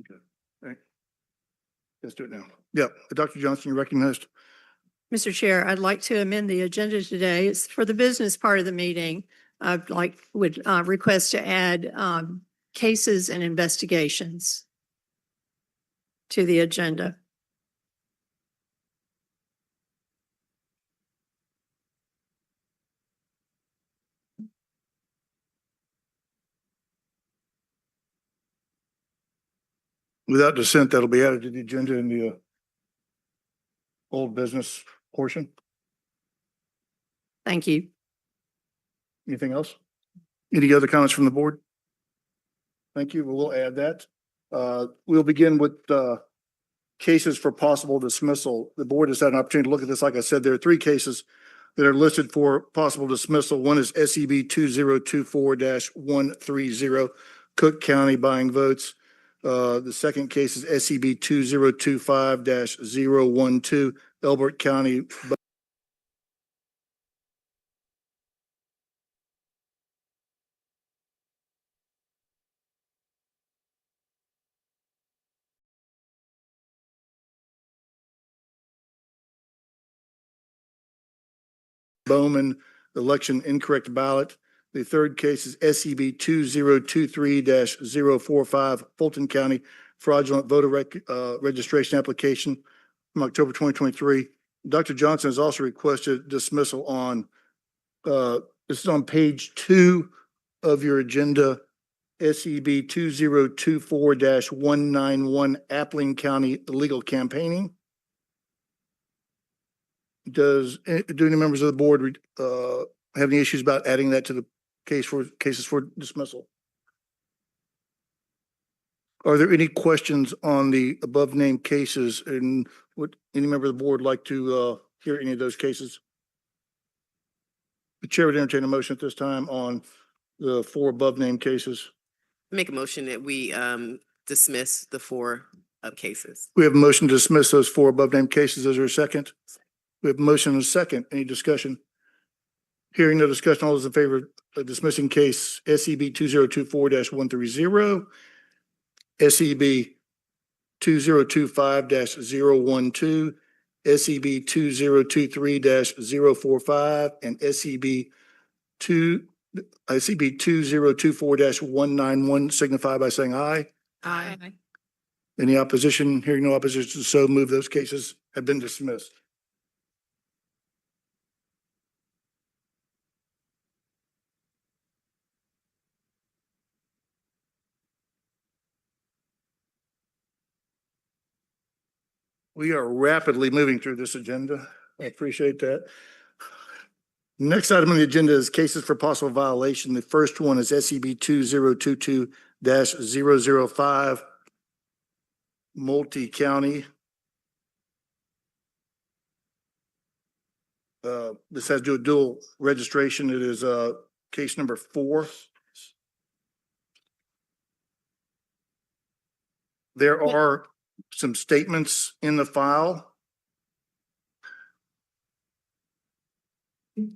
Okay. All right. Let's do it now. Yeah, Dr. Johnson, you're recognized. Mr. Chair, I'd like to amend the agenda today. It's for the business part of the meeting. Would request to add cases and investigations to the agenda. Without dissent, that'll be added to the agenda in the old business portion. Thank you. Anything else? Any other comments from the board? Thank you. We'll add that. We'll begin with cases for possible dismissal. The board has had an opportunity to look at this. Like I said, there are 3 cases that are listed for possible dismissal. One is SEB 2024-130, Cook County buying votes. The second case is SEB 2025-012, Elbert County. Bowman election incorrect ballot. The third case is SEB 2023-045, Fulton County fraudulent voter registration application from October 2023. Dr. Johnson has also requested dismissal on, this is on page 2 of your agenda, SEB 2024-191, Appling County illegal campaigning. Do any members of the board have any issues about adding that to the cases for dismissal? Are there any questions on the above named cases, and would any member of the board like to hear any of those cases? The chair would entertain a motion at this time on the 4 above named cases. Make a motion that we dismiss the 4 cases. We have a motion to dismiss those 4 above named cases. Is there a second? We have a motion and a second. Any discussion? Hearing no discussion, all those in favor of dismissing case SEB 2024-130, SEB 2025-012, SEB 2023-045, and SEB 2024-191 signify by saying aye. Aye. Any opposition? Hearing no opposition, so move. Those cases have been dismissed. We are rapidly moving through this agenda. I appreciate that. Next item on the agenda is cases for possible violation. The first one is SEB 2022-005, multi-county. This has to do with dual registration. It is case number 4. There are some statements in the file.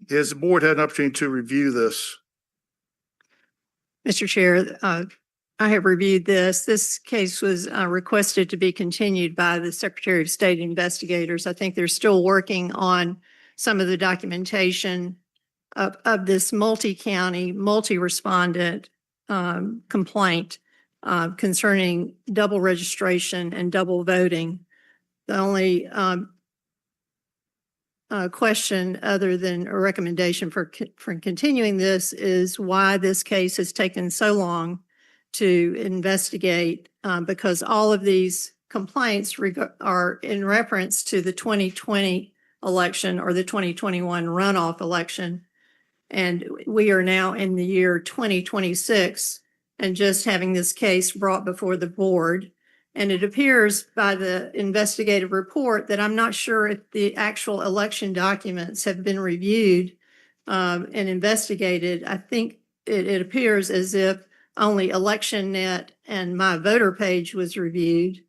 Has the board had an opportunity to review this? Mr. Chair, I have reviewed this. This case was requested to be continued by the Secretary of State investigators. I think they're still working on some of the documentation of this multi-county, multi-respondent complaint concerning double registration and double voting. The only question other than a recommendation for continuing this is why this case has taken so long to investigate, because all of these complaints are in reference to the 2020 election or the 2021 runoff election. And we are now in the year 2026 and just having this case brought before the board. And it appears by the investigative report that I'm not sure if the actual election documents have been reviewed and investigated. I think it appears as if only ElectionNet and my voter page was reviewed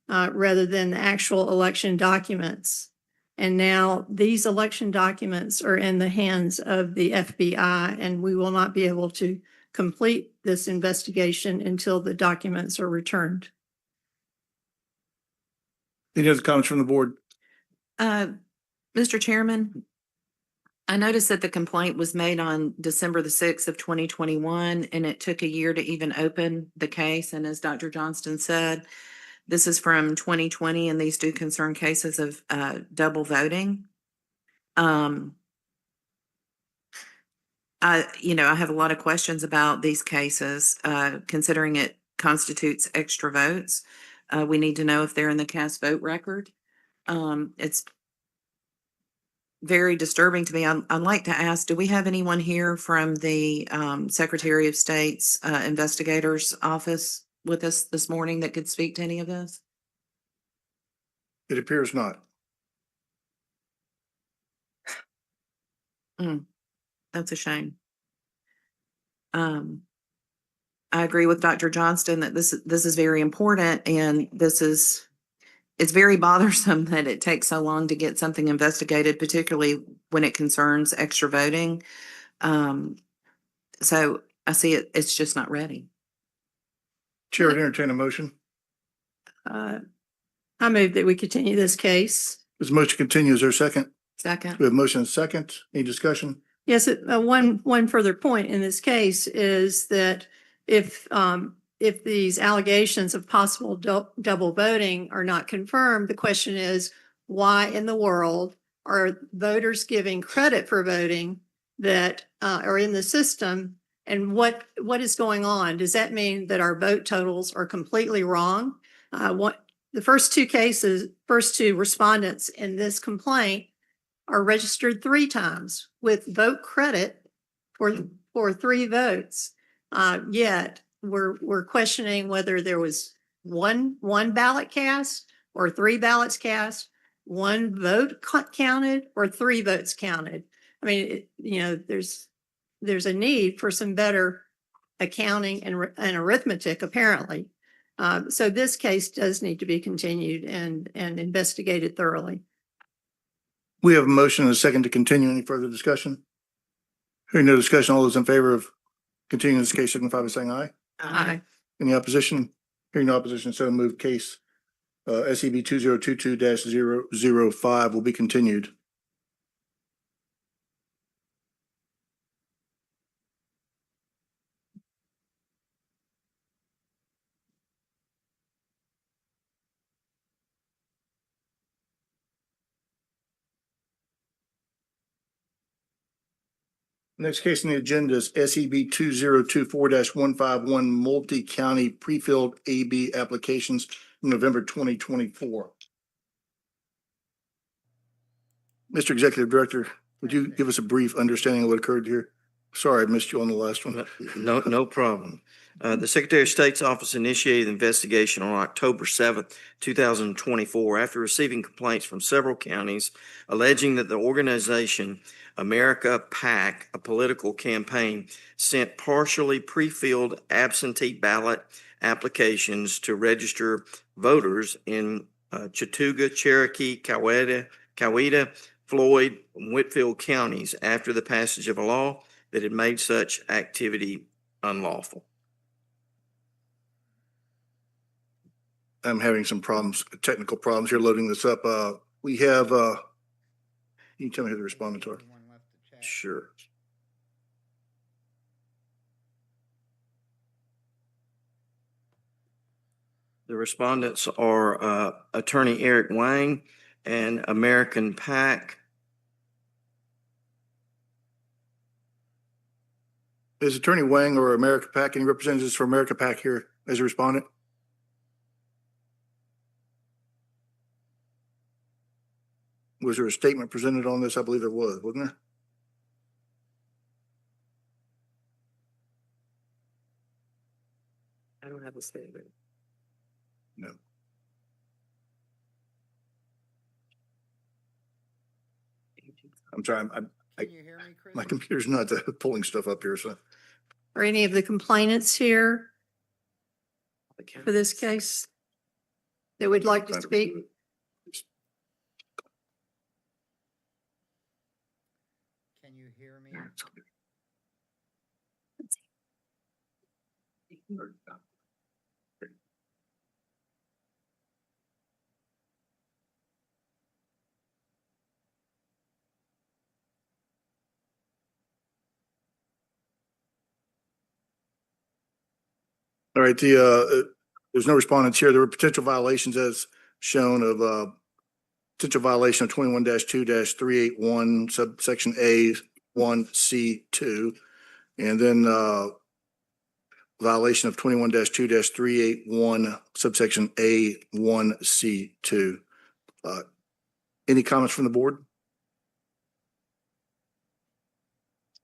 rather than the actual election documents. And now these election documents are in the hands of the FBI, and we will not be able to complete this investigation until the documents are returned. Any other comments from the board? Mr. Chairman, I noticed that the complaint was made on December the 6th of 2021, and it took a year to even open the case. And as Dr. Johnston said, this is from 2020, and these do concern cases of double voting. I have a lot of questions about these cases, considering it constitutes extra votes. We need to know if they're in the cast vote record. It's very disturbing to me. I'd like to ask, do we have anyone here from the Secretary of State's investigators office with us this morning that could speak to any of this? It appears not. That's a shame. I agree with Dr. Johnston that this is very important, and it's very bothersome that it takes so long to get something investigated, particularly when it concerns extra voting. So I see it's just not ready. Chair would entertain a motion. I move that we continue this case. This motion continues. Is there a second? Second. We have a motion and a second. Any discussion? Yes, one further point in this case is that if these allegations of possible double voting are not confirmed, the question is, why in the world are voters giving credit for voting that are in the system? And what is going on? Does that mean that our vote totals are completely wrong? The first two respondents in this complaint are registered 3 times with vote credit for 3 votes. Yet we're questioning whether there was one ballot cast or 3 ballots cast, 1 vote counted or 3 votes counted. I mean, there's a need for some better accounting and arithmetic, apparently. So this case does need to be continued and investigated thoroughly. We have a motion and a second to continue. Any further discussion? Hearing no discussion, all those in favor of continuing this case signify by saying aye. Aye. Any opposition? Hearing no opposition, so moved. Case SEB 2022-005 will be continued. Next case on the agenda is SEB 2024-151 multi-county pre-filled AB applications from November 2024. Mr. Executive Director, would you give us a brief understanding of what occurred here? Sorry, I missed you on the last one. No problem. The Secretary of State's office initiated an investigation on October 7th, 2024, after receiving complaints from several counties alleging that the organization America PAC, a political campaign, sent partially pre-filled absentee ballot applications to register voters in Chattooga, Cherokee, Coweta, Floyd, and Whitfield counties after the passage of a law that had made such activity unlawful. I'm having some problems, technical problems here loading this up. We have, can you tell me who the respondents are? Sure. The respondents are Attorney Eric Wang and American PAC. Is Attorney Wang or America PAC, any representatives for America PAC here as a respondent? Was there a statement presented on this? I believe there was, wasn't there? I don't have a statement. No. I'm sorry, Can you hear me, Chris? my computer's not pulling stuff up here, so. Are any of the complainants here for this case that would like to speak? Can you hear me? All right, there's no respondents here. There were potential violations as shown of, potential violation of 21-2-381 subsection A1C2. And then, violation of 21-2-381 subsection A1C2. Any comments from the board?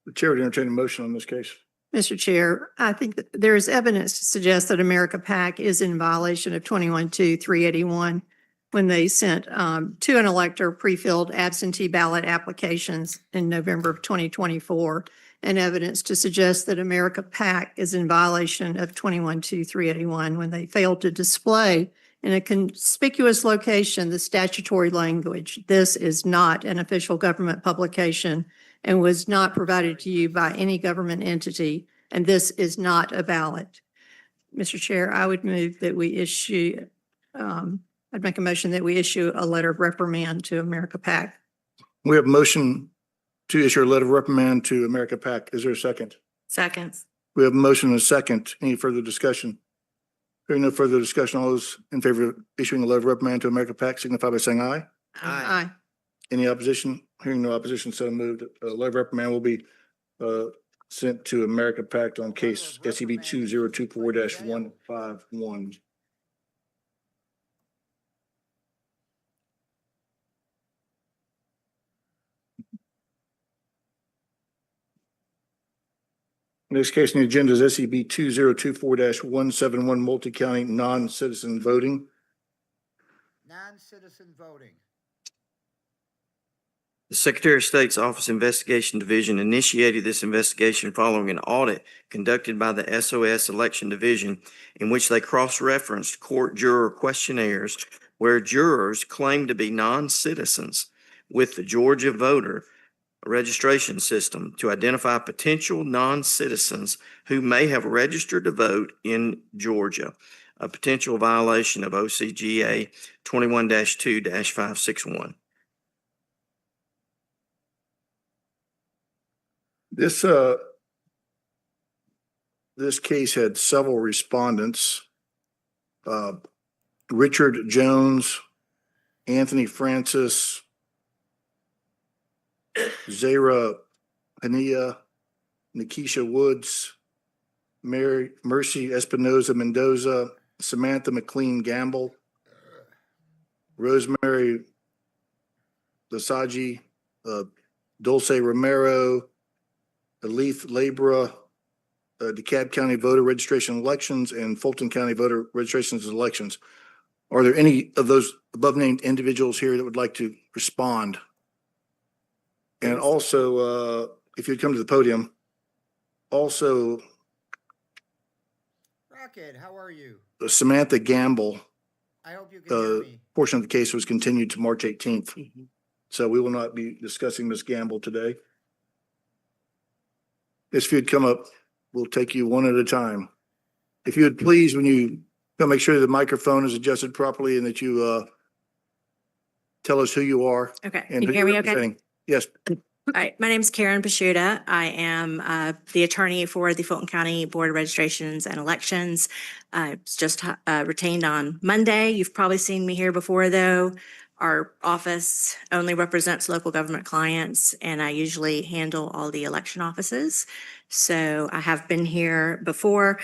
The chair would entertain a motion on this case. Mr. Chair, I think that there is evidence to suggest that America PAC is in violation of 21-2-381 when they sent to an elector pre-filled absentee ballot applications in November of 2024, and evidence to suggest that America PAC is in violation of 21-2-381 when they failed to display in a conspicuous location the statutory language. This is not an official government publication and was not provided to you by any government entity, and this is not a ballot. Mr. Chair, I would move that we issue, I'd make a motion that we issue a letter of reprimand to America PAC. We have a motion to issue a letter of reprimand to America PAC. Is there a second? Seconds. We have a motion and a second. Any further discussion? Hearing no further discussion, all those in favor of issuing a letter of reprimand to America PAC signify by saying aye. Aye. Any opposition? Hearing no opposition, so moved. A letter of reprimand will be sent to America PAC on case SCB 2024-151. Next case on the agenda is SCB 2024-171, multi-county non-citizen voting. Non-citizen voting. The Secretary of State's Office Investigation Division initiated this investigation following an audit conducted by the SOS Election Division in which they cross-referenced court juror questionnaires where jurors claimed to be non-citizens with the Georgia voter registration system to identify potential non-citizens who may have registered to vote in Georgia, a potential violation of OCGA 21-2-561. This case had several respondents. Richard Jones, Anthony Francis, Zara Hania, Nikisha Woods, Mercy Espinoza Mendoza, Samantha McLean Gamble, Rosemary Lasaji, Dulce Romero, Elif Labra, DeKalb County voter registration elections, and Fulton County voter registrations and elections. Are there any of those above named individuals here that would like to respond? And also, if you'd come to the podium, also Rocket, how are you? Samantha Gamble, I hope you can hear me. portion of the case was continued to March 18th. So we will not be discussing Ms. Gamble today. If you'd come up, we'll take you one at a time. If you would please, when you come, make sure the microphone is adjusted properly and that you tell us who you are. Okay, and can you who hear me you're okay? representing. Yes, All right, my name is Karen Pashuta. I am the attorney for the Fulton County Board of Registrations and Elections. I was just retained on Monday. You've probably seen me here before, though. Our office only represents local government clients, and I usually handle all the election offices. So I have been here before.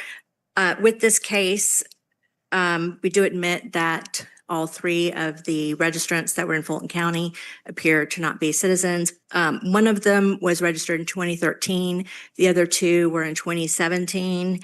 With this case, we do admit that all three of the registrants that were in Fulton County appear to not be citizens. One of them was registered in 2013. The other two were in 2017.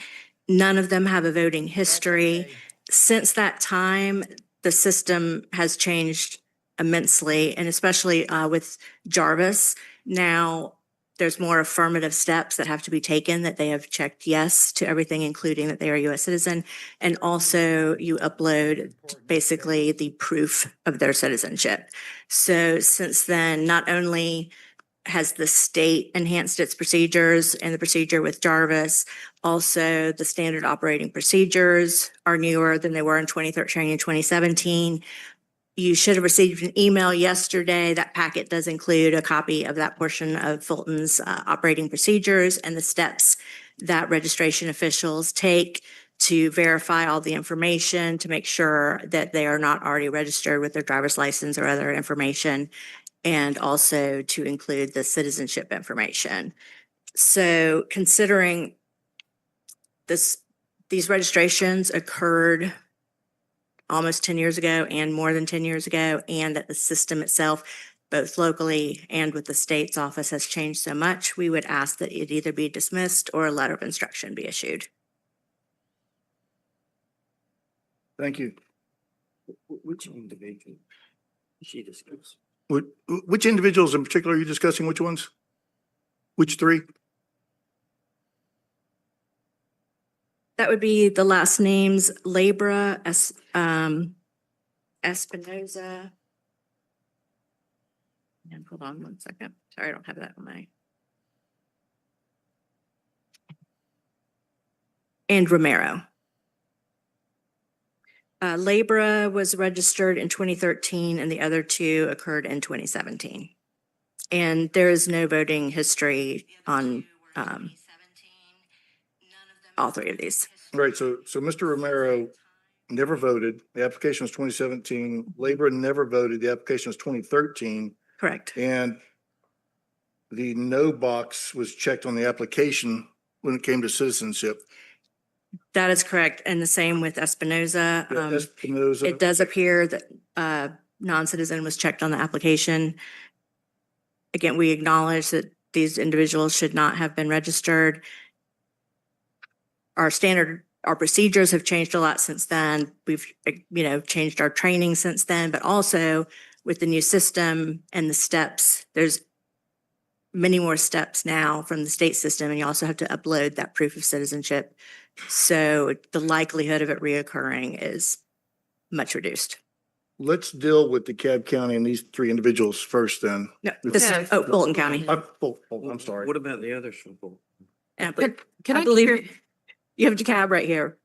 None of them have a voting history. Okay. Since that time, the system has changed immensely, and especially with Jarvis. Now, there's more affirmative steps that have to be taken, that they have checked yes to everything, including that they are a U.S. citizen. And also you upload basically the proof of their citizenship. So since then, not only has the state enhanced its procedures and the procedure with Jarvis, also the standard operating procedures are newer than they were in 2013 and 2017. You should have received an email yesterday. That packet does include a copy of that portion of Fulton's operating procedures and the steps that registration officials take to verify all the information, to make sure that they are not already registered with their driver's license or other information, and also to include the citizenship information. So considering these registrations occurred almost 10 years ago and more than 10 years ago, and that the system itself, both locally and with the state's office, has changed so much, we would ask that it either be dismissed or a letter of instruction be issued. Thank you. Which individual? She discussed. Which individuals in particular are you discussing? Which ones? Which three? That would be the last names, Labra, Espinoza. And hold on one second. Sorry, I don't have that on my. And Romero. Labra was registered in 2013 and the other two occurred in 2017. And there is no voting history on all three of these. Right, so Mr. Romero never voted. The application was 2017. Labor never voted. The application was 2013. Correct. And the no box was checked on the application when it came to citizenship. That is correct. And the same with Espinoza. Espinoza. It does appear that non-citizen was checked on the application. Again, we acknowledge that these individuals should not have been registered. Our procedures have changed a lot since then. We've, changed our training since then, but also with the new system and the steps, there's many more steps now from the state system, and you also have to upload that proof of citizenship. So the likelihood of it reoccurring is much reduced. Let's deal with DeKalb County and these three individuals first then. No, this is, Fulton County. I'm sorry. What about the others from Fulton? Can I believe you have DeKalb right here.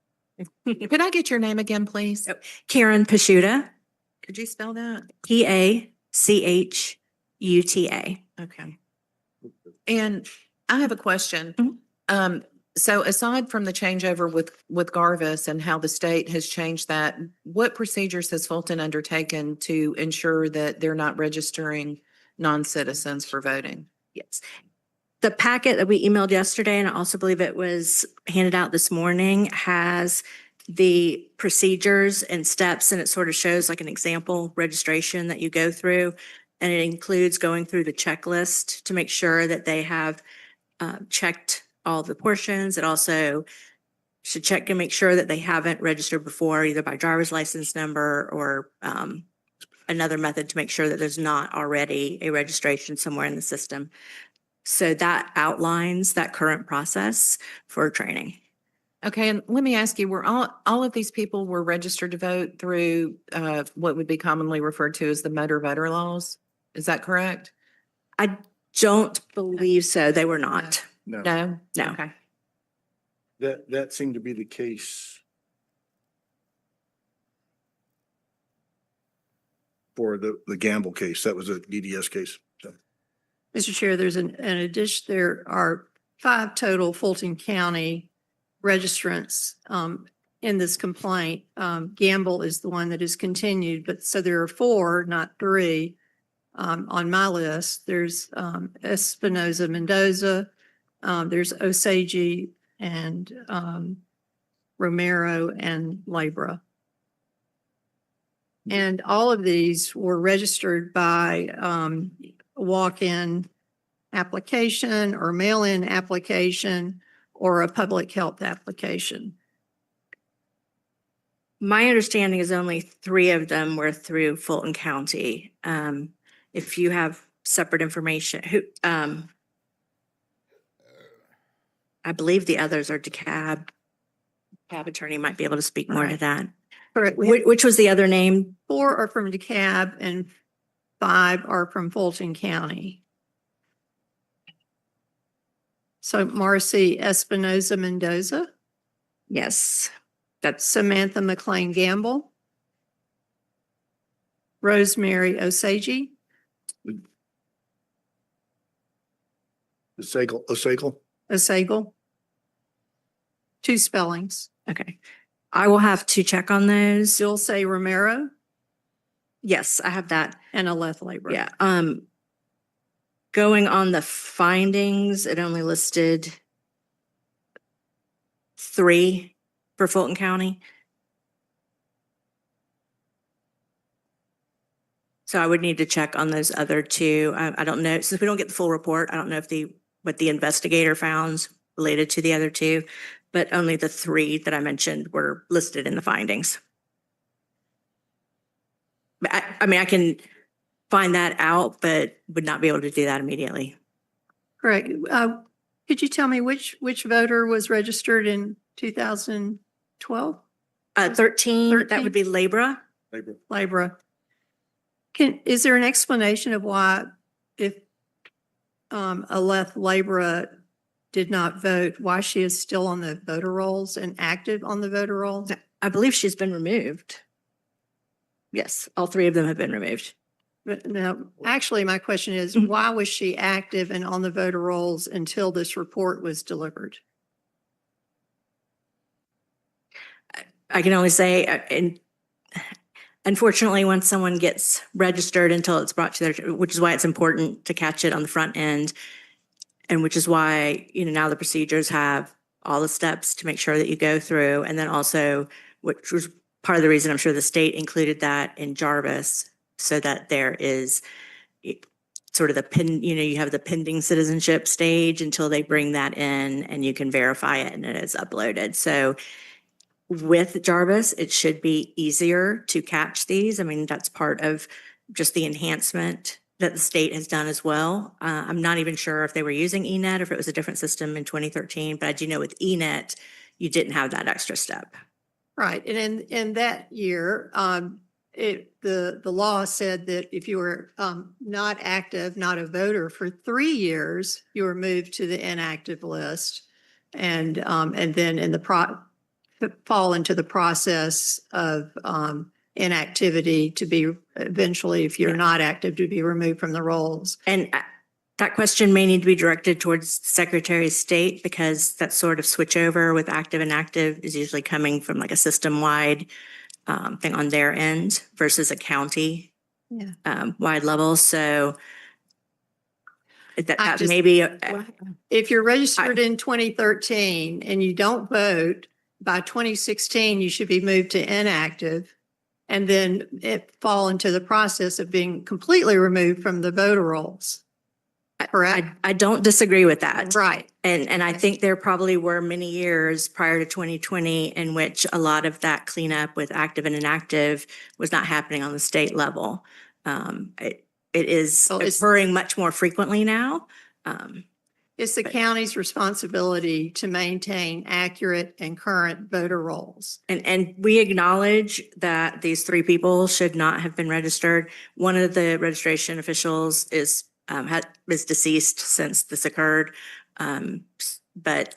Could I get your name again, please? Karen Pashuta, Could you spell that? Pachuta. Okay. And I have a question. So aside from the changeover with Garvis and how the state has changed that, what procedures has Fulton undertaken to ensure that they're not registering non-citizens for voting? Yes. The packet that we emailed yesterday, and I also believe it was handed out this morning, has the procedures and steps, and it sort of shows like an example registration that you go through. And it includes going through the checklist to make sure that they have checked all the portions. It also should check and make sure that they haven't registered before, either by driver's license number or another method to make sure that there's not already a registration somewhere in the system. So that outlines that current process for training. Okay, and let me ask you, were all of these people were registered to vote through what would be commonly referred to as the motor voter laws? Is that correct? I don't believe so. They were not. No, No? No. Okay. that seemed to be the case for the Gamble case. That was a DDS case. So, Mr. Chair, there's an addition, there are 5 total Fulton County registrants in this complaint. Gamble is the one that is continued, but so there are 4, not 3, on my list. There's Espinoza Mendoza, there's Osage and Romero and Labra. And all of these were registered by walk-in application or mail-in application or a public health application. My understanding is only 3 of them were through Fulton County. If you have separate information, I believe the others are DeKalb. DeKalb attorney might be able to speak more to Right. that. Correct. Which was the other name? 4 are from DeKalb and 5 are from Fulton County. So Marcy Espinoza Mendoza, Yes. Samantha McLean Gamble, Rosemary Osage, Osagle. Osagle. 2 spellings. Okay. I will have to check on those. Dulce Romero Yes, I have that. and Aleth Labor. Yeah. Going on the findings, it only listed 3 for Fulton County. So I would need to check on those other 2. I don't know, since we don't get the full report, I don't know if what the investigator found related to the other 2, but only the 3 that I mentioned were listed in the findings. But I mean, I can find that out, but would not be able to do that immediately. Correct. Could you tell me which voter was registered in 2012? 13, that would be Labra. Labra. Is there an explanation of why if Aleth Labra did not vote, why she is still on the voter rolls and active on the voter rolls? I believe she's been removed. Yes, all 3 of them have been removed. But no, actually, my question is, why was she active and on the voter rolls until this report was delivered? I can only say, unfortunately, once someone gets registered until it's brought to their, which is why it's important to catch it on the front end. And which is why, now the procedures have all the steps to make sure that you go through. And then also, which was part of the reason I'm sure the state included that in Jarvis, so that there is sort of you have the pending citizenship stage until they bring that in and you can verify it and it is uploaded. So with Jarvis, it should be easier to catch these. I mean, that's part of just the enhancement that the state has done as well. I'm not even sure if they were using ENET or if it was a different system in 2013, but I do know with ENET, you didn't have that extra step. Right. And in that year, the law said that if you were not active, not a voter for 3 years, you were moved to the inactive list, and then fall into the process of inactivity to be eventually, if you're not active, to be removed from the rolls. And that question may need to be directed towards Secretary of State, because that sort of switchover with active and inactive is usually coming from like a system-wide thing on their end versus a county wide level. So that may be. If you're registered in 2013 and you don't vote, by 2016, you should be moved to inactive, and then it fall into the process of being completely removed from the voter rolls. Correct? I don't disagree with that. Right. And I think there probably were many years prior to 2020 in which a lot of that cleanup with active and inactive was not happening on the state level. It is occurring much more frequently now. It's the county's responsibility to maintain accurate and current voter rolls. And we acknowledge that these 3 people should not have been registered. One of the registration officials is deceased since this occurred. But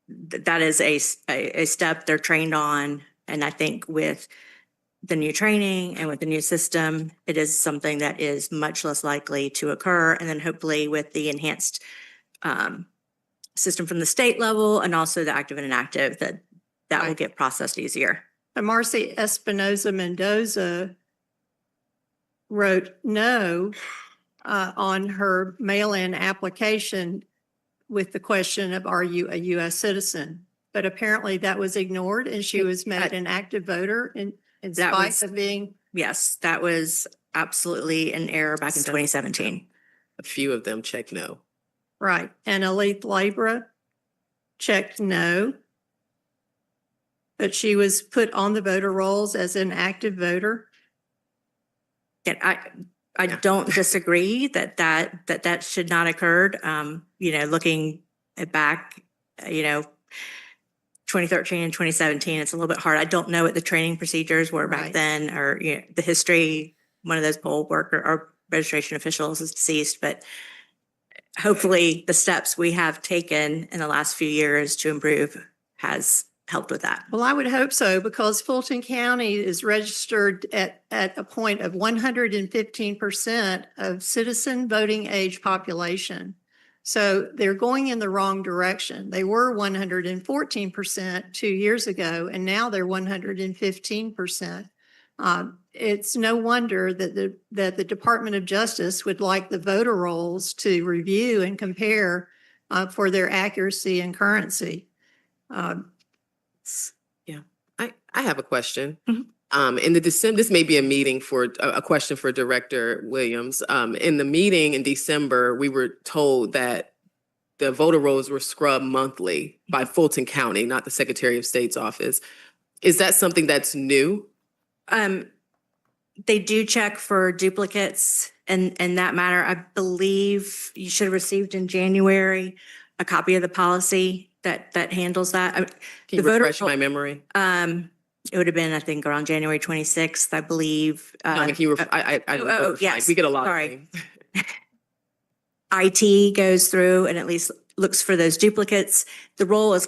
that is a step they're trained on. And I think with the new training and with the new system, it is something that is much less likely to occur. And then hopefully with the enhanced system from the state level and also the active and inactive, that will get processed easier. Marcy Espinoza Mendoza wrote no on her mail-in application with the question of, are you a U.S. citizen? But apparently that was ignored and she was made an active voter in spite of being. Yes, that was absolutely an error back in 2017. A few of them check no. Right. And Aleth Labra checked no. But she was put on the voter rolls as an active voter. And I don't disagree that should not occurred. Looking back, 2013 and 2017, it's a little bit hard. I don't know what the training procedures were back then, or the history. One of those poll worker or registration officials is deceased, but hopefully the steps we have taken in the last few years to improve has helped with that. Well, I would hope so, because Fulton County is registered at a point of 115% of citizen voting age population. So they're going in the wrong direction. They were 114% 2 years ago, and now they're 115%. It's no wonder that the Department of Justice would like the voter rolls to review and compare for their accuracy and currency. I have a question. Mhm. In the December, this may be a meeting for, a question for Director Williams. In the meeting in December, we were told that the voter rolls were scrubbed monthly by Fulton County, not the Secretary of State's office. Is that something that's new? They do check for duplicates in that matter. I believe you should have received in January a copy of the policy that handles that. Can you The voter refresh my roll- memory? It would have been, I think, around January 26th, I believe. No, I mean, can you, Yes, we get a lot of sorry. things. IT goes through and at least looks for those duplicates. The role is,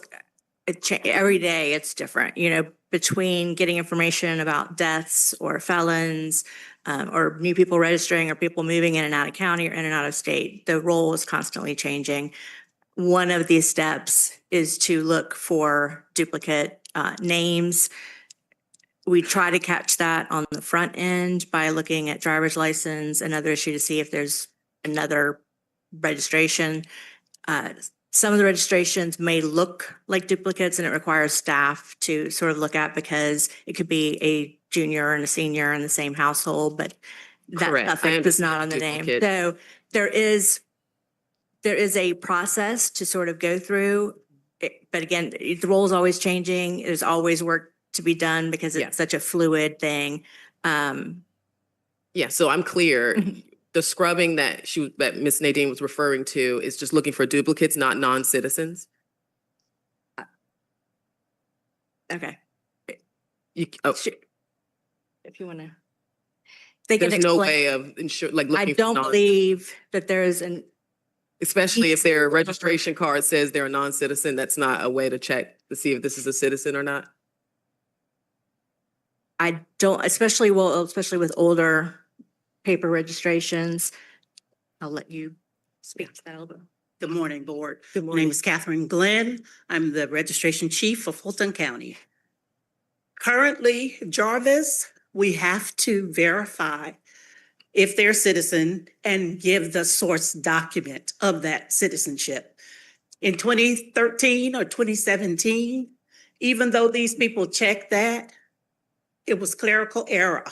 every day it's different, between getting information about deaths or felons, or new people registering or people moving in and out of county or in and out of state. The role is constantly changing. One of these steps is to look for duplicate names. We try to catch that on the front end by looking at driver's license and other issue to see if there's another registration. Some of the registrations may look like duplicates and it requires staff to sort of look at because it could be a junior and a senior in the same household, but that Correct. I suffix is not on the understand name. duplicate. So there is a process to sort of go through. But again, the role is always changing. There's always work to be done because Yeah. it's such a fluid thing. Yeah, so I'm clear. The scrubbing that Ms. Nadine was referring to is just looking for duplicates, not non-citizens? Okay. Oh, Sure. If you want to. They can there's no explain. way of looking I for don't believe that there is especially if their registration card says they're a non-citizen, that's not a way to check to see if this is a citizen or not? I don't, especially with older paper registrations. I'll let you speak to that a little bit. Good morning, Board. Good My name is Catherine Glenn. I'm the Registration Chief for Fulton County. Currently, Jarvis, we have to verify if they're a citizen and give the source document of that citizenship. In 2013 or 2017, even though these people checked that, it was clerical error.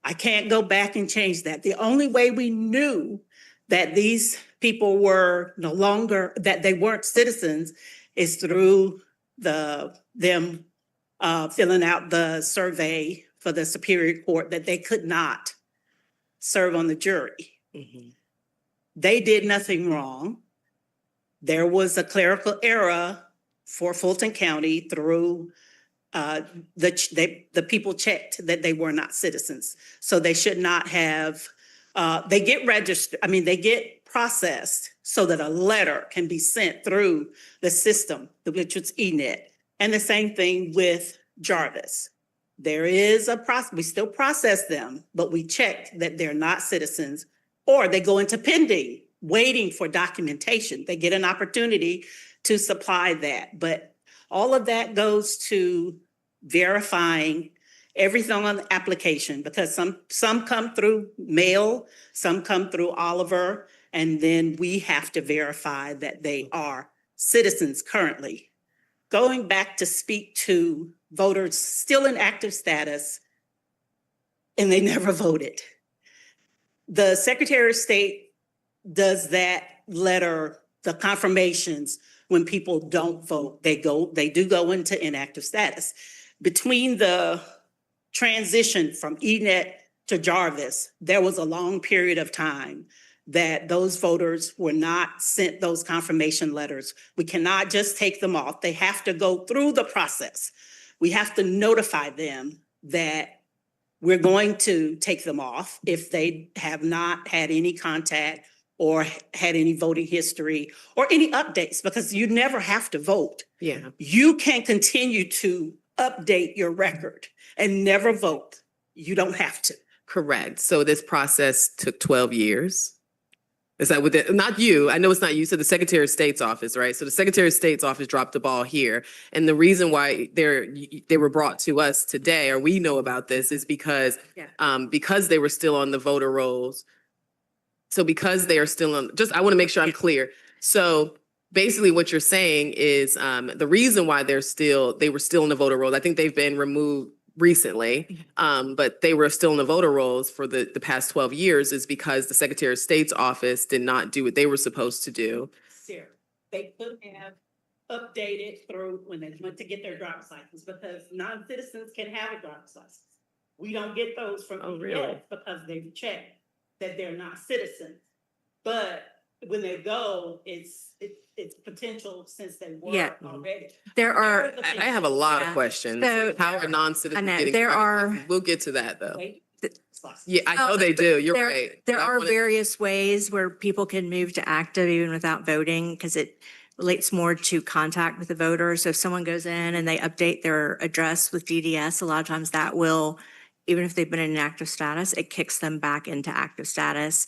I can't go back and change that. The only way we knew that these people were no longer, that they weren't citizens is through them filling out the survey for the Superior Court that they could not serve on the jury. Mhm. They did nothing wrong. There was a clerical error for Fulton County through the people checked that they were not citizens. So they should not have, they get registered, they get processed so that a letter can be sent through the system, which was ENET. And the same thing with Jarvis. There is a process, we still process them, but we check that they're not citizens, or they go into pending, waiting for documentation. They get an opportunity to supply that. But all of that goes to verifying everything on the application, because some come through mail, some come through Oliver, and then we have to verify that they are citizens currently. Going back to speak to voters still in active status, and they never voted. The Secretary of State does that letter, the confirmations, when people don't vote. They do go into inactive status. Between the transition from ENET to Jarvis, there was a long period of time that those voters were not sent those confirmation letters. We cannot just take them off. They have to go through the process. We have to notify them that we're going to take them off if they have not had any contact or had any voting history or any updates, because you never have to vote. Yeah. You can continue to update your record and never vote. You don't have to. Correct. So this process took 12 years? Is that what the, not you, I know it's not you, so the Secretary of State's office, right? So the Secretary of State's office dropped the ball here. And the reason why they were brought to us today, or we know about this, is because they were still on the voter rolls. So because they are still on, I want to make sure I'm clear. So basically what you're saying is the reason why they were still in the voter rolls, I think they've been removed recently, but they were still in the voter rolls for the past 12 years is because the Secretary of State's office did not do what they were supposed to do. Sarah, they could have updated through when they went to get their driver's license, because non-citizens can have a driver's license. We don't get those from Oh, PDS really? because they've checked that they're not citizens. But when they go, it's potential since they were Yeah. already. There are, I have a lot of Yeah. questions. So- How are non-citizens I know, getting there credit? are- We'll get to that though. Wait. Yeah, I know Oh, they do. You're there, right. there But I are wanna- various ways where people can move to active even without voting, because it relates more to contact with the voter. So if someone goes in and they update their address with DDS, a lot of times that will, even if they've been in inactive status, it kicks them back into active status.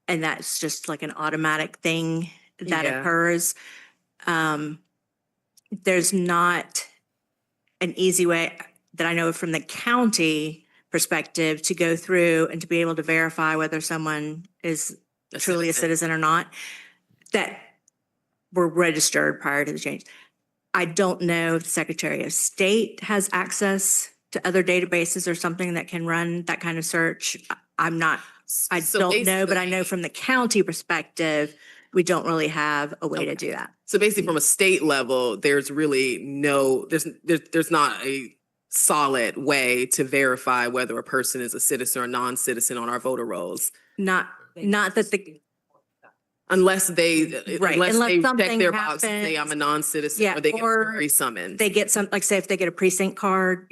And that's just like an automatic thing that Yeah. occurs. There's not an easy way that I know from the county perspective to go through and to be able to verify whether someone is truly a citizen or not, that were registered prior to the change. I don't know if the Secretary of State has access to other databases or something that can run that kind of search. I'm not, I So don't know, but I know basically- from the county perspective, we don't really have a way to do that. So basically, from a state level, there's really there's not a solid way to verify whether a person is a citizen or non-citizen on our voter rolls, Not that the, unless they Right, unless unless they check something their box and say I'm a happens. non-citizen, Yeah, or they get or jury summons. they get some, like say if they get a precinct card,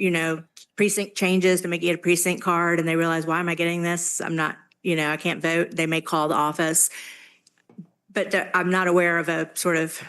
precinct changes to make it a precinct card and they realize, why am I getting this? I'm not, I can't vote. They may call the office. But I'm not aware of a sort of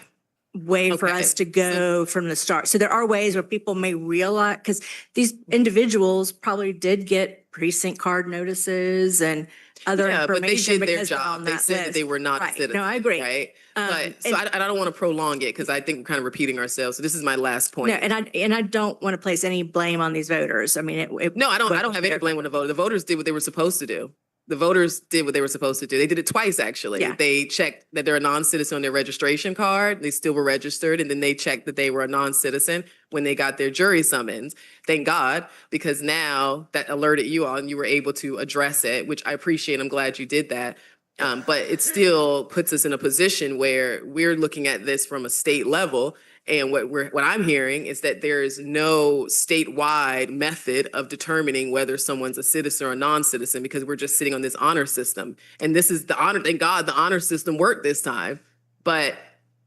way for Okay, us to go from the start. So there are ways where people may realize, because these individuals probably did get precinct card notices and other Yeah, but they information did their because they're job. on They that said that they list. were not a Right. citizen. No, I agree. Right. But so and- I don't want to prolong it because I think we're kind of repeating ourselves. So this is my last point. No, and I don't want to place any blame on these voters. I mean, No, I don't have any blame on the voter. The voters did what they were supposed to do. The voters did what they were supposed to do. They did it twice, actually. Yeah. They checked that they're a non-citizen on their registration card. They still were registered. And then they checked that they were a non-citizen when they got their jury summons. Thank God, because now that alerted you all and you were able to address it, which I appreciate. I'm glad you did that. But it still puts us in a position where we're looking at this from a state level. And what I'm hearing is that there is no statewide method of determining whether someone's a citizen or a non-citizen, because we're just sitting on this honor system. And this is the honor, thank God the honor system worked this time. But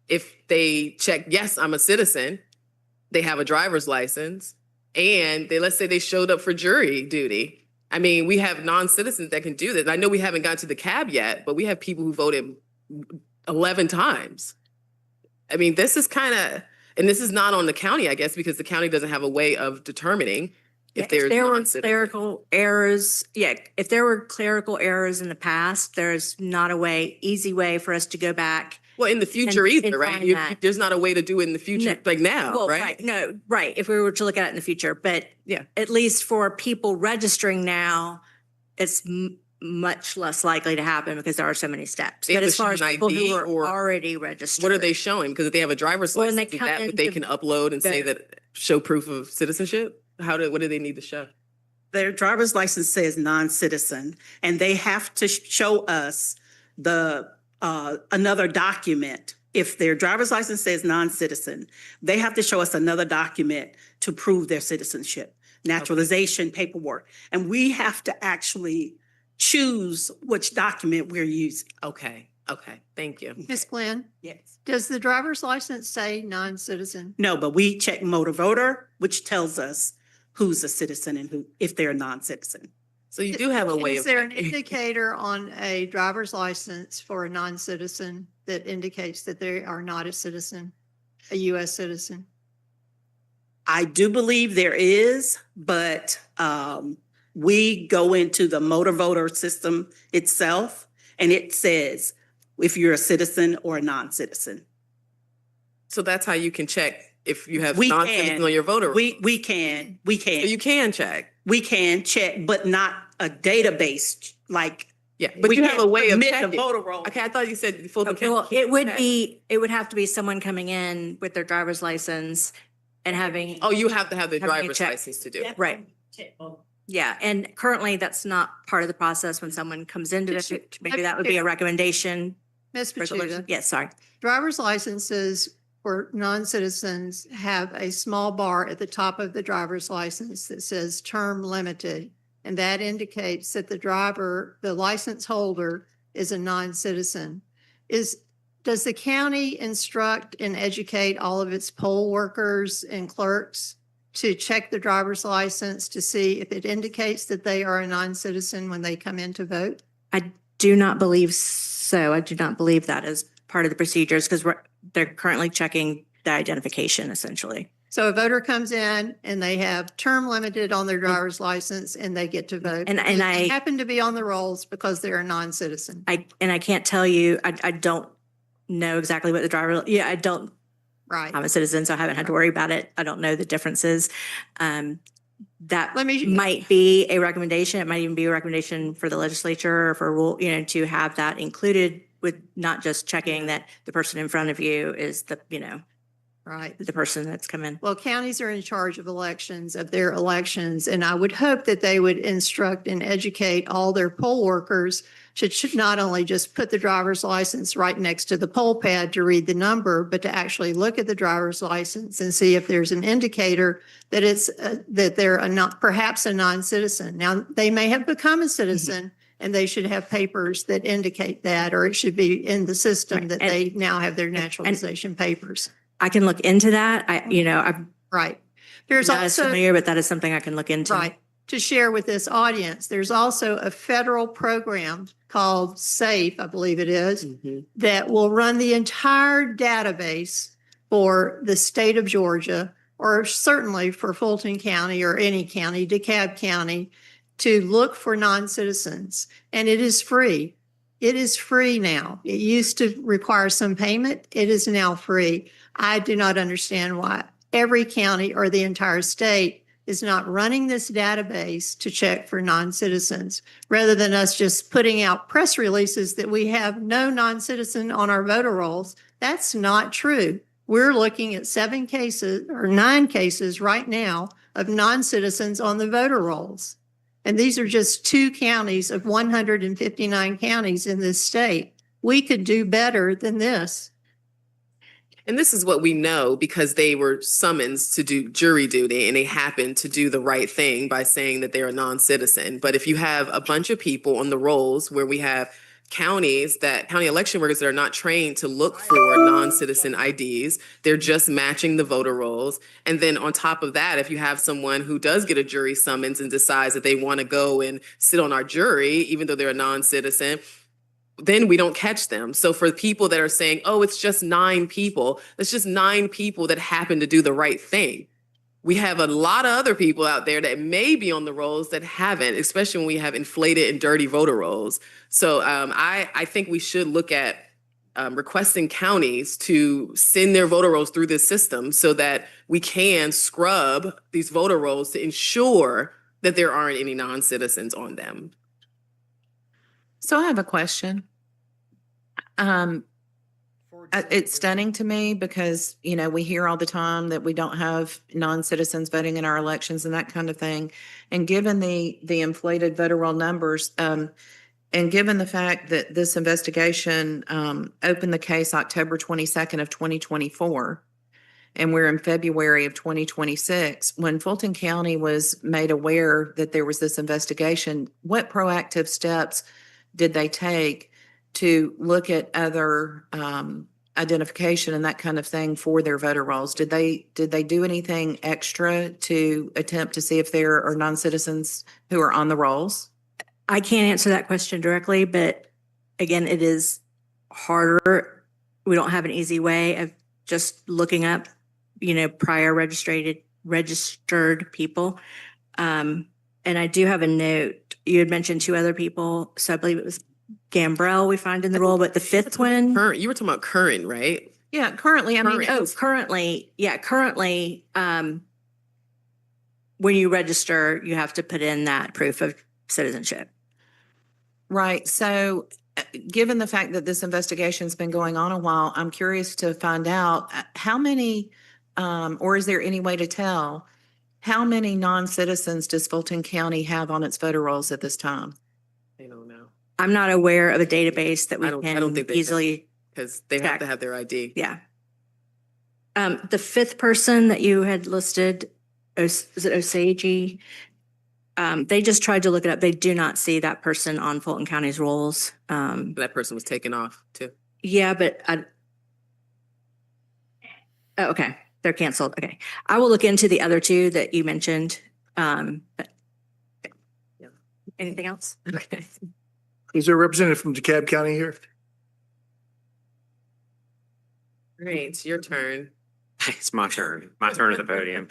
if they check, yes, I'm a citizen, they have a driver's license, and let's say they showed up for jury duty. I mean, we have non-citizens that can do that. I know we haven't gotten to the cab yet, but we have people who voted 11 times. I mean, this is kind of, and this is not on the county, I guess, because the county doesn't have a way of determining if there's there were non-citizens. clerical errors, if there were clerical errors in the past, there's not easy way for us to go back. Well, in the future and either, right? find that. There's not a way to do it in the future, No. like now, Well, right? No, right. If we were to look at it in the future, but Yeah. at least for people registering now, it's much less likely to happen because there are so many steps. They But have as to far show as an people ID who are or- already registered. What are they showing? Because if they have a driver's Well, when license, they is that come what they into can upload and say the- that show proof of citizenship? What do they need to show? Their driver's license says non-citizen, and they have to show us another document. If their driver's license says non-citizen, they have to show us another document to prove their citizenship, naturalization paperwork. And we have to actually choose which document we're using. Okay, thank you. Ms. Glenn, Yes. does the driver's license say non-citizen? No, but we check motor voter, which tells us who's a citizen and if they're a non-citizen. So you do have a way Is of. there an indicator on a driver's license for a non-citizen that indicates that they are not a citizen, a U.S. citizen? I do believe there is, but we go into the motor voter system itself, and it says if you're a citizen or a non-citizen. So that's how you can check if you have We non-citizens can. on your voter roll. We can, So you can check. we can check, but not a database, like. Yeah, but we you have can't a way of submit the checking. voter roll. Okay, I thought you said Fulton County. Well, it would be, it would have to be someone coming in with their driver's license and having. Oh, you have to have the Having a driver's check. license to do it. Right. Yeah, and currently that's not part of the process when someone comes into district. Maybe that would be a recommendation. Ms. for the leg- Pachuga, Yes, sorry. driver's licenses for non-citizens have a small bar at the top of the driver's license that says term limited. And that indicates that the driver, the license holder, is a non-citizen. Does the county instruct and educate all of its poll workers and clerks to check the driver's license to see if it indicates that they are a non-citizen when they come in to vote? I do not believe so. I do not believe that is part of the procedures because they're currently checking the identification essentially. So a voter comes in and they have term limited on their driver's license and they get to vote. And They I- happen to be on the rolls because they're a non-citizen. I can't tell you, I don't know exactly what the driver, yeah, I don't, Right. I'm a citizen, so I haven't had to worry about it. I don't know the differences. That Let me- might be a recommendation. It might even be a recommendation for the legislature or for rule, to have that included with not just checking that the person in front of you is the, Right. the person that's come in. Well, counties are in charge of elections, of their elections, and I would hope that they would instruct and educate all their poll workers should not only just put the driver's license right next to the poll pad to read the number, but to actually look at the driver's license and see if there's an indicator that it's, that they're not, perhaps a non-citizen. Now, they may have become a citizen and they should have papers that indicate that, or it should be in the system Right. that And- they now have their naturalization papers. I can look into that. I'm Right. There's not as also. familiar, but that is something I can look into. Right. To share with this audience, there's also a federal program called SAFE, I believe it is, that will run the entire database for the state of Georgia, or certainly for Fulton County or any county, DeKalb County, to look for non-citizens. And it is free. It is free now. It used to require some payment. It is now free. I do not understand why every county or the entire state is not running this database to check for non-citizens, rather than us just putting out press releases that we have no non-citizen on our voter rolls. That's not true. We're looking at 7 cases or 9 cases right now of non-citizens on the voter rolls. And these are just 2 counties of 159 counties in this state. We could do better than this. And this is what we know because they were summoned to do jury duty and they happened to do the right thing by saying that they're a non-citizen. But if you have a bunch of people on the rolls where we have county election workers that are not trained to look for non-citizen IDs, they're just matching the voter rolls. And then on top of that, if you have someone who does get a jury summons and decides that they want to go and sit on our jury, even though they're a non-citizen, then we don't catch them. So for people that are saying, oh, it's just 9 people, it's just 9 people that happen to do the right thing. We have a lot of other people out there that may be on the rolls that haven't, especially when we have inflated and dirty voter rolls. So I think we should look at requesting counties to send their voter rolls through this system so that we can scrub these voter rolls to ensure that there aren't any non-citizens on them. So I have a question. It's stunning to me because, we hear all the time that we don't have non-citizens voting in our elections and that kind of thing. And given the inflated voter roll numbers, and given the fact that this investigation opened the case October 22nd of 2024, and we're in February of 2026, when Fulton County was made aware that there was this investigation, what proactive steps did they take to look at other identification and that kind of thing for their voter rolls? Did they do anything extra to attempt to see if there are non-citizens who are on the rolls? I can't answer that question directly, but again, it is harder. We don't have an easy way of just looking up, prior registered people. And I do have a note. You had mentioned 2 other people, so I believe it was Gambrell we find in the role, but the fifth one. Current, you were talking about current, right? Yeah, currently, I mean, Current. Oh, currently, when you register, you have to put in that proof of citizenship. right. So given the fact that this investigation's been going on a while, I'm curious to find out how many, or is there any way to tell how many non-citizens does Fulton County have on its voter rolls at this time? I don't know. I'm not aware of a database that we I don't can think they- easily, Because they have Check. to have their ID. yeah. The fifth person that you had listed, is it Osage? They just tried to look it up. They do not see that person on Fulton County's rolls. That person was taken off too. Yeah, but oh, okay, they're canceled. Okay. I will look into the other two that you mentioned. But- Yeah. Anything else? Okay. Is there a representative from DeKalb County here? Great, your turn. It's my turn at the podium.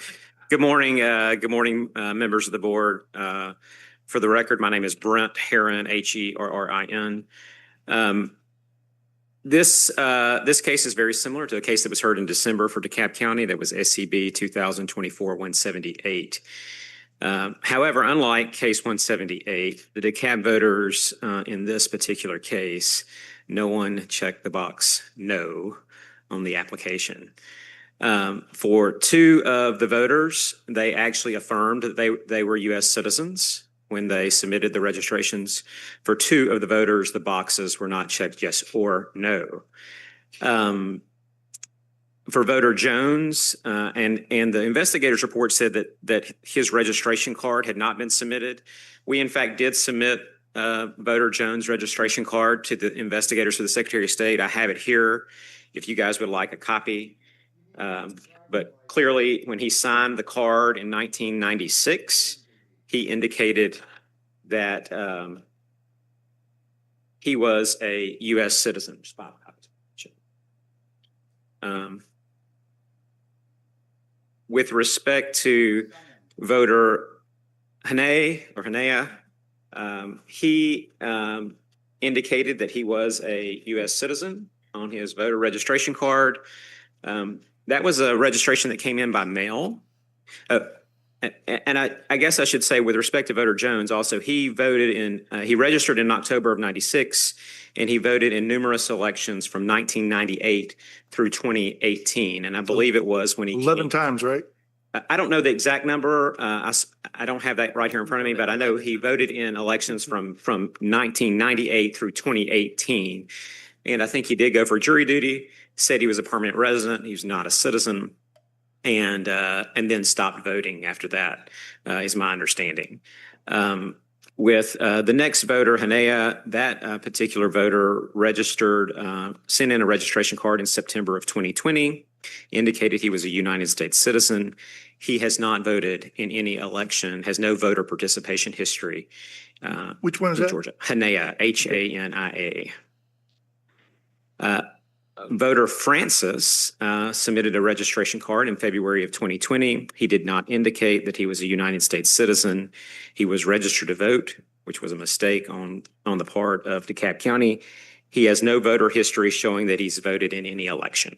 Good morning, members of the board. For the record, my name is Brent Herron, Herrin. This case is very similar to a case that was heard in December for DeKalb County. That was SCB 2024-178. However, unlike case 178, the DeKalb voters in this particular case, no one checked the box no on the application. For two of the voters, they actually affirmed that they were U.S. citizens when they submitted the registrations. For two of the voters, the boxes were not checked yes or no. For voter Jones, and the investigator's report said that his registration card had not been submitted. We in fact did submit voter Jones' registration card to the investigators for the Secretary of State. I have it here if you guys would like a copy. But clearly, when he signed the card in 1996, he indicated that he was a U.S. citizen. With respect to voter Hanea, he indicated that he was a U.S. citizen on his voter registration card. That was a registration that came in by mail. And I guess I should say with respect to voter Jones also, he registered in October of 96, and he voted in numerous elections from 1998 through 2018. And I believe it was when he 11 times, right? I don't know the exact number. I don't have that right here in front of me, but I know he voted in elections from 1998 through 2018. And I think he did go for jury duty, said he was a permanent resident. He was not a citizen, and then stopped voting after that, is my understanding. With the next voter, Hanea, that particular voter sent in a registration card in September of 2020, indicated he was a United States citizen. He has not voted in any election, has no voter participation history. Which one is that? Georgia. Hanea, Hania. Voter Francis submitted a registration card in February of 2020. He did not indicate that he was a United States citizen. He was registered to vote, which was a mistake on the part of DeKalb County. He has no voter history showing that he's voted in any election.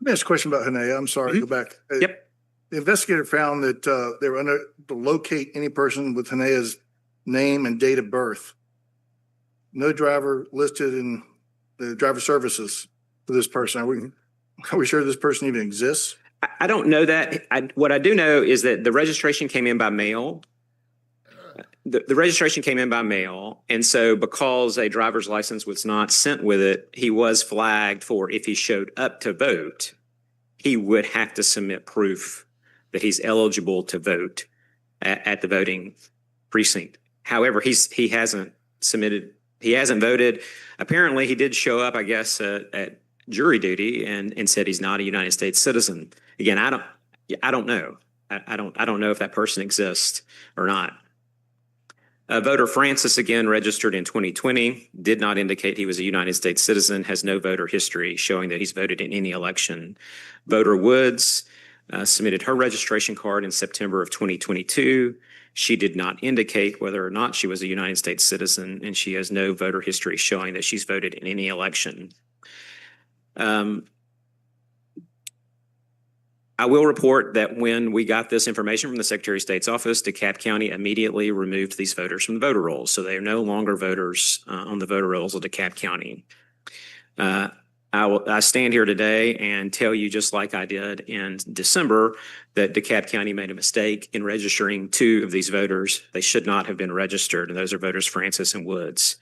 Let me ask a question about Hanea. I'm sorry, go back. Yep. The investigator found that they were unable to locate any person with Hanea's name and date of birth. No driver listed in the driver services for this person. Are we sure this person even exists? I don't know that. What I do know is that the registration came in by mail. The registration came in by mail. And so because a driver's license was not sent with it, he was flagged for, if he showed up to vote, he would have to submit proof that he's eligible to vote at the voting precinct. However, he hasn't voted. Apparently he did show up, I guess, at jury duty and said he's not a United States citizen. Again, I don't know. I don't know if that person exists or not. Voter Francis, again, registered in 2020, did not indicate he was a United States citizen, has no voter history showing that he's voted in any election. Voter Woods submitted her registration card in September of 2022. She did not indicate whether or not she was a United States citizen, and she has no voter history showing that she's voted in any election. I will report that when we got this information from the Secretary of State's office, DeKalb County immediately removed these voters from the voter rolls. So they are no longer voters on the voter rolls of DeKalb County. I stand here today and tell you, just like I did in December, that DeKalb County made a mistake in registering 2 of these voters. They should not have been registered, and those are voters Francis and Woods.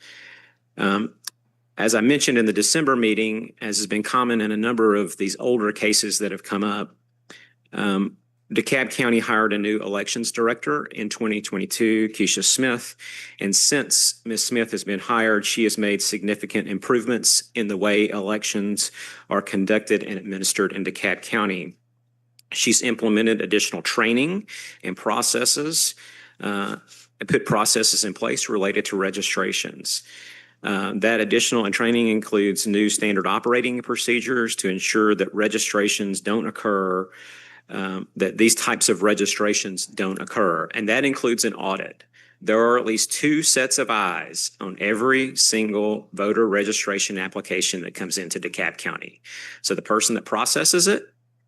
As I mentioned in the December meeting, as has been common in a number of these older cases that have come up, DeKalb County hired a new elections director in 2022, Keisha Smith. And since Ms. Smith has been hired, she has made significant improvements in the way elections are conducted and administered in DeKalb County. She's implemented additional training and processes, and put processes in place related to registrations. That additional and training includes new standard operating procedures to ensure that registrations don't occur, that these types of registrations don't occur. And that includes an audit. There are at least 2 sets of eyes on every single voter registration application that comes into DeKalb County. So the person that processes it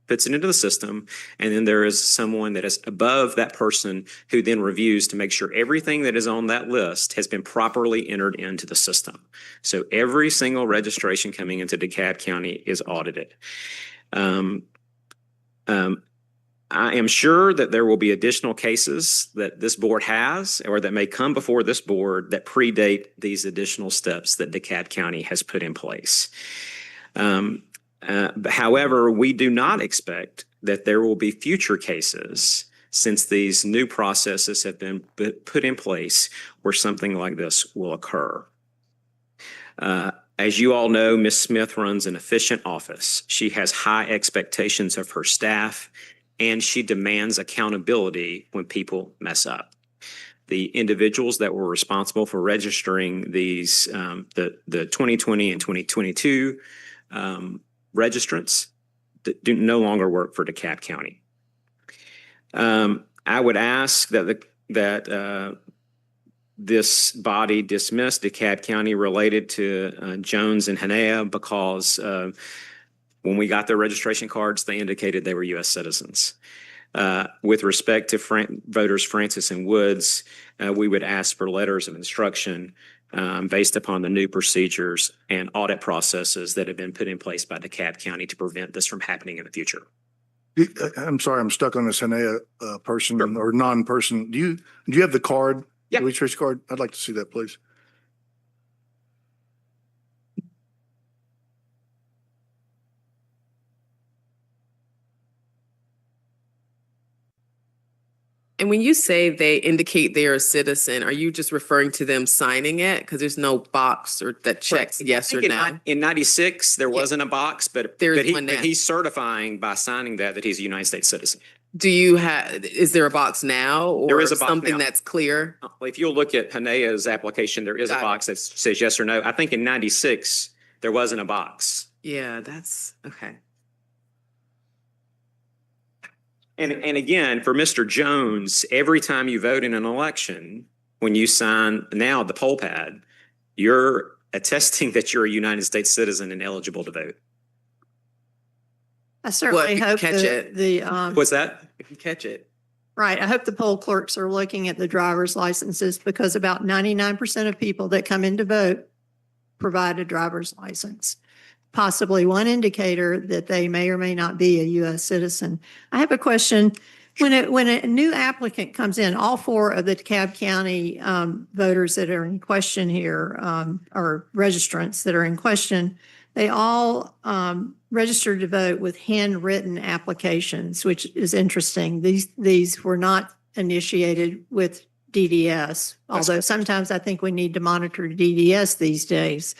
puts it into the system, and then there is someone that is above that person who then reviews to make sure everything that is on that list has been properly entered into the system. So every single registration coming into DeKalb County is audited. I am sure that there will be additional cases that this board has or that may come before this board that predate these additional steps that DeKalb County has put in place. However, we do not expect that there will be future cases since these new processes have been put in place where something like this will occur. As you all know, Ms. Smith runs an efficient office. She has high expectations of her staff, and she demands accountability when people mess up. The individuals that were responsible for registering these, the 2020 and 2022 registrants do no longer work for DeKalb County. I would ask that this body dismiss DeKalb County related to Jones and Hanea because when we got their registration cards, they indicated they were U.S. citizens. With respect to voters Francis and Woods, we would ask for letters of instruction based upon the new procedures and audit processes that have been put in place by DeKalb County to prevent this from happening in the future. I'm sorry, I'm stuck on this Hanea person Sure. or non-person. Do you have the card? Yeah. The registration card? I'd like to see that, please. And when you say they indicate they're a citizen, are you just referring to them signing it? Because there's no box or that checks yes or no. In 96, there Yeah. wasn't a box, but One now. he's certifying by signing that he's a United States citizen. Is there a box now? Or There is a box something now. that's clear? If you'll look at Hanea's application, there is a Got it. box that says yes or no. I think in 96, there wasn't a box. Yeah, that's okay. And again, for Mr. Jones, every time you vote in an election, when you sign now the poll pad, you're attesting that you're a United States citizen and eligible to vote. I certainly you hope catch it. What's that? If you catch it. right, I hope the poll clerks are looking at the driver's licenses because about 99% of people that come in to vote provide a driver's license. Possibly one indicator that they may or may not be a U.S. citizen. I have a question. When a new applicant comes in, all 4 of the DeKalb County voters that are in question here, or registrants that are in question, they all registered to vote with handwritten applications, which is interesting. These were not initiated with DDS, although sometimes I think we need to monitor DDS these days.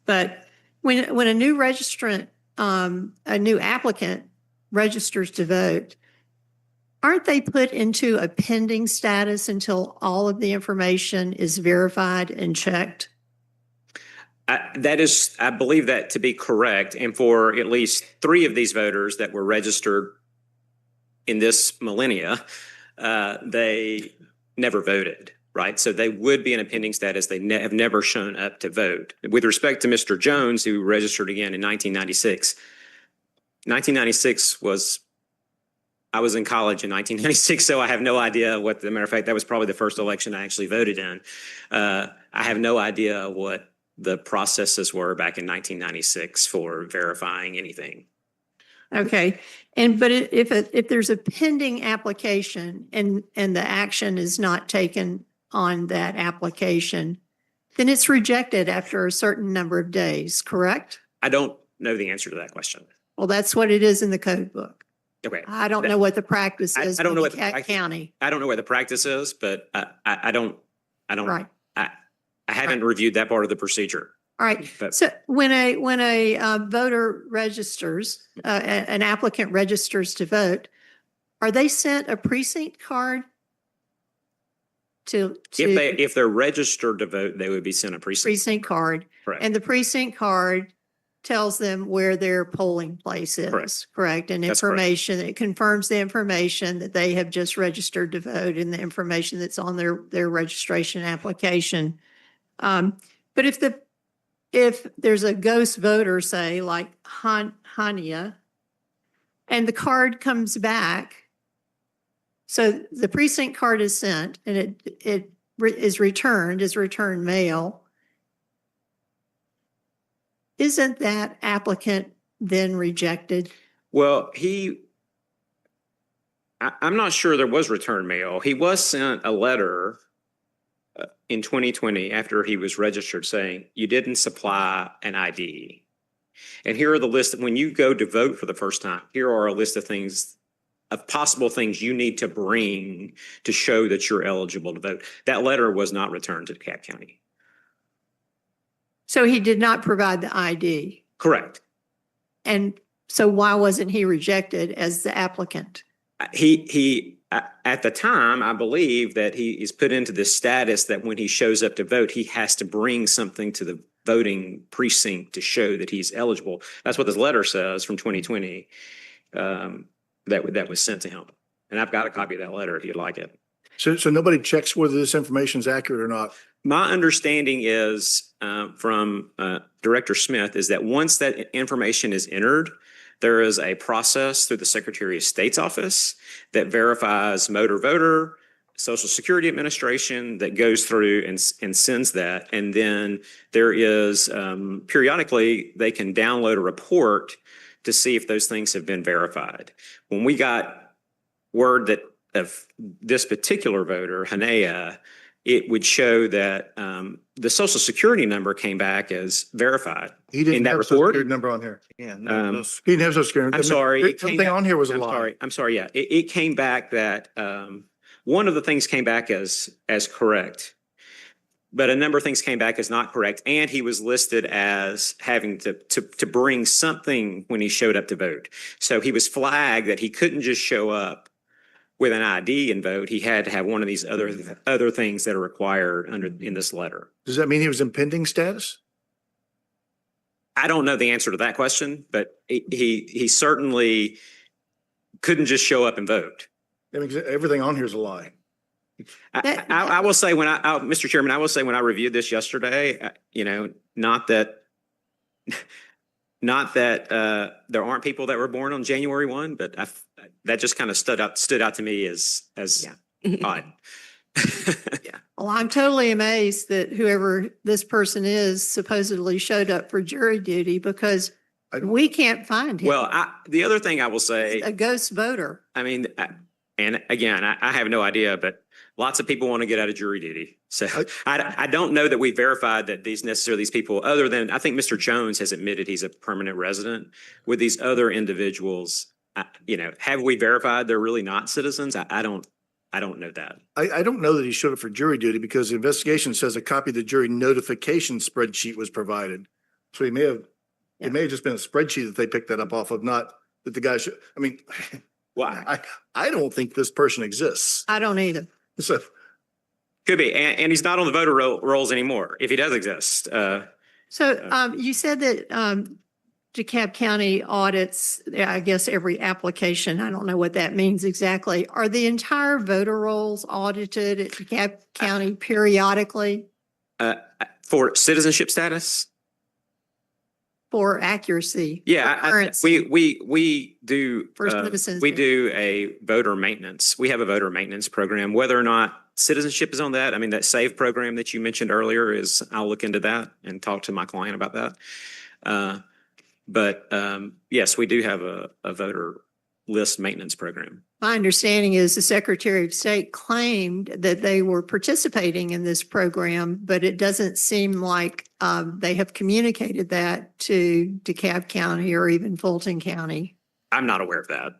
But when a new registrant, a new applicant registers to vote, aren't they put into a pending status until all of the information is verified and checked? I believe that to be correct. And for at least 3 of these voters that were registered in this millennia, they never voted, right? So they would be in a pending status. They have never shown up to vote. With respect to Mr. Jones, who registered again in 1996, 1996 was, I was in college in 1996, so I have no idea what, the matter of fact, that was probably the first election I actually voted in. I have no idea what the processes were back in 1996 for verifying anything. Okay, but if there's a pending application and the action is not taken on that application, then it's rejected after a certain number of days, correct? I don't know the answer to that question. Well, that's what it is in the code book. Okay. I don't know what the practice I is don't know in what the Cat practice- County. I don't know what the practice is, but I don't, Right. I haven't reviewed that part of the procedure. All right. But- So when a voter registers, an applicant registers to vote, are they sent a precinct card to If they're registered to vote, they would be sent a precinct. precinct card? Correct. And the precinct card tells them where their polling place is, correct? And That's correct. information, it confirms the information that they have just registered to vote and the information that's on their registration application. But if there's a ghost voter, say like Hania, and the card comes back, so the precinct card is sent and it is returned as returned mail, isn't that applicant then rejected? Well, I'm not sure there was return mail. He was sent a letter in 2020 after he was registered saying, you didn't supply an ID. And here are the list, when you go to vote for the first time, here are a list of things, of possible things you need to bring to show that you're eligible to vote. That letter was not returned to DeKalb County. So he did not provide the ID. Correct. And so why wasn't he rejected as the applicant? He at the time, I believe that he is put into this status that when he shows up to vote, he has to bring something to the voting precinct to show that he's eligible. That's what this letter says from 2020 that was sent to him. And I've got a copy of that letter if you'd like it. So nobody checks whether this information is accurate or not? My understanding is from Director Smith is that once that information is entered, there is a process through the Secretary of State's office that verifies motor voter, Social Security Administration that goes through and sends that. And then there is periodically they can download a report to see if those things have been verified. When we got word that of this particular voter, Hanea, it would show that the Social Security number came back as verified. He In didn't that have a social report? security number on here. Yeah. He didn't have social security. I'm sorry. it came Everything back- on here was a I'm lie. sorry. Yeah, it came back that one of the things came back as correct, but a number of things came back as not correct, and he was listed as having to bring something when he showed up to vote. So he was flagged that he couldn't just show up with an ID and vote. He had to have one of these other things that are required in this letter. Does that mean he was in pending status? I don't know the answer to that question, but he certainly couldn't just show up and vote. I mean, 'cause everything on here is a lie. I will say Mr. Chairman, I will say when I reviewed this yesterday, not that there aren't people that were born on January 1, but that just kind of stood out to me as odd. Well, I'm totally amazed that whoever this person is supposedly showed up for jury duty because we can't find him. Well, the other thing I will say, A ghost voter. I mean, and again, I have no idea, but lots of people want to get out of jury duty. So I don't know that we verified that these people, other than I think Mr. Jones has admitted he's a permanent resident. With these other individuals, have we verified they're really not citizens? I don't know that. I don't know that he showed up for jury duty because the investigation says a copy of the jury notification spreadsheet was provided. So it may have just been a spreadsheet that they picked that up off of, not that the guy should, I mean, Why? I don't think this person exists. I don't either. So Could be. And he's not on the voter rolls anymore, if he does exist. So you said that DeKalb County audits, I guess, every application. I don't know what that means exactly. Are the entire voter rolls audited at DeKalb County periodically For citizenship status? for accuracy? Yeah, for currency, we do, For citizens. we do a voter maintenance. We have a voter maintenance program. Whether or not citizenship is on that, I mean, that SAVE program that you mentioned earlier is, I'll look into that and talk to my client about that. But yes, we do have a voter list maintenance program. My understanding is the Secretary of State claimed that they were participating in this program, but it doesn't seem like they have communicated that to DeKalb County or even Fulton County. I'm not aware of that.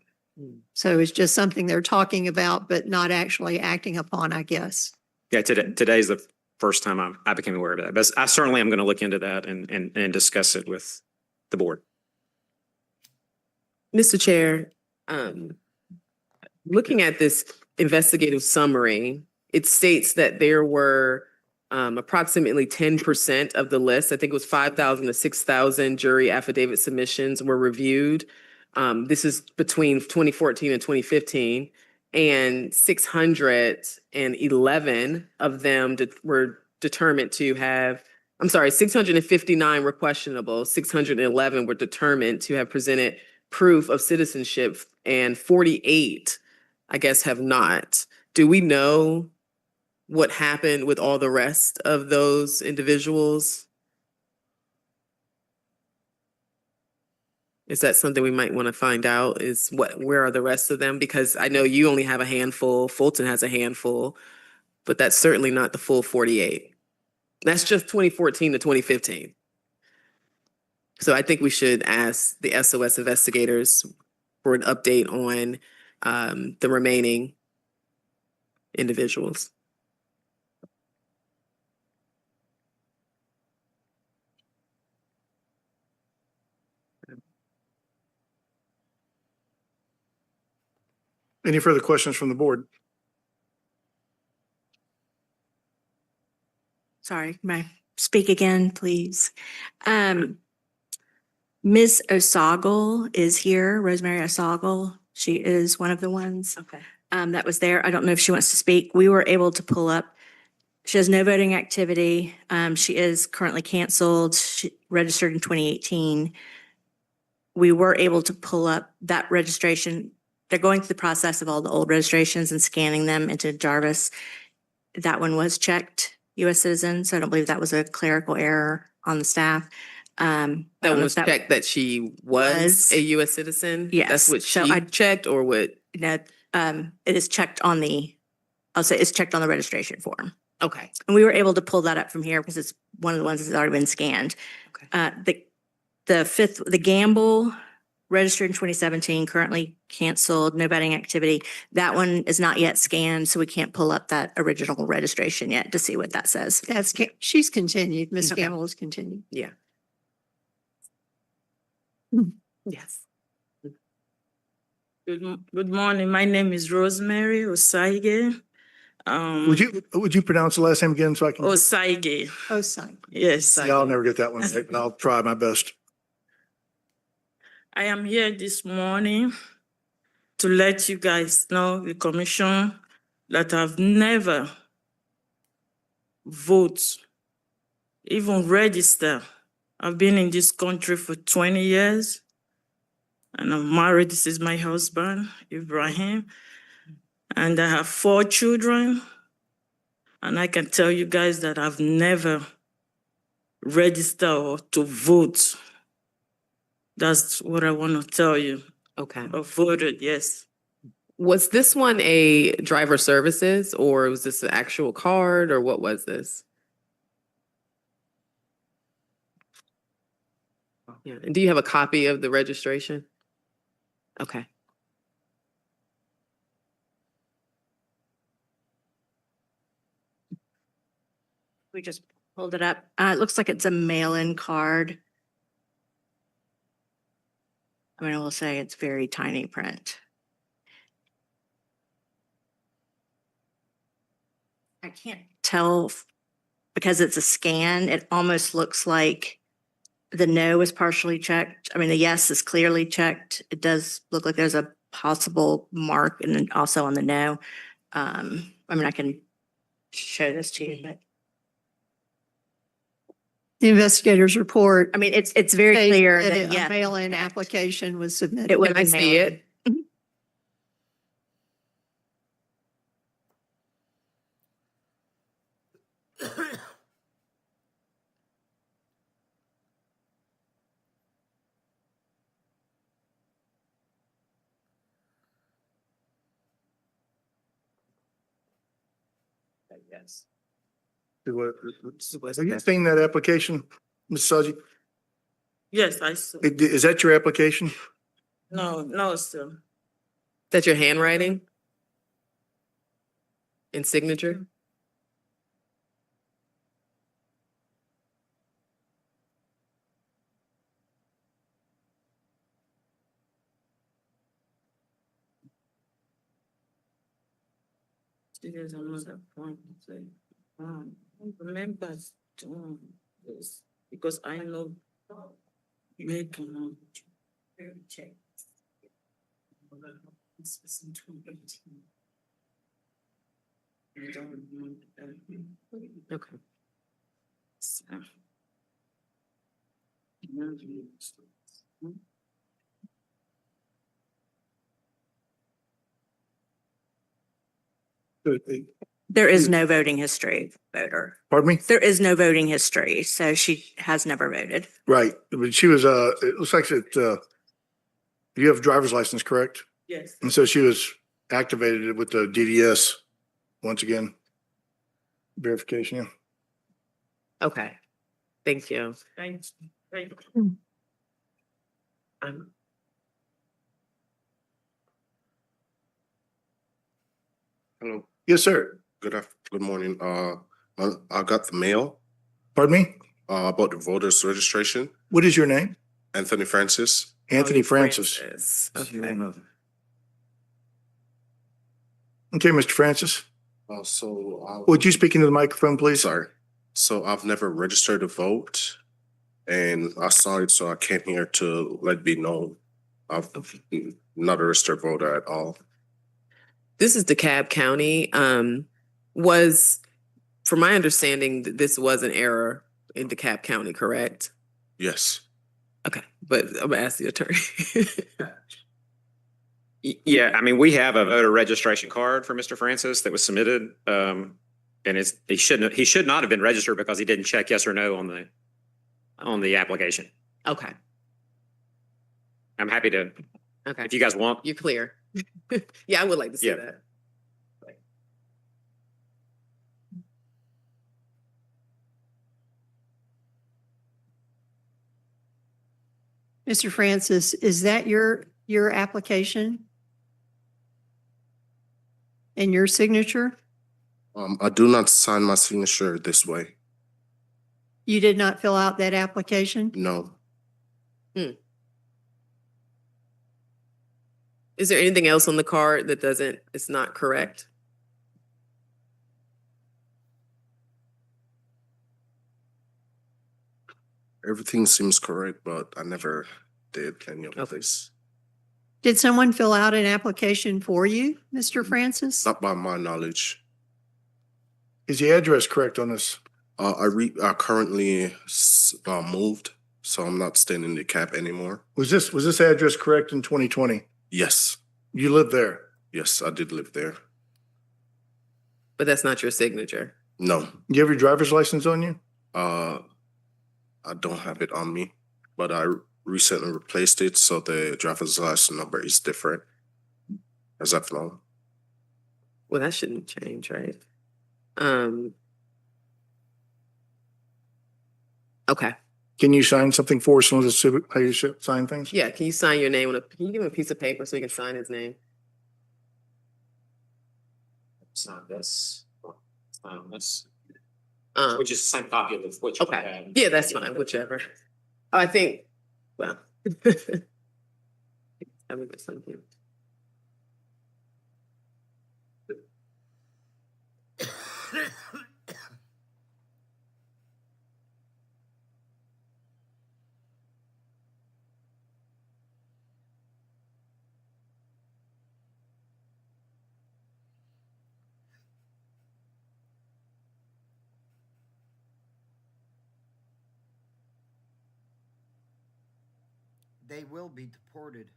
So it's just something they're talking about, but not actually acting upon, I guess. Yeah, today's the first time I became aware of that. But I certainly am going to look into that and discuss it with the board. Mr. Chair, looking at this investigative summary, it states that there were approximately 10% of the list, I think it was 5,000 to 6,000 jury affidavit submissions were reviewed. This is between 2014 and 2015, and 611 of them were determined to have, 659 were questionable, 611 were determined to have presented proof of citizenship, and 48, I guess, have not. Do we know what happened with all the rest of those individuals? Is that something we might want to find out, is where are the rest of them? Because I know you only have a handful, Fulton has a handful, but that's certainly not the full 48. That's just 2014 to 2015. So I think we should ask the SOS investigators for an update on the remaining individuals. Any further questions from the board? Sorry, may I speak again, please? Ms. Osagle is here, Rosemary Osagle. She is one of the ones that was there. I don't know if she wants to speak. We were able to pull up. She has no voting activity. She is currently canceled. She registered in 2018. We were able to pull up that registration. They're going through the process of all the old registrations and scanning them into Jarvis. That one was checked U.S. citizen, so I don't believe that was a clerical error on the staff. That was checked that she was a U.S. citizen? Yes. That's what So she I checked, or what? No, it is checked on I'll say it's checked on the registration form. Okay. And we were able to pull that up from here because it's one of the ones that's already been scanned. Okay. The Gamble registered in 2017, currently canceled, no betting activity. That one is not yet scanned, so we can't pull up that original registration yet to see what that says. She's continued. Ms. Okay. Gamble has continued. Yeah. Yes. Good morning. My name is Rosemary Osaige. Would you pronounce the last name again so I can? Osaige. Oh, sorry. Yes. Yeah, I'll never get that one right, but I'll try my best. I am here this morning to let you guys know, the commission, that I've never voted, even register. I've been in this country for 20 years, and I'm married. This is my husband, Ibrahim, and I have 4 children. And I can tell you guys that I've never registered or to vote. That's what I want to tell you. Okay. I voted, yes. Was this one a driver services, or was this an actual card, or what was this? Yeah. And do you have a copy of the registration? Okay. We just pulled it up. It looks like it's a mail-in card. I mean, I will say it's very tiny print. I can't tell because it's a scan. It almost looks like the no is partially checked. I mean, the yes is clearly checked. It does look like there's a possible mark and then also on the no. I mean, I can show this to you, but The investigator's report. I mean, it's very states clear that that a yes. mail-in application was submitted. It was Can I see it? Yes. Have you seen that application, Ms. Sudgy? Yes, I saw. Is that your application? No, sir. That's your handwriting? And signature? There's another point. I remember doing this because I know make check. Okay. There is no voting history voter. Pardon me? There is no voting history, so she has never voted. Right, but she was, it looks like you have a driver's license, correct? Yes. And so she was activated with the DDS once again. Verification, yeah. Okay. Thank you. Thank you. Hello, Yes, sir. good morning. I got the mail, Pardon me? about the voters registration. What is your name? Anthony Francis. Anthony Oh, Francis. Okay. Okay, Mr. Francis. So, Would you speak into the microphone, please? sorry. So I've never registered to vote, and I saw it, so I came here to let be known. I've not a registered voter at all. This is DeKalb County. From my understanding, this was an error in DeKalb County, correct? Yes. Okay, but I'm gonna ask the attorney. Yeah, I mean, we have a voter registration card for Mr. Francis that was submitted. And he should not have been registered because he didn't check yes or no on the application. Okay, I'm happy to, okay, if you guys want. you're clear. Yeah, I would like to see Yeah. that. Mr. Francis, is that your application? And your signature? I do not sign my signature this way. You did not fill out that application? No. Is there anything else on the card that it's not correct? Everything seems correct, but I never did any of this. Did someone fill out an application for you, Mr. Francis? Not by my knowledge. Is the address correct on this? I currently moved, so I'm not staying in the cap anymore. Was this address correct in 2020? Yes. You live there? Yes, I did live there. But that's not your signature. No. You have your driver's license on you? I don't have it on me, but I recently replaced it, so the driver's license number is different, as I've known. Well, that shouldn't change, right? Okay. Can you sign something for us and let's see how you sign things? Yeah, can you sign your name can you give him a piece of paper so he can sign his name? Sign this. Sign this. Um, Which is the same copy of what you okay. had. Yeah, that's fine, whichever. I think, well. I mean, there's something. They will be deported.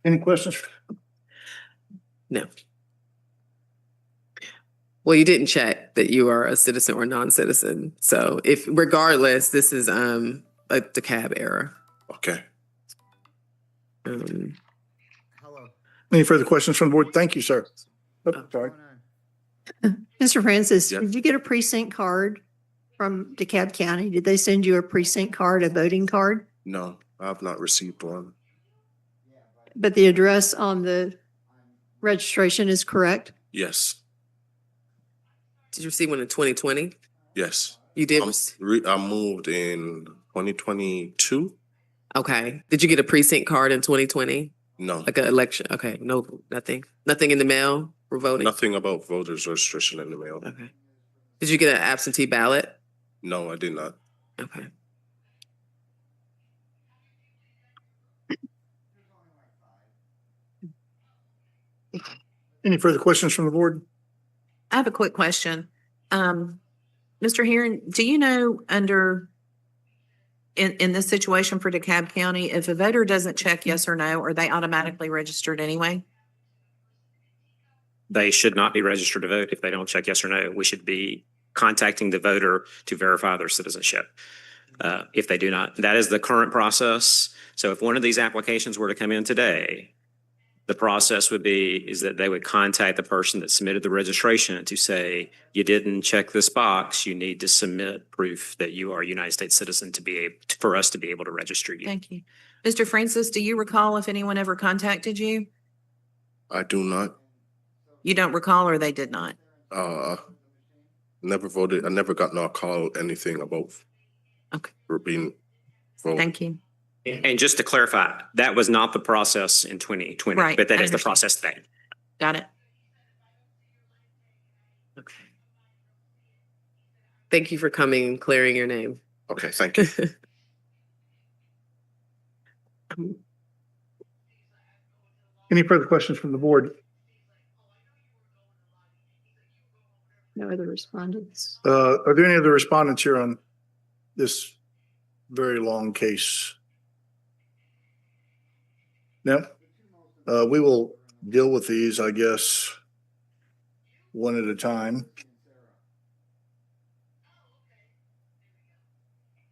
Any questions? No. Well, you didn't check that you are a citizen or non-citizen. So if regardless, this is a DeKalb error. Okay. Um, Hello. Any further questions from the board? Thank you, sir. Oh, Oh. sorry. What's going on? Mr. Francis, Yeah. did you get a precinct card from DeKalb County? Did they send you a precinct card, a voting card? No, I have not received one. But the address on the registration is correct? Yes, Did you receive one in 2020? yes. You did? I moved in 2022. Okay. Did you get a precinct card in 2020? No, Like an election? Okay. No, nothing. Nothing in the mail for voting? nothing about voters registration in the mail. Okay. Did you get an absentee ballot? No, I did not. Okay. Any further questions from the board? I have a quick question. Mr. Heron, do you know in this situation for DeKalb County, if a voter doesn't check yes or no, are they automatically registered anyway? They should not be registered to vote if they don't check yes or no. We should be contacting the voter to verify their citizenship. If they do not, that is the current process. So if one of these applications were to come in today, the process would be is that they would contact the person that submitted the registration to say, you didn't check this box. You need to submit proof that you are a United States citizen for us to be able to register you. Thank you. Mr. Francis, do you recall if anyone ever contacted you? I do not. You don't recall or they did not? Never voted. I never got no call anything about Okay. for being voted. Thank you. And just to clarify, that was not the process in 2020, Right, but that I is the understand. process today. Got it. Okay. Thank you for coming and clearing your name. Okay, thank you. Any further questions from the board? No other respondents? Are there any other respondents here on this very long case? No? We will deal with these, I guess, one at a time.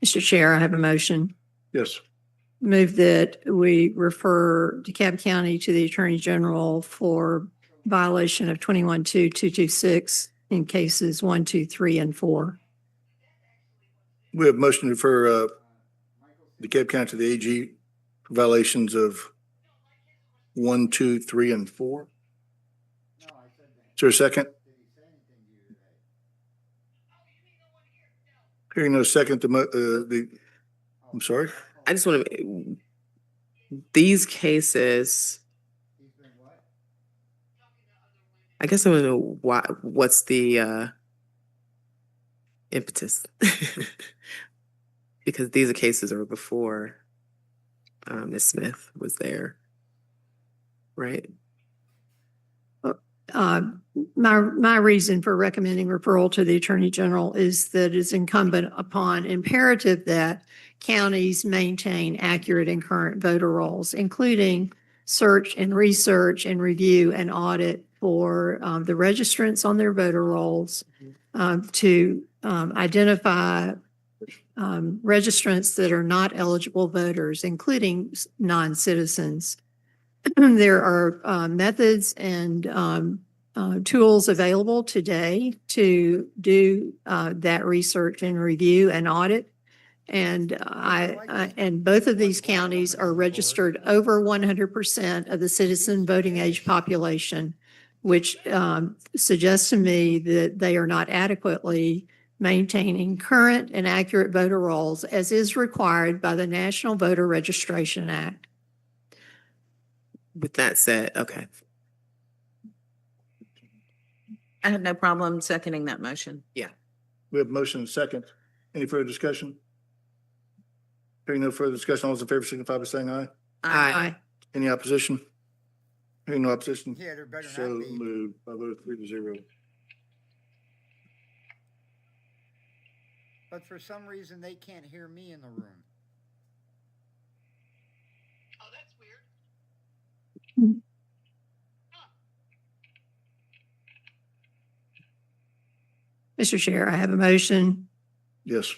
Mr. Chair, I have a motion. Yes. Move that we refer DeKalb County to the Attorney General for violation of 21-226 in cases 1, 2, 3, and 4. We have motion to refer DeKalb County to the AG for violations of 1, 2, 3, and 4. Is there a second? Hearing no second, I'm sorry? I just want to, these cases, I guess I want to know what's the impetus? Because these cases are before Ms. Smith was there, right? My reason for recommending referral to the Attorney General is that it's incumbent upon imperative that counties maintain accurate and current voter rolls, including search and research and review and audit for the registrants on their voter rolls to identify registrants that are not eligible voters, including non-citizens. There are methods and tools available today to do that research and review and audit. And and both of these counties are registered over 100% of the citizen voting age population, which suggests to me that they are not adequately maintaining current and accurate voter rolls as is required by the National Voter Registration Act. With that said, okay. I have no problem seconding that motion. We have motion and second. Any further discussion? Hearing no further discussion, all those in favor signify by saying aye. Aye. Any opposition? Hearing no opposition, Yeah, there better so not be. moved by a vote of 3-0. But for some reason, they can't hear me in the room. Mr. Chair, I have a motion Yes.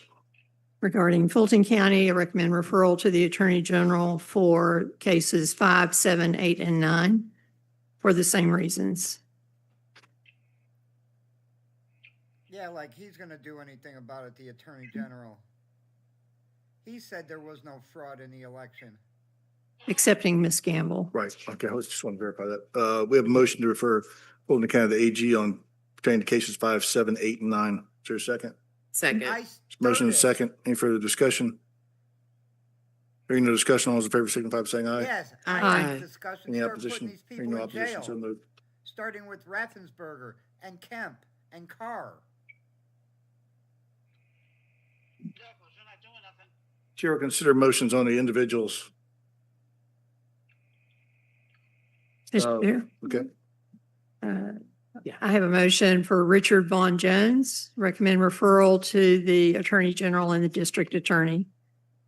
regarding Fulton County. I recommend referral to the Attorney General for cases 5, 7, 8, and 9 for the same reasons. Yeah, like he's gonna do anything about it, the Attorney General. He said there was no fraud in the election. Excepting Ms. Gamble. Right, okay, I just want to verify that. We have a motion to refer Fulton County to the AG on pertaining to cases 5, 7, 8, and 9. Is there a second? Second. I Motion stirred is it. second. Any further discussion? Hearing no discussion, all those in favor signify by saying aye. Yes, Aye. I had discussion, Any start putting opposition? these Hearing people no in opposition, so jail, moved. starting with Raffensperger and Kemp and Carr. Chair will consider motions on the individuals. Mr. Chair? Okay, I have a motion for Richard Vaughn Jones, recommend referral to the Attorney General and the District Attorney.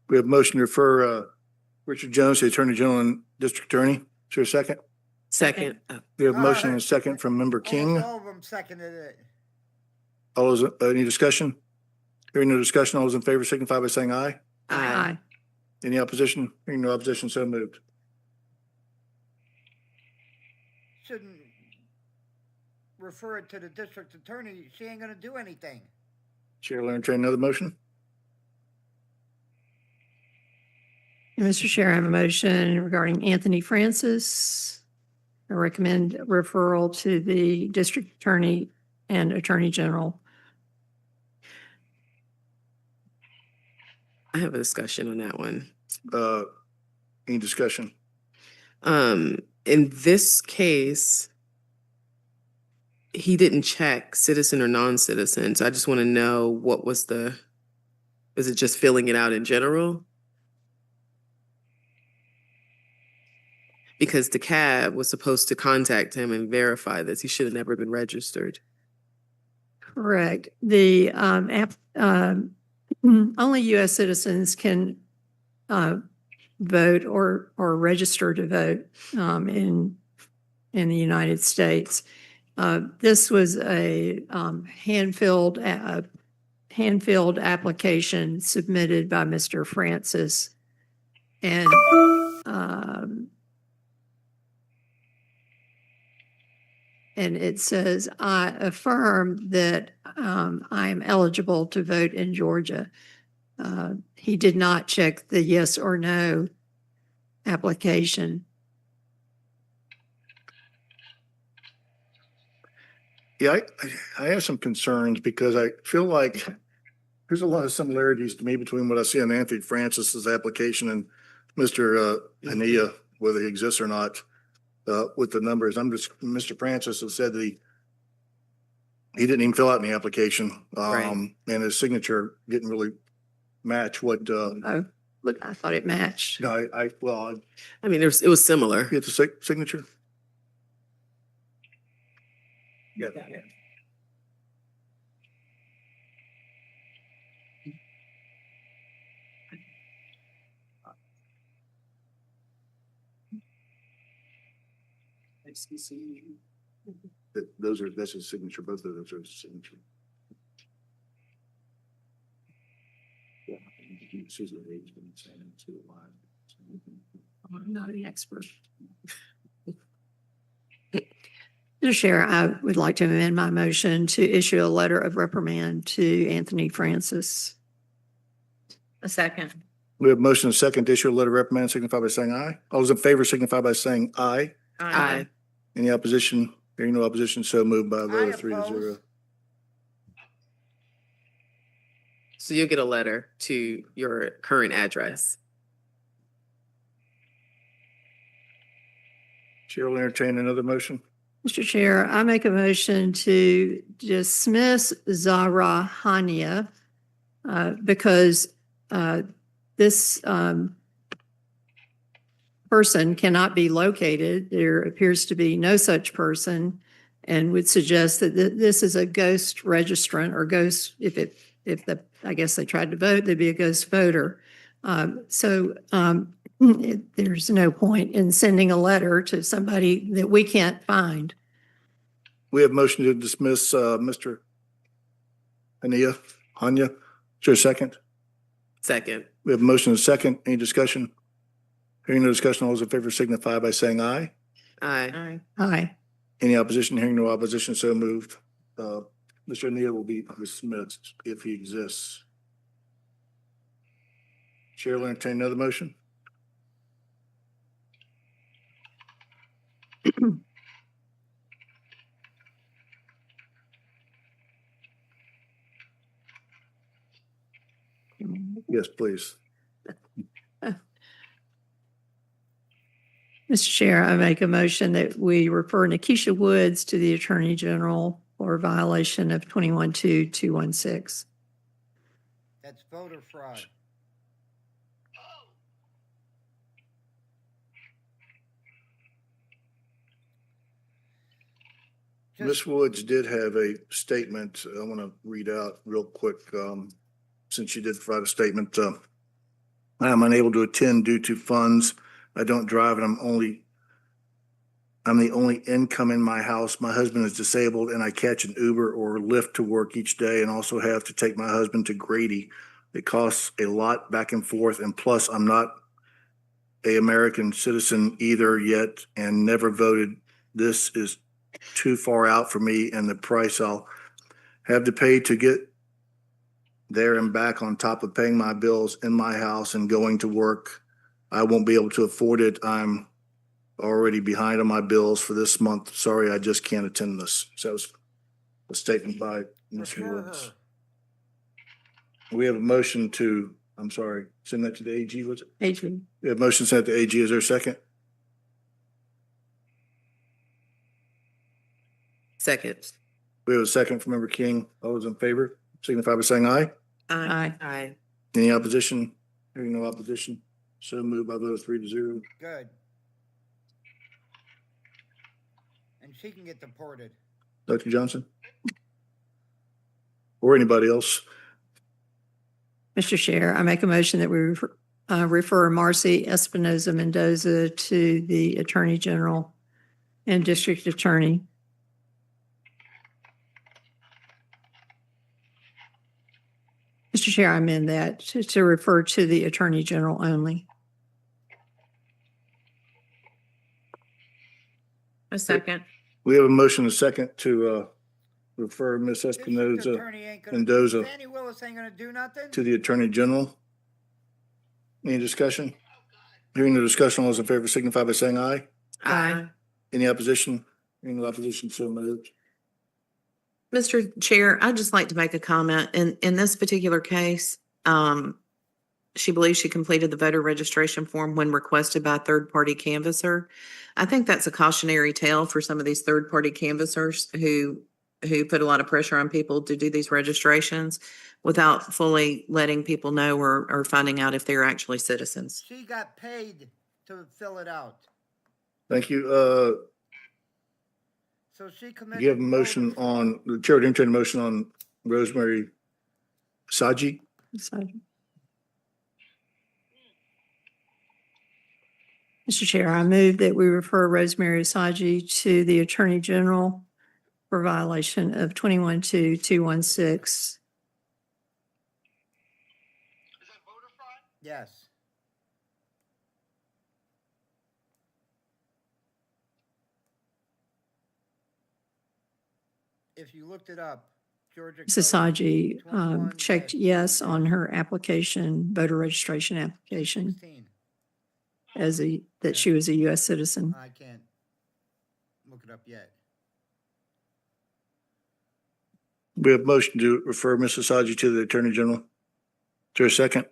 we have motion to refer Richard Jones to the Attorney General and District Attorney. Is there a second? Second. We have motion and a second from Member King. Almost all of them seconded it. All those, any discussion? Hearing no discussion, all those in favor signify by saying aye. Aye. Any opposition? Hearing no opposition, so moved. Shouldn't refer it to the district attorney. She ain't gonna do anything. Chair will entertain another motion. And Mr. Chair, I have a motion regarding Anthony Francis. I recommend referral to the District Attorney and Attorney General. I have a discussion on that one. Any discussion? In this case, he didn't check citizen or non-citizen. So I just want to know what was is it just filling it out in general? Because the cab was supposed to contact him and verify this. He should have never been registered. Correct. The only U.S. citizens can vote or register to vote in the United States. This was a hand-filled application submitted by Mr. Francis, and it says, I affirm that I am eligible to vote in Georgia. He did not check the yes or no application. Yeah, I have some concerns because I feel like there's a lot of similarities to me between what I see on Anthony Francis's application and Mr. Ania, whether he exists or not, with the numbers. Mr. Francis has said that he didn't even fill out any application, Right. and his signature didn't really match what, Oh, look, I thought it matched. no, well, I mean, it was similar. you have the signature? Yeah. That's his signature, both of those are his signature. Yeah, Susan Hage's been saying it too a lot. I'm not an expert. Mr. Chair, I would like to amend my motion to issue a letter of reprimand to Anthony Francis. A second. We have motion and second to issue a letter of reprimand, signify by saying aye. All those in favor signify by saying aye. Aye. Any opposition? Hearing no opposition, so moved by a vote I of 3-0. oppose. So you'll get a letter to your current address. Chair will entertain another motion. Mr. Chair, I make a motion to dismiss Zara Hania because this person cannot be located. There appears to be no such person, and would suggest that this is a ghost registrant or ghost, I guess they tried to vote, they'd be a ghost voter. There's no point in sending a letter to somebody that we can't find. We have motion to dismiss Mr. Hania. Is there a second? Second. We have a motion and a second. Any discussion? Hearing no discussion, all those in favor signify by saying aye. Aye. Aye. Any opposition? Hearing no opposition, so moved. Mr. Hania will be dismissed if he exists. Chair will entertain another motion. Yes, please. Mr. Chair, I make a motion that we refer Nikisha Woods to the Attorney General for violation of 21-216. That's voter fraud. Ms. Woods did have a statement I want to read out real quick, since she did provide a statement. I am unable to attend due to funds. I don't drive and I'm the only income in my house. My husband is disabled and I catch an Uber or Lyft to work each day and also have to take my husband to Grady. It costs a lot back and forth, and plus I'm not an American citizen either yet and never voted. This is too far out for me, and the price I'll have to pay to get there and back on top of paying my bills in my house and going to work. I won't be able to afford it. I'm already behind on my bills for this month. Sorry, I just can't attend this. So that was a statement by Ms. Woods. We have a motion to, I'm sorry, send that to the AG, was it? AG. We have a motion sent to AG. Is there a second? Second. We have a second from Member King. All those in favor signify by saying aye. Aye. Aye. Any opposition? Hearing no opposition. So moved by vote of 3-0. Good. And she can get deported. Dr. Johnson? Or anybody else? Mr. Chair, I make a motion that we refer Marcy Espinoza Mendoza to the Attorney General and District Attorney. Mr. Chair, I amend that to refer to the Attorney General only. A second. We have a motion and a second to refer Ms. Espinoza Mendoza Fannie Willis ain't gonna do nothing? to the Attorney General. Any discussion? Hearing no discussion, all those in favor signify by saying aye. Aye. Any opposition? Hearing no opposition, so moved. Mr. Chair, I'd just like to make a comment. In this particular case, she believes she completed the voter registration form when requested by a third-party canvasser. I think that's a cautionary tale for some of these third-party canvassers who put a lot of pressure on people to do these registrations without fully letting people know or finding out if they're actually citizens. She got paid to fill it out. Thank you. So she committed. You have a motion on, the chair would entertain a motion on Rosemary Saji. Mr. Chair, I move that we refer Rosemary Saji to the Attorney General for violation of 21-216. Yes. If you looked it up, Georgia. Mrs. Saji checked yes on her application, voter registration application, 16. that she was a U.S. citizen. I can't look it up yet. We have a motion to refer Mrs. Saji to the Attorney General. there a second?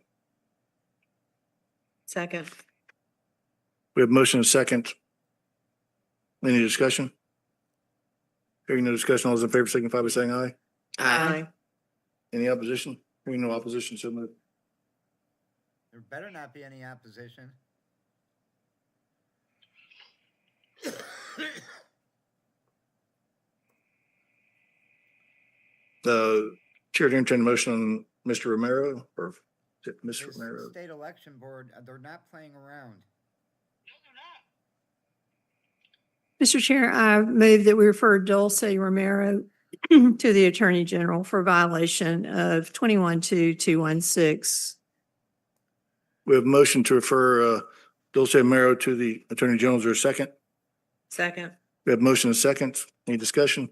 Second. We have motion and second. Any discussion? Hearing no discussion, all those in favor signify by saying aye. Aye. Any opposition? Hearing no opposition, so moved. There better not be any opposition. The chair to entertain a motion on Mr. Romero or is it Ms. This Romero? state election board, they're not playing around. Mr. Chair, I move that we refer Dulce Romero to the Attorney General for violation of 21-2216. We have motion to refer Dulce Romero to the Attorney General. Is there a second? Second. We have motion and second. Any discussion?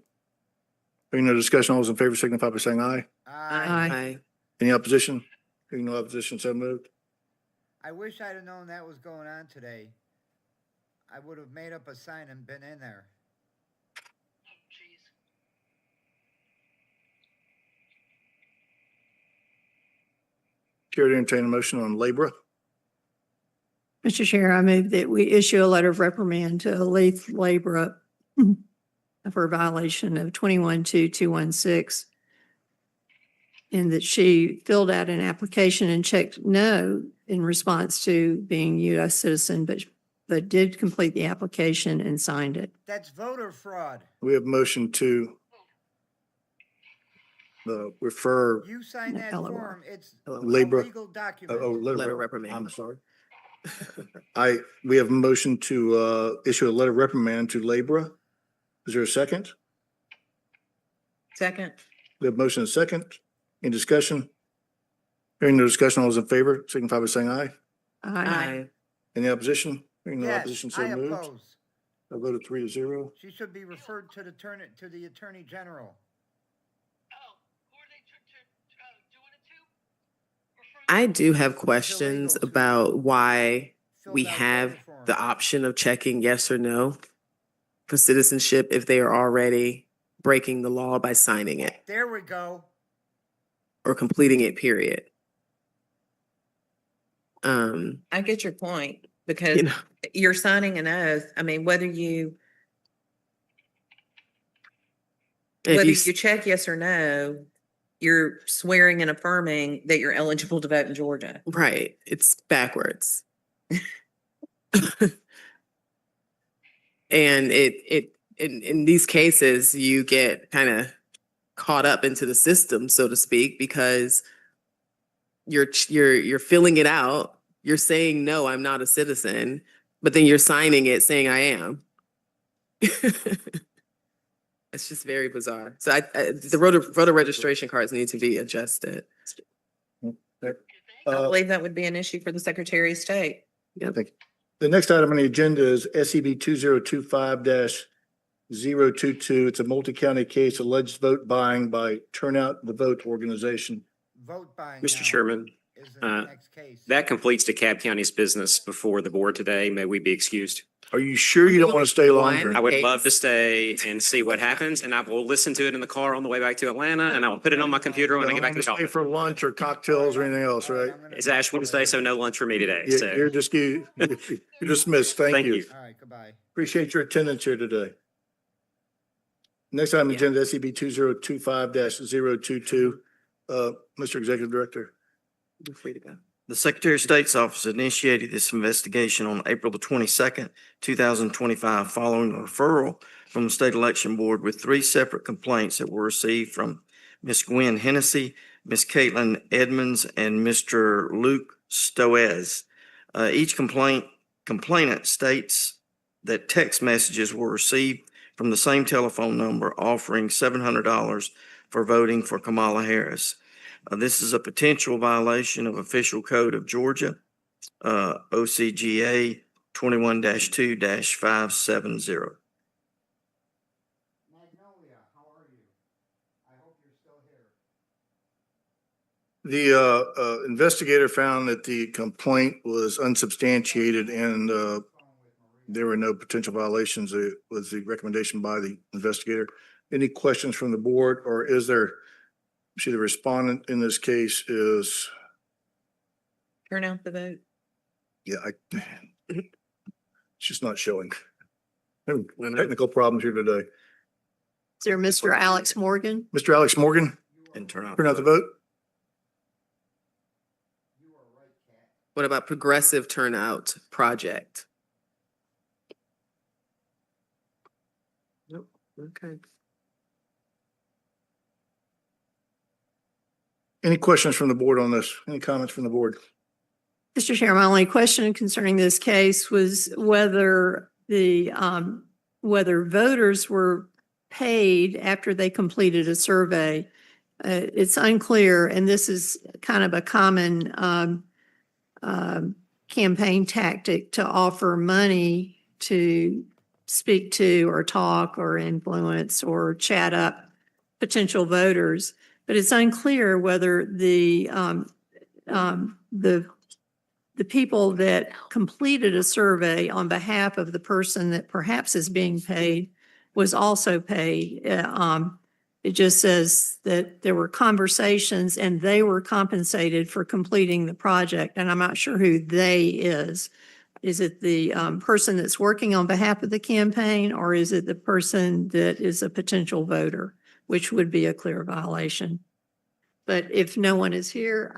Hearing no discussion, all those in favor signify by saying aye. Aye. Any opposition? Hearing no opposition, so moved. I wish I'd have known that was going on today. I would have made up a sign and been in there. Chair to entertain a motion on Labra. Mr. Chair, I move that we issue a letter of reprimand to Aleth Labra for a violation of 21-2216. And that she filled out an application and checked no in response to being U.S. citizen, but did complete the application and signed it. That's voter fraud. We have motion to refer. You signed that LOR. form. It's a Labra. legal document. Letter of reprimand. I'm sorry. We have a motion to issue a letter of reprimand to Labra. Is there a second? Second. We have motion and second. Any discussion? Hearing no discussion, all those in favor signify by saying aye. Aye. Any opposition? Hearing no Yes, opposition, so I moved. oppose. I voted 3-0. She should be referred to the Attorney General. I do have questions illegal to about why Filled we out have voter form. the option of checking yes or no for citizenship if they are already breaking the law by signing it There we go. or completing it, period. I get your point because You know, you're signing an oath. I mean, whether you if whether you you check yes or no, you're swearing and affirming that you're eligible to vote in Georgia. right, it's backwards. And in these cases, you get kind of caught up into the system, so to speak, because you're filling it out. You're saying, no, I'm not a citizen, but then you're signing it saying I am. It's just very bizarre. So the voter registration cards need to be adjusted. I Uh, believe that would be an issue for the Secretary of State. Yep. Thank you. The next item on the agenda is SEB 2025-022. It's a multi-county case, alleged vote buying by Turnout the Vote organization. Vote buying. Mr. now Chairman, is the next case. that completes DeKalb County's business before the board today. May we be excused? Are you sure you don't want to stay longer? I would love to stay and see what happens, and I will listen to it in the car on the way back to Atlanta, and I will put it on my computer when I get back to the Stay office. for lunch or cocktails or anything else, right? It's Ash Wednesday, so no lunch for me today, You're so you're dismissed. Thank you. All right, goodbye. Appreciate your attendance here today. Next item on the Yeah. agenda, SEB 2025-022. Mr. Executive Director. You're free to go. The Secretary of State's office initiated this investigation on April the 22nd, 2025, following a referral from the State Election Board with 3 separate complaints that were received from Ms. Gwen Hennessy, Ms. Caitlin Edmonds, and Mr. Luke Stoez. Each complainant states that text messages were received from the same telephone number offering $700 for voting for Kamala Harris. This is a potential violation of Official Code of Georgia, OCGA 21-2-570. Magnolia, how are you? I hope you're still here. The investigator found that the complaint was unsubstantiated and there were no potential violations. It was the recommendation by the investigator. Any questions from the board, or is there, see, the respondent in this case is Turn out the vote. Yeah, it's just not showing. Having Why not? technical problems here today. Is there Mr. Alex Morgan? Mr. Alex Morgan, And turn out. turn out the vote. What about progressive turnout project? Nope, okay. Any questions from the board on this? Any comments from the board? Mr. Chair, my only question concerning this case was whether whether voters were paid after they completed a survey. It's unclear, and this is kind of a common campaign tactic to offer money to speak to or talk or influence or chat up potential voters. But it's unclear whether the people that completed a survey on behalf of the person that perhaps is being paid was also paid. It just says that there were conversations and they were compensated for completing the project. And I'm not sure who they is. Is it the person that's working on behalf of the campaign, or is it the person that is a potential voter, which would be a clear violation? But if no one is here,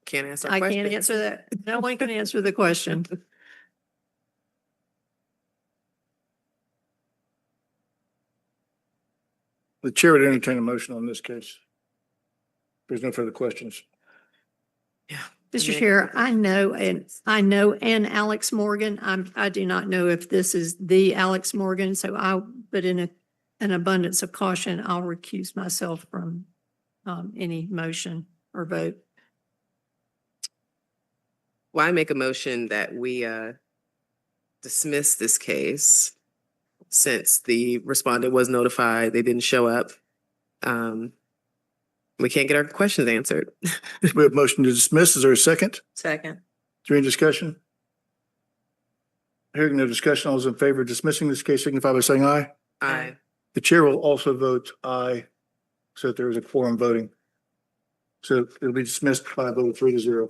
Can't answer I questions. can't answer that. No one can answer the question. The chair would entertain a motion on this case. There's no further questions. Mr. Chair, I know an Alex Morgan. I do not know if this is the Alex Morgan, but in an abundance of caution, I'll recuse myself from any motion or vote. Well, I make a motion that we dismiss this case since the respondent was notified, they didn't show up. We can't get our questions answered. We have motion to dismiss. Is there a second? Second. Is there any discussion? Hearing no discussion, all those in favor of dismissing this case signify by saying aye. Aye. The chair will also vote aye, so that there is a quorum voting. So it'll be dismissed by a vote of 3-0.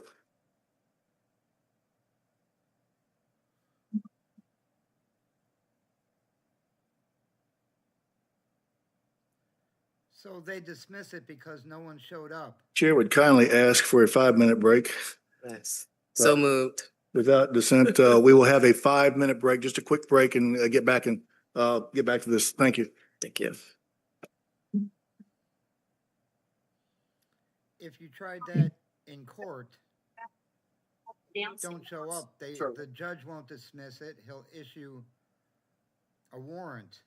So they dismiss it because no one showed up. Chair would kindly ask for a 5-minute break. Yes. So moved. Without dissent, we will have a 5-minute break, just a quick break, and get back to this. Thank you. Thank you. If you tried that in court, don't show up, the judge won't dismiss it. He'll issue a warrant.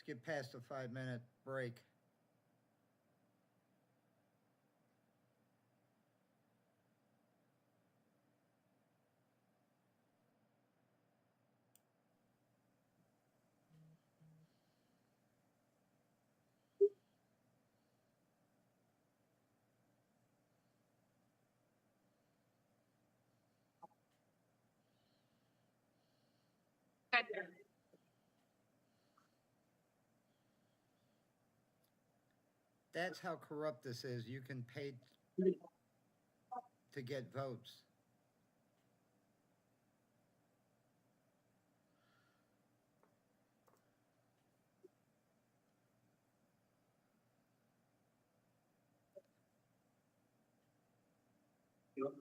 Let's get past the 5-minute break. That's how corrupt this is. You can pay to get votes.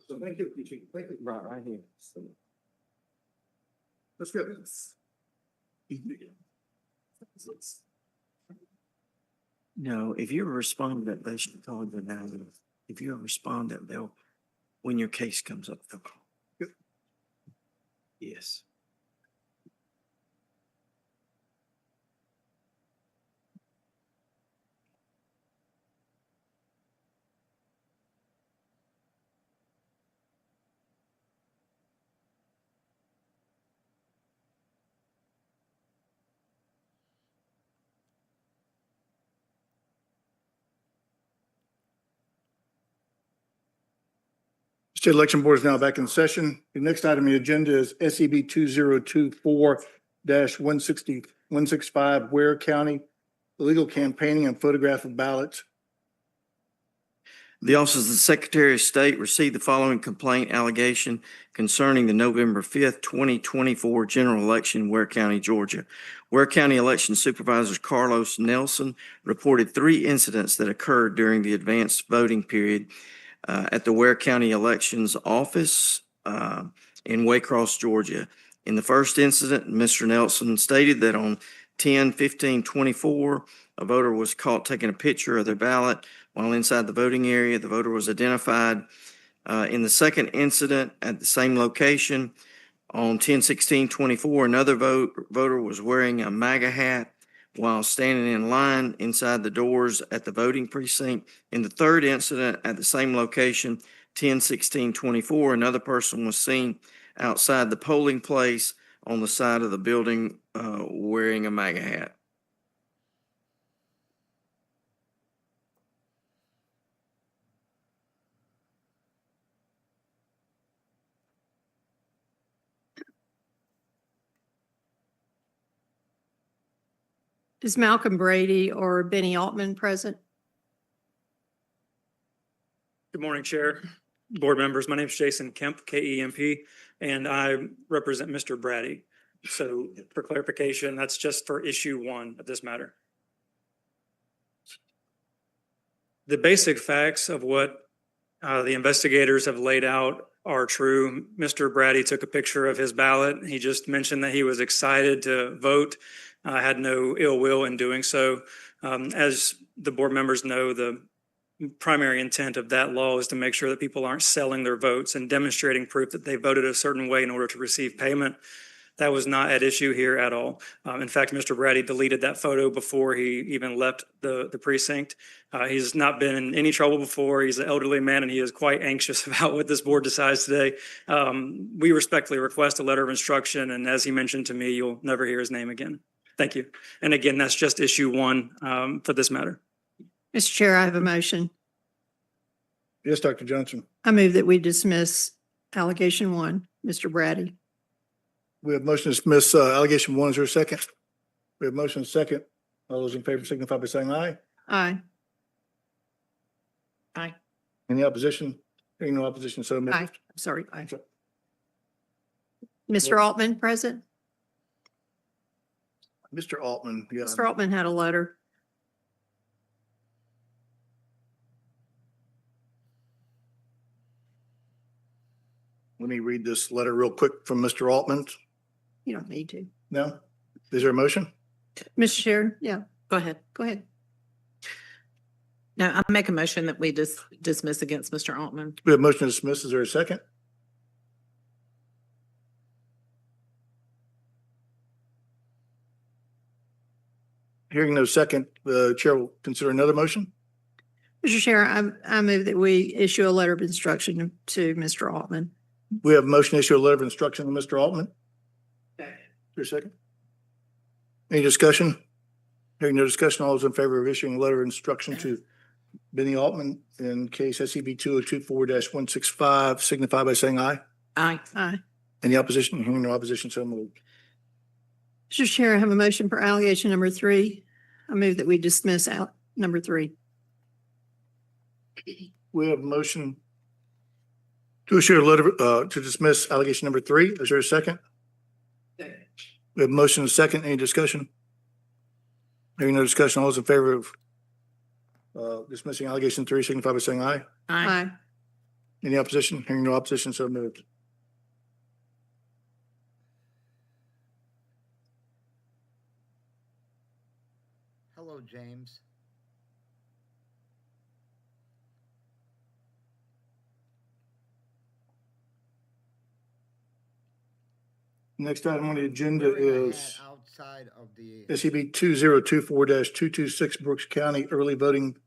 So thank you. Thank you. Right here. Let's go. No, if you're a respondent, they should call you now. If you're a respondent, when your case comes up, they'll call. Yep. Yes. State Election Board is now back in session. The next item on the agenda is SEB 2024-165 Ware County illegal campaigning and photograph of ballots. The Office of the Secretary of State received the following complaint allegation concerning the November 5th, 2024 general election in Ware County, Georgia. Ware County Election Supervisor Carlos Nelson reported 3 incidents that occurred during the advanced voting period at the Ware County Elections Office in Waycross, Georgia. In the first incident, Mr. Nelson stated that on 10/15/24, a voter was caught taking a picture of their ballot while inside the voting area. The voter was identified. In the second incident at the same location on 10/16/24, another voter was wearing a MAGA hat while standing in line inside the doors at the voting precinct. In the third incident at the same location, 10/16/24, another person was seen outside the polling place on the side of the building wearing a MAGA hat. Is Malcolm Brady or Benny Altman present? Good morning, Chair, board members. My name is Jason Kemp, K-E-M-P, and I represent Mr. Brady. So for clarification, that's just for issue 1 of this matter. The basic facts of what the investigators have laid out are true. Mr. Brady took a picture of his ballot. He just mentioned that he was excited to vote. Had no ill will in doing so. As the board members know, the primary intent of that law is to make sure that people aren't selling their votes and demonstrating proof that they voted a certain way in order to receive payment. That was not at issue here at all. In fact, Mr. Brady deleted that photo before he even left the precinct. He's not been in any trouble before. He's an elderly man and he is quite anxious about what this board decides today. We respectfully request a letter of instruction, and as he mentioned to me, you'll never hear his name again. Thank you. And again, that's just issue 1 for this matter. Mr. Chair, I have a motion. Yes, Dr. Johnson. I move that we dismiss allegation 1, Mr. Brady. We have motion to dismiss allegation 1. Is there a second? We have motion second. All those in favor signify by saying aye. Aye. Aye. Any opposition? Hearing no opposition, so moved. Aye. Sorry. Aye. Mr. Altman present? Mr. Altman, yeah. Mr. Altman had a letter. Let me read this letter real quick from Mr. Altman. You don't need to. No? Is there a motion? Mr. Chair, yeah, Go ahead. go ahead. No, I make a motion that we dismiss against Mr. Altman. We have motion to dismiss. Is there a second? Hearing no second, the chair will consider another motion. Mr. Chair, I move that we issue a letter of instruction to Mr. Altman. We have a motion to issue a letter of instruction to Mr. Altman. Is there a second? Any discussion? Hearing no discussion, all those in favor of issuing a letter of instruction to Benny Altman in case SEB 2024-165 signify by saying aye. Aye. Aye. Any opposition? Hearing no opposition, so moved. Mr. Chair, I have a motion for allegation number 3. I move that we dismiss number 3. We have a motion to issue a letter to dismiss allegation number 3. Is there a second? We have a motion and a second. Any discussion? Hearing no discussion, all those in favor of dismissing allegation 3 signify by saying aye. Aye. Any opposition? Hearing no opposition, so moved. Hello, James. Next item on the agenda Wearing a hat is outside of the, SEB 2024-226 Brooks County early voting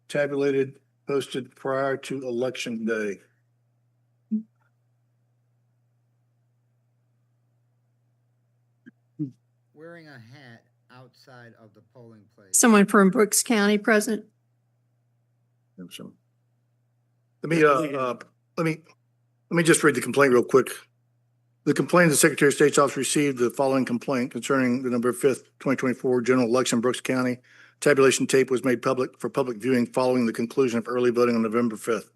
tabulated, posted prior to election day. wearing a hat outside of the polling place. Someone from Brooks County present? So, let me Let me just read the complaint real quick. The complaint, the Secretary of State's office received the following complaint concerning the November 5th, 2024 general election in Brooks County. Tabulation tape was made public for public viewing following the conclusion of early voting on November 5th.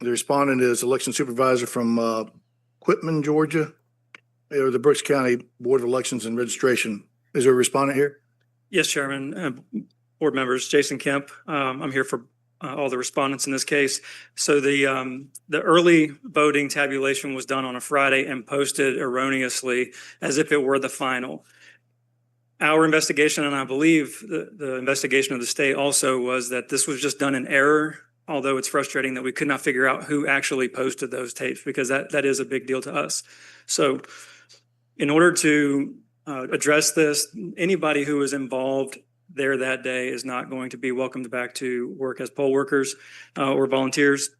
The respondent is election supervisor from Quitman, Georgia, or the Brooks County Board of Elections and Registration. Is there a respondent here? Yes, Chairman, board members, Jason Kemp. I'm here for all the respondents in this case. So the early voting tabulation was done on a Friday and posted erroneously as if it were the final. Our investigation, and I believe the investigation of the state also, was that this was just done in error, although it's frustrating that we could not figure out who actually posted those tapes, because that is a big deal to us. So in order to address this, anybody who was involved there that day is not going to be welcomed back to work as poll workers or volunteers.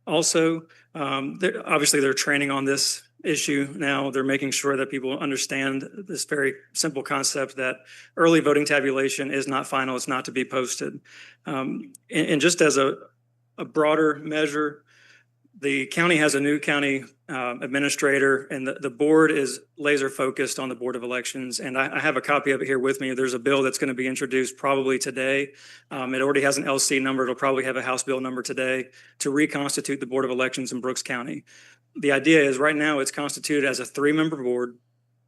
Also, obviously they're training on this issue now. They're making sure that people understand this very simple concept that early voting tabulation is not final. It's not to be posted. And just as a broader measure, the county has a new county administrator, and the board is laser focused on the Board of Elections. And I have a copy of it here with me. There's a bill that's going to be introduced probably today. It already has an LC number. It'll probably have a House bill number today to reconstitute the Board of Elections in Brooks County. The idea is right now it's constituted as a 3-member board,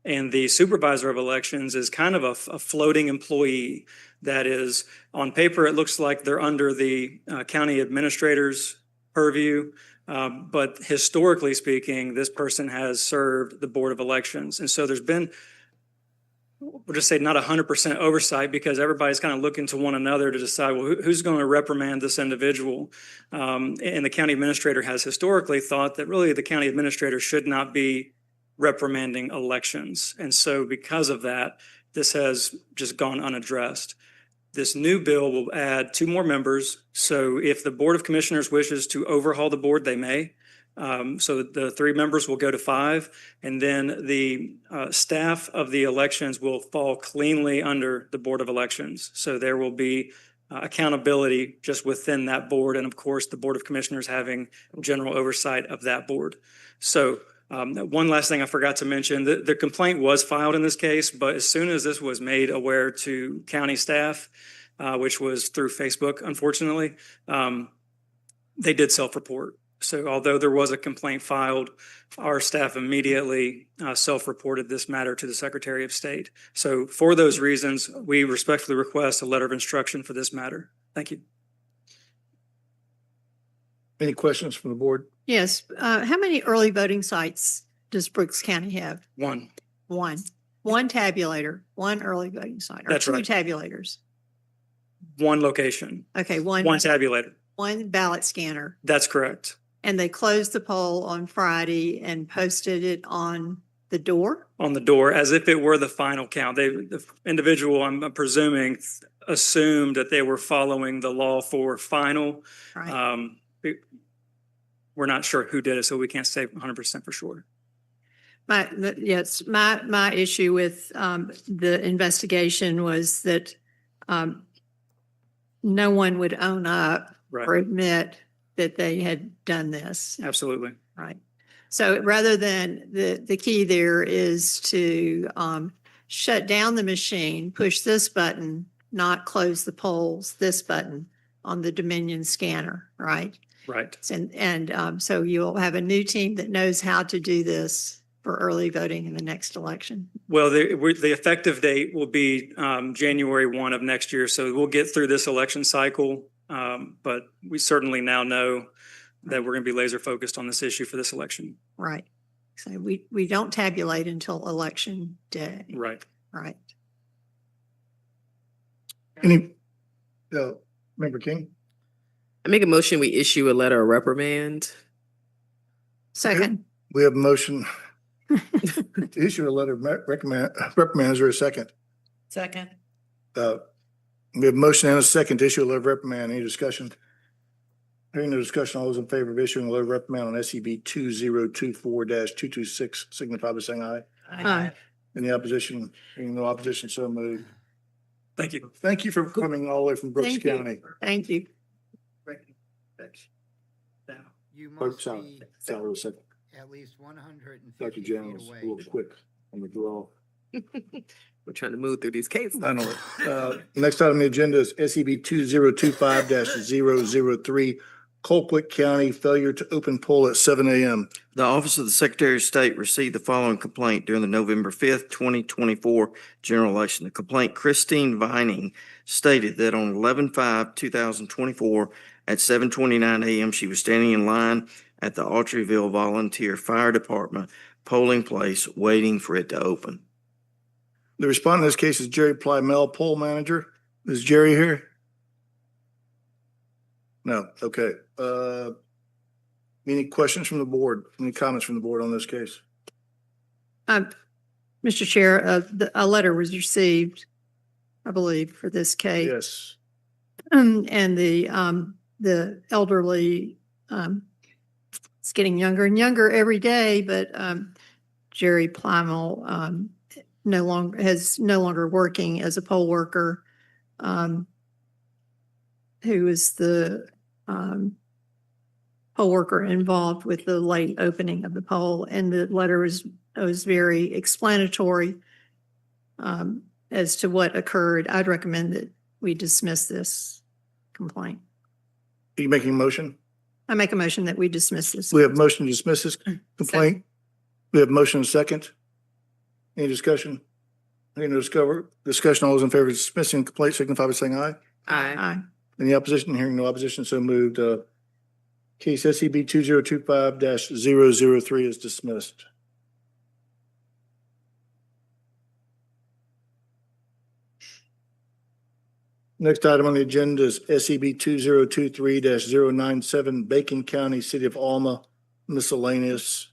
and the supervisor of elections is kind of a floating employee that is, on paper, it looks like they're under the county administrator's purview. But historically speaking, this person has served the Board of Elections. And so there's been, we'll just say, not 100% oversight, because everybody's kind of looking to one another to decide, well, who's going to reprimand this individual? And the county administrator has historically thought that really the county administrator should not be reprimanding elections. And so because of that, this has just gone unaddressed. This new bill will add 2 more members. So if the Board of Commissioners wishes to overhaul the board, they may. So the 3 members will go to 5, and then the staff of the elections will fall cleanly under the Board of Elections. So there will be accountability just within that board, and of course, the Board of Commissioners having general oversight of that board. So one last thing I forgot to mention, the complaint was filed in this case, but as soon as this was made aware to county staff, which was through Facebook, unfortunately, they did self-report. So although there was a complaint filed, our staff immediately self-reported this matter to the Secretary of State. So for those reasons, we respectfully request a letter of instruction for this matter. Thank you. Any questions from the board? Yes. How many early voting sites does Brooks County have? 1. One tabulator, 1 early voting site, or That's 2 right. tabulators? 1 location. Okay, 1 tabulator. 1 ballot scanner. That's correct. And they closed the poll on Friday and posted it on the door? On the door, as if it were the final count. The individual, I'm presuming, assumed that they were following the law for final. Right. We're not sure who did it, so we can't say 100% for sure. My issue with the investigation was that no one would own up Right. or admit that they had done this. Absolutely. Right. So rather than, the key there is to shut down the machine, push this button, not close the polls, this button on the Dominion scanner, right? Right. And so you'll have a new team that knows how to do this for early voting in the next election. Well, the effective date will be January 1 of next year. So we'll get through this election cycle. But we certainly now know that we're going to be laser focused on this issue for this election. Right. So we don't tabulate until election day. Right. Right. Any, Member King? I make a motion, we issue a letter of reprimand. Second. We have a motion to issue a letter of reprimand. Is there a second? Second. We have a motion and a second to issue a letter of reprimand. Any discussion? Hearing no discussion, all those in favor of issuing a letter of reprimand on SCB 2024-226 signify by saying aye. Aye. Any opposition? Hearing no opposition, so moved. Thank you. Thank you for coming all the way from Brooks Thank you. County. Thank you. you Or, must sorry, be sorry, a second. at least 150 Dr. feet Jones, a away. little quick on the draw. We're trying to move through these cases. I know it. Next item on the agenda is SEB 2025-003, Colquitt County failure to open poll at 7 a.m. The Office of the Secretary of State received the following complaint during the November 5th, 2024 general election. The complaint, Christine Vining, stated that on 11/5/2024 at 7:29 a.m., she was standing in line at the Autryville Volunteer Fire Department polling place waiting for it to open. The respondent in this case is Jerry Plymell, poll manager. Is Jerry here? No, okay. Any questions from the board? Any comments from the board on this case? Mr. Chair, a letter was received, I believe, for this case. Yes. And the elderly, it's getting younger and younger every day, but Jerry Plymell is no longer working as a poll worker, who is the poll worker involved with the late opening of the poll. And the letter was very explanatory as to what occurred. I'd recommend that we dismiss this complaint. Are you making a motion? I make a motion that we dismiss this. We have motion to dismiss this complaint. We have motion and second. Any discussion? Any discussion? All those in favor of dismissing the complaint signify by saying aye. Aye. Aye. Any opposition? Hearing no opposition, so moved. Case SEB 2025-003 is dismissed. Next item on the agenda is SEB 2023-097, Bacon County, City of Alma, miscellaneous.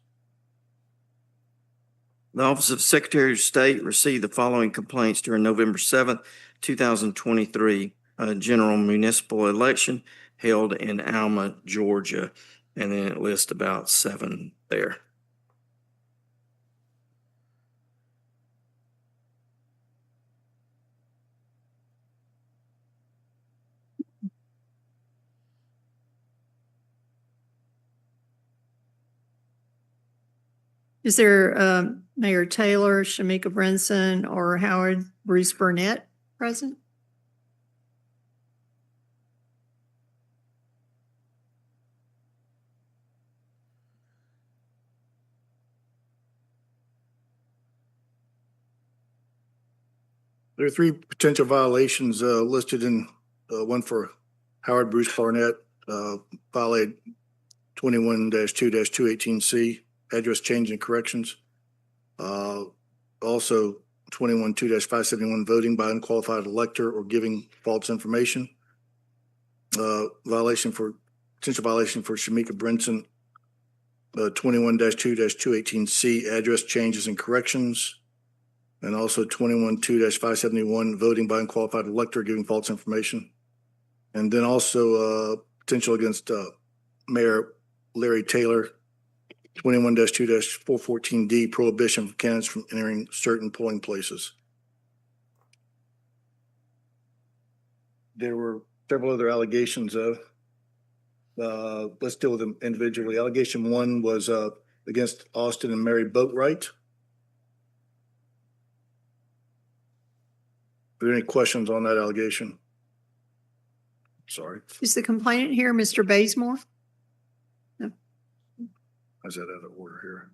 The Office of Secretary of State received the following complaints during November 7th, 2023 general municipal election held in Alma, Georgia. And then it lists about 7 there. Is there Mayor Taylor, Shamika Brinson, or Howard Bruce Burnett present? There are 3 potential violations listed in one for Howard Bruce Barnett, violated 21-2-218C, address change and corrections. Also 21-2-571, voting by unqualified elector or giving false information. Potential violation for Shamika Brinson, 21-2-218C, address changes and corrections. And also 21-2-571, voting by unqualified elector, giving false information. And then also potential against Mayor Larry Taylor, 21-2-414D, prohibition for candidates from entering certain polling places. There were several other allegations of. Let's deal with them individually. Allegation 1 was against Austin and Mary Boatwright. Are there any questions on that allegation? Sorry, Is the complainant here, Mr. Bazemore? I was that out of order here.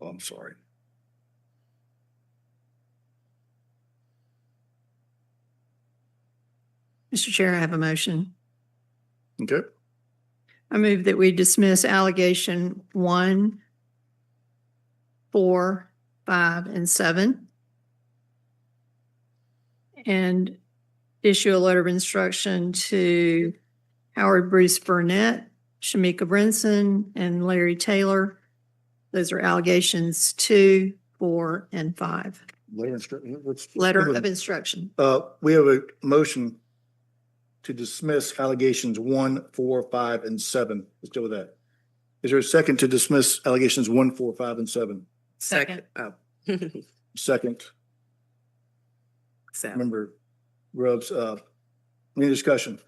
Oh, I'm sorry. Mr. Chair, I have a motion. Okay, I move that we dismiss allegation 1, 4, 5, and 7. And issue a letter of instruction to Howard Bruce Burnett, Shamika Brinson, and Larry Taylor. Those are allegations 2, 4, and 5. letter of instruction. Letter of instruction. We have a motion to dismiss allegations 1, 4, 5, and 7. Let's deal with that. Is there a second to dismiss allegations 1, 4, 5, and 7? Second. Oh. Second. Seven. Member Grubbs, any discussion?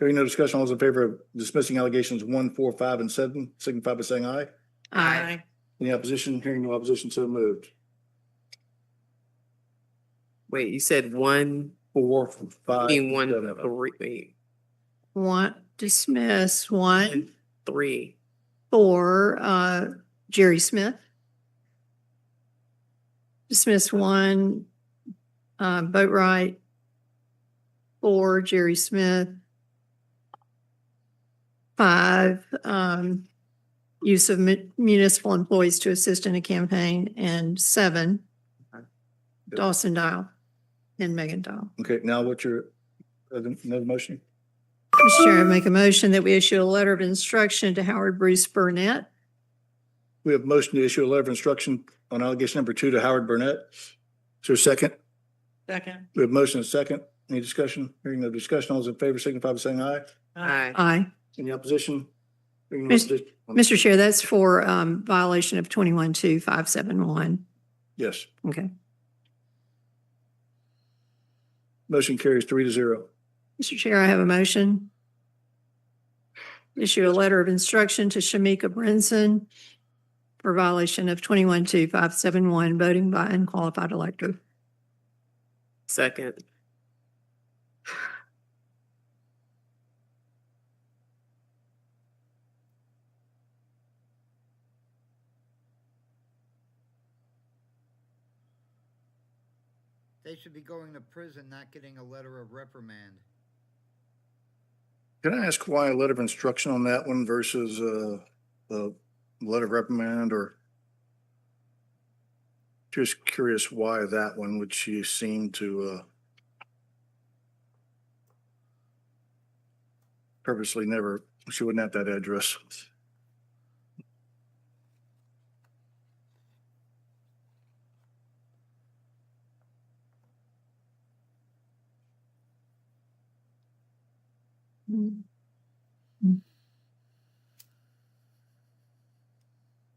Hearing no discussion, all those in favor of dismissing allegations 1, 4, 5, and 7, signify by saying aye. Aye. Any opposition? Hearing no opposition, so moved. Wait, you said 1, 4, 5, I mean, and 1, 7. 3, wait, One, dismiss, 1, 3. 4, Jerry Smith. Dismiss 1, Boatright. 4, Jerry Smith. 5, use of municipal employees to assist in a campaign, and 7, Dawson Dial and Megan Dial. Okay, now what's your, another motion? Mr. Chair, I make a motion that we issue a letter of instruction to Howard Bruce Burnett. We have a motion to issue a letter of instruction on allegation number 2 to Howard Burnett. Is there a second? Second. We have a motion and a second. Any discussion? Hearing no discussion, all those in favor signify by saying aye. Aye. Aye. Any opposition? Hearing no Mis- opposition- Mr. Chair, that's for violation of 21-2571. Yes, Okay. motion carries 3-0. Mr. Chair, I have a motion. Issue a letter of instruction to Shamika Brinson for violation of 21-2571, voting by unqualified elector. Second. They should be going to prison, not getting a letter of reprimand. Can I ask why a letter of instruction on that one versus a letter of reprimand, or just curious why that one, which she seemed to purposely never, she wouldn't have that address.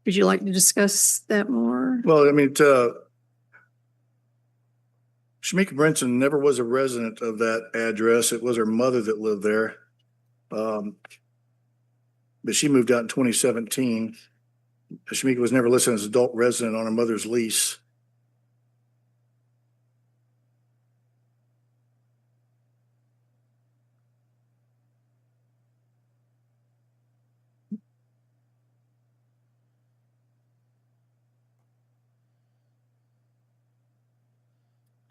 Would you like to discuss that more? Well, I mean, Shamika Brinson never was a resident of that address. It was her mother that lived there. But she moved out in 2017. Shamika was never listed as an adult resident on her mother's lease.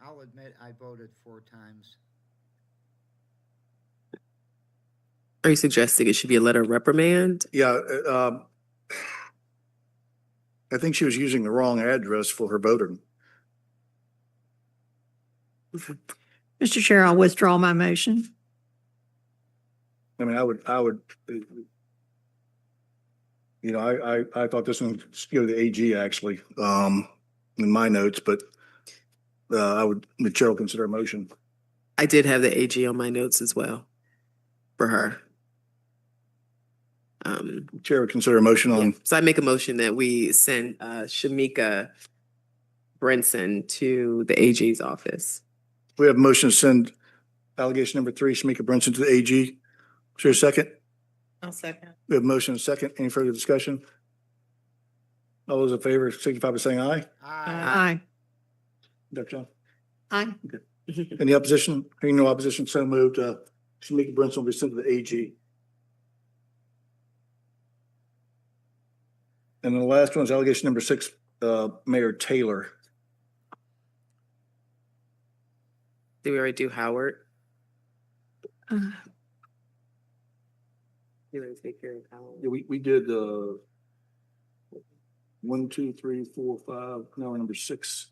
I'll admit I voted 4 times. Are you suggesting it should be a letter of reprimand? Yeah, I think she was using the wrong address for her voter. Mr. Chair, I'll withdraw my motion. I mean, I would, you know, I thought this one should go to the AG actually, in my notes, but the chair will consider a motion. I did have the AG on my notes as well for her. Chair would consider a motion Yeah. on, So I make a motion that we send Shamika Brinson to the AG's office. we have a motion to send allegation number 3, Shamika Brinson, to the AG. Is there a second? I'll second. We have a motion and a second. Any further discussion? All those in favor signify by saying aye. Aye. Dr. John? Aye. Any opposition? Hearing no opposition, so moved. Shamika Brinson will be sent to the AG. And then the last one is allegation number 6, Mayor Taylor. Did we already do Howard? Uh, You want to take care of Howard? Yeah, we did 1, 2, 3, 4, 5. Now we're number 6.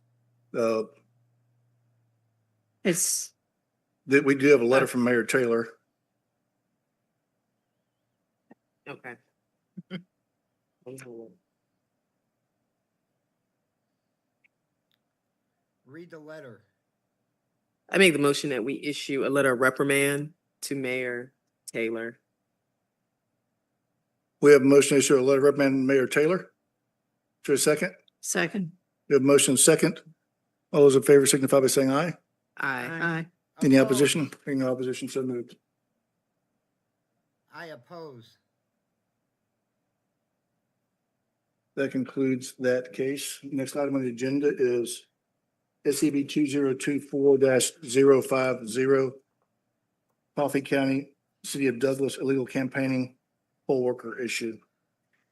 It's, We do have a letter from Mayor Taylor. Okay. Read the letter. I make the motion that we issue a letter of reprimand to Mayor Taylor. We have a motion to issue a letter reprimanding Mayor Taylor. Is there a second? Second. We have a motion second. All those in favor signify by saying aye. Aye. Aye. Any Opposed. opposition? Hearing no opposition, so moved. I oppose. That concludes that case. Next item on the agenda is SCB 2024-050, Coffee County, City of Douglas illegal campaigning poll worker issue.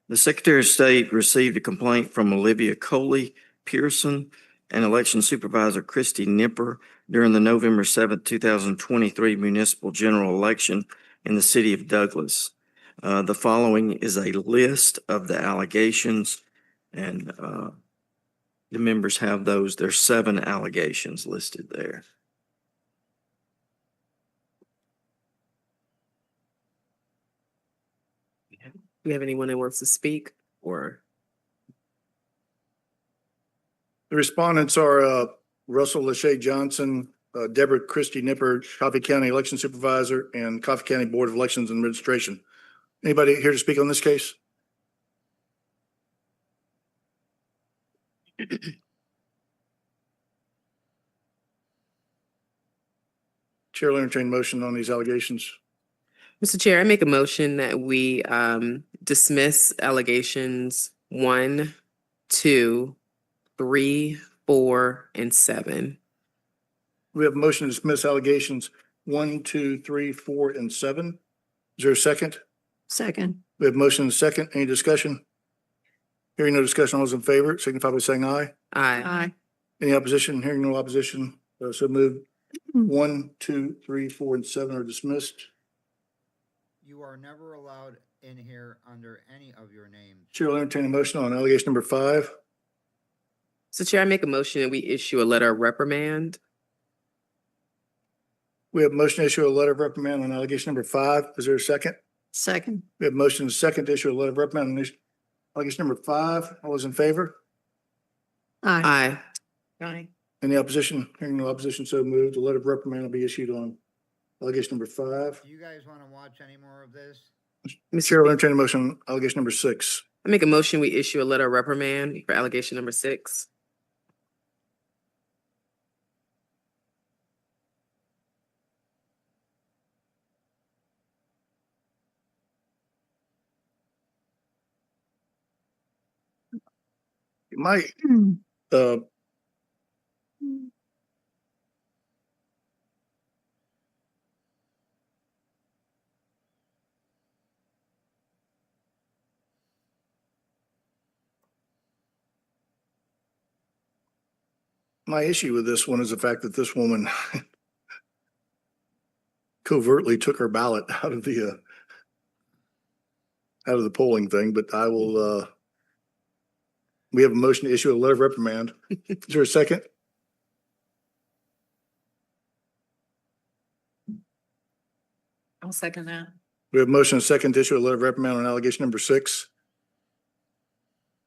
The Secretary of State received a complaint from Olivia Coley Pearson and Election Supervisor Christy Nipper during the November 7th, 2023 municipal general election in the City of Douglas. The following is a list of the allegations, and the members have those. There's 7 allegations listed there. Do we have anyone that wants to speak or? The respondents are Russell Lachey Johnson, Deborah Christie Nipper, Coffee County Election Supervisor, and Coffee County Board of Elections and Administration. Anybody here to speak on this case? Chair will entertain motion on these allegations. Mr. Chair, I make a motion that we dismiss allegations 1, 2, 3, 4, and 7. We have a motion to dismiss allegations 1, 2, 3, 4, and 7. Is there a second? Second. We have motion and second. Any discussion? Hearing no discussion, all those in favor signify by saying aye. Aye. Aye. Any opposition? Hearing no opposition, so moved. 1, 2, 3, 4, and 7 are dismissed. You are never allowed in here under any of your names. Chair will entertain a motion on allegation number 5. Mr. Chair, I make a motion that we issue a letter of reprimand. We have a motion to issue a letter of reprimand on allegation number 5. Is there a second? Second. We have a motion and second to issue a letter of reprimand on allegation number 5. All those in favor? Aye. Aye. Aye. Any opposition? Hearing no opposition, so moved. A letter of reprimand will be issued on allegation number 5. Do you guys want to watch any more of this? Chair will entertain a motion on allegation number 6. I make a motion we issue a letter of reprimand for allegation number 6. My, my issue with this one is the fact that this woman covertly took her ballot out of the polling thing, but I will, we have a motion to issue a letter of reprimand. Is there a second? I'll second that. We have a motion and a second to issue a letter of reprimand on allegation number 6.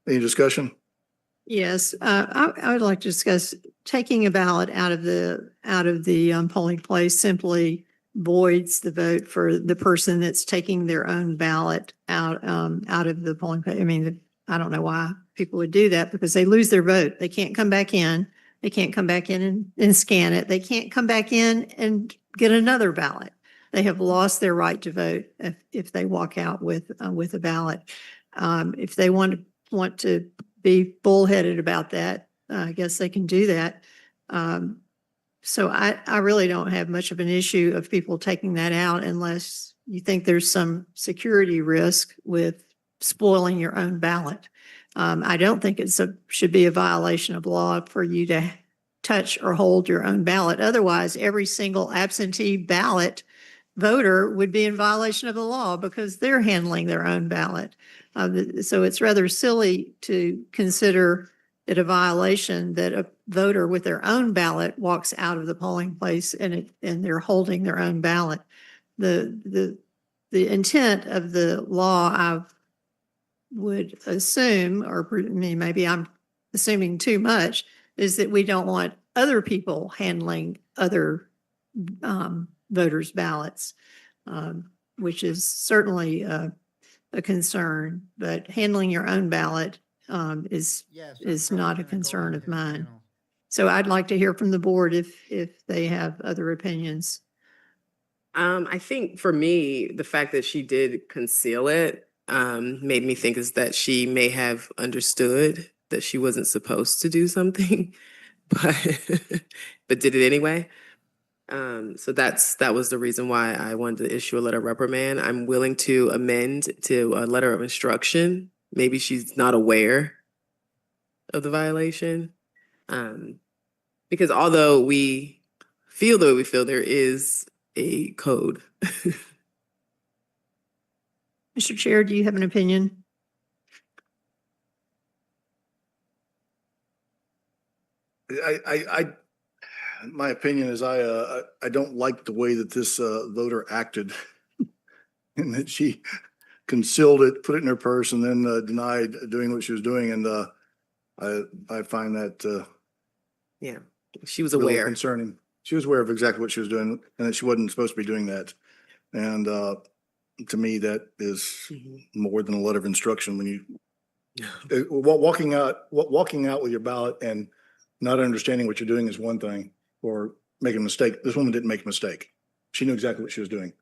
Any discussion? Yes, I would like to discuss taking a ballot out of the polling place simply voids the vote for the person that's taking their own ballot out of the polling place. I mean, I don't know why people would do that because they lose their vote. They can't come back in. They can't come back in and scan it. They can't come back in and get another ballot. They have lost their right to vote if they walk out with a ballot. If they want to be bullheaded about that, I guess they can do that. So I really don't have much of an issue of people taking that out unless you think there's some security risk with spoiling your own ballot. I don't think should be a violation of law for you to touch or hold your own ballot. Otherwise, every single absentee ballot voter would be in violation of the law because they're handling their own ballot. So it's rather silly to consider it a violation that a voter with their own ballot walks out of the polling place and they're holding their own ballot. The intent of the law, I would assume, or maybe I'm assuming too much, is that we don't want other people handling other voters' ballots, which is certainly a concern, but handling your own ballot is Yes, I'm is probably not a gonna go concern on of his mine. channel. So I'd like to hear from the board if they have other opinions. I think for me, the fact that she did conceal it made me think is that she may have understood that she wasn't supposed to do something, but but did it anyway. So that was the reason why I wanted to issue a letter of reprimand. I'm willing to amend to a letter of instruction. Maybe she's not aware of the violation. Because although we feel the way we feel, there is a code. Mr. Chair, do you have an opinion? My opinion is I don't like the way that this voter acted. And that she concealed it, put it in her purse, and then denied doing what she was doing. And I find that Yeah, she was a little aware. concerning. She was aware of exactly what she was doing and that she wasn't supposed to be doing that. And to me, that is Mhm. more than a letter of instruction when you walking out with your ballot and not understanding what you're doing is one thing, or making a mistake. This woman didn't make a mistake. She knew exactly what she was doing.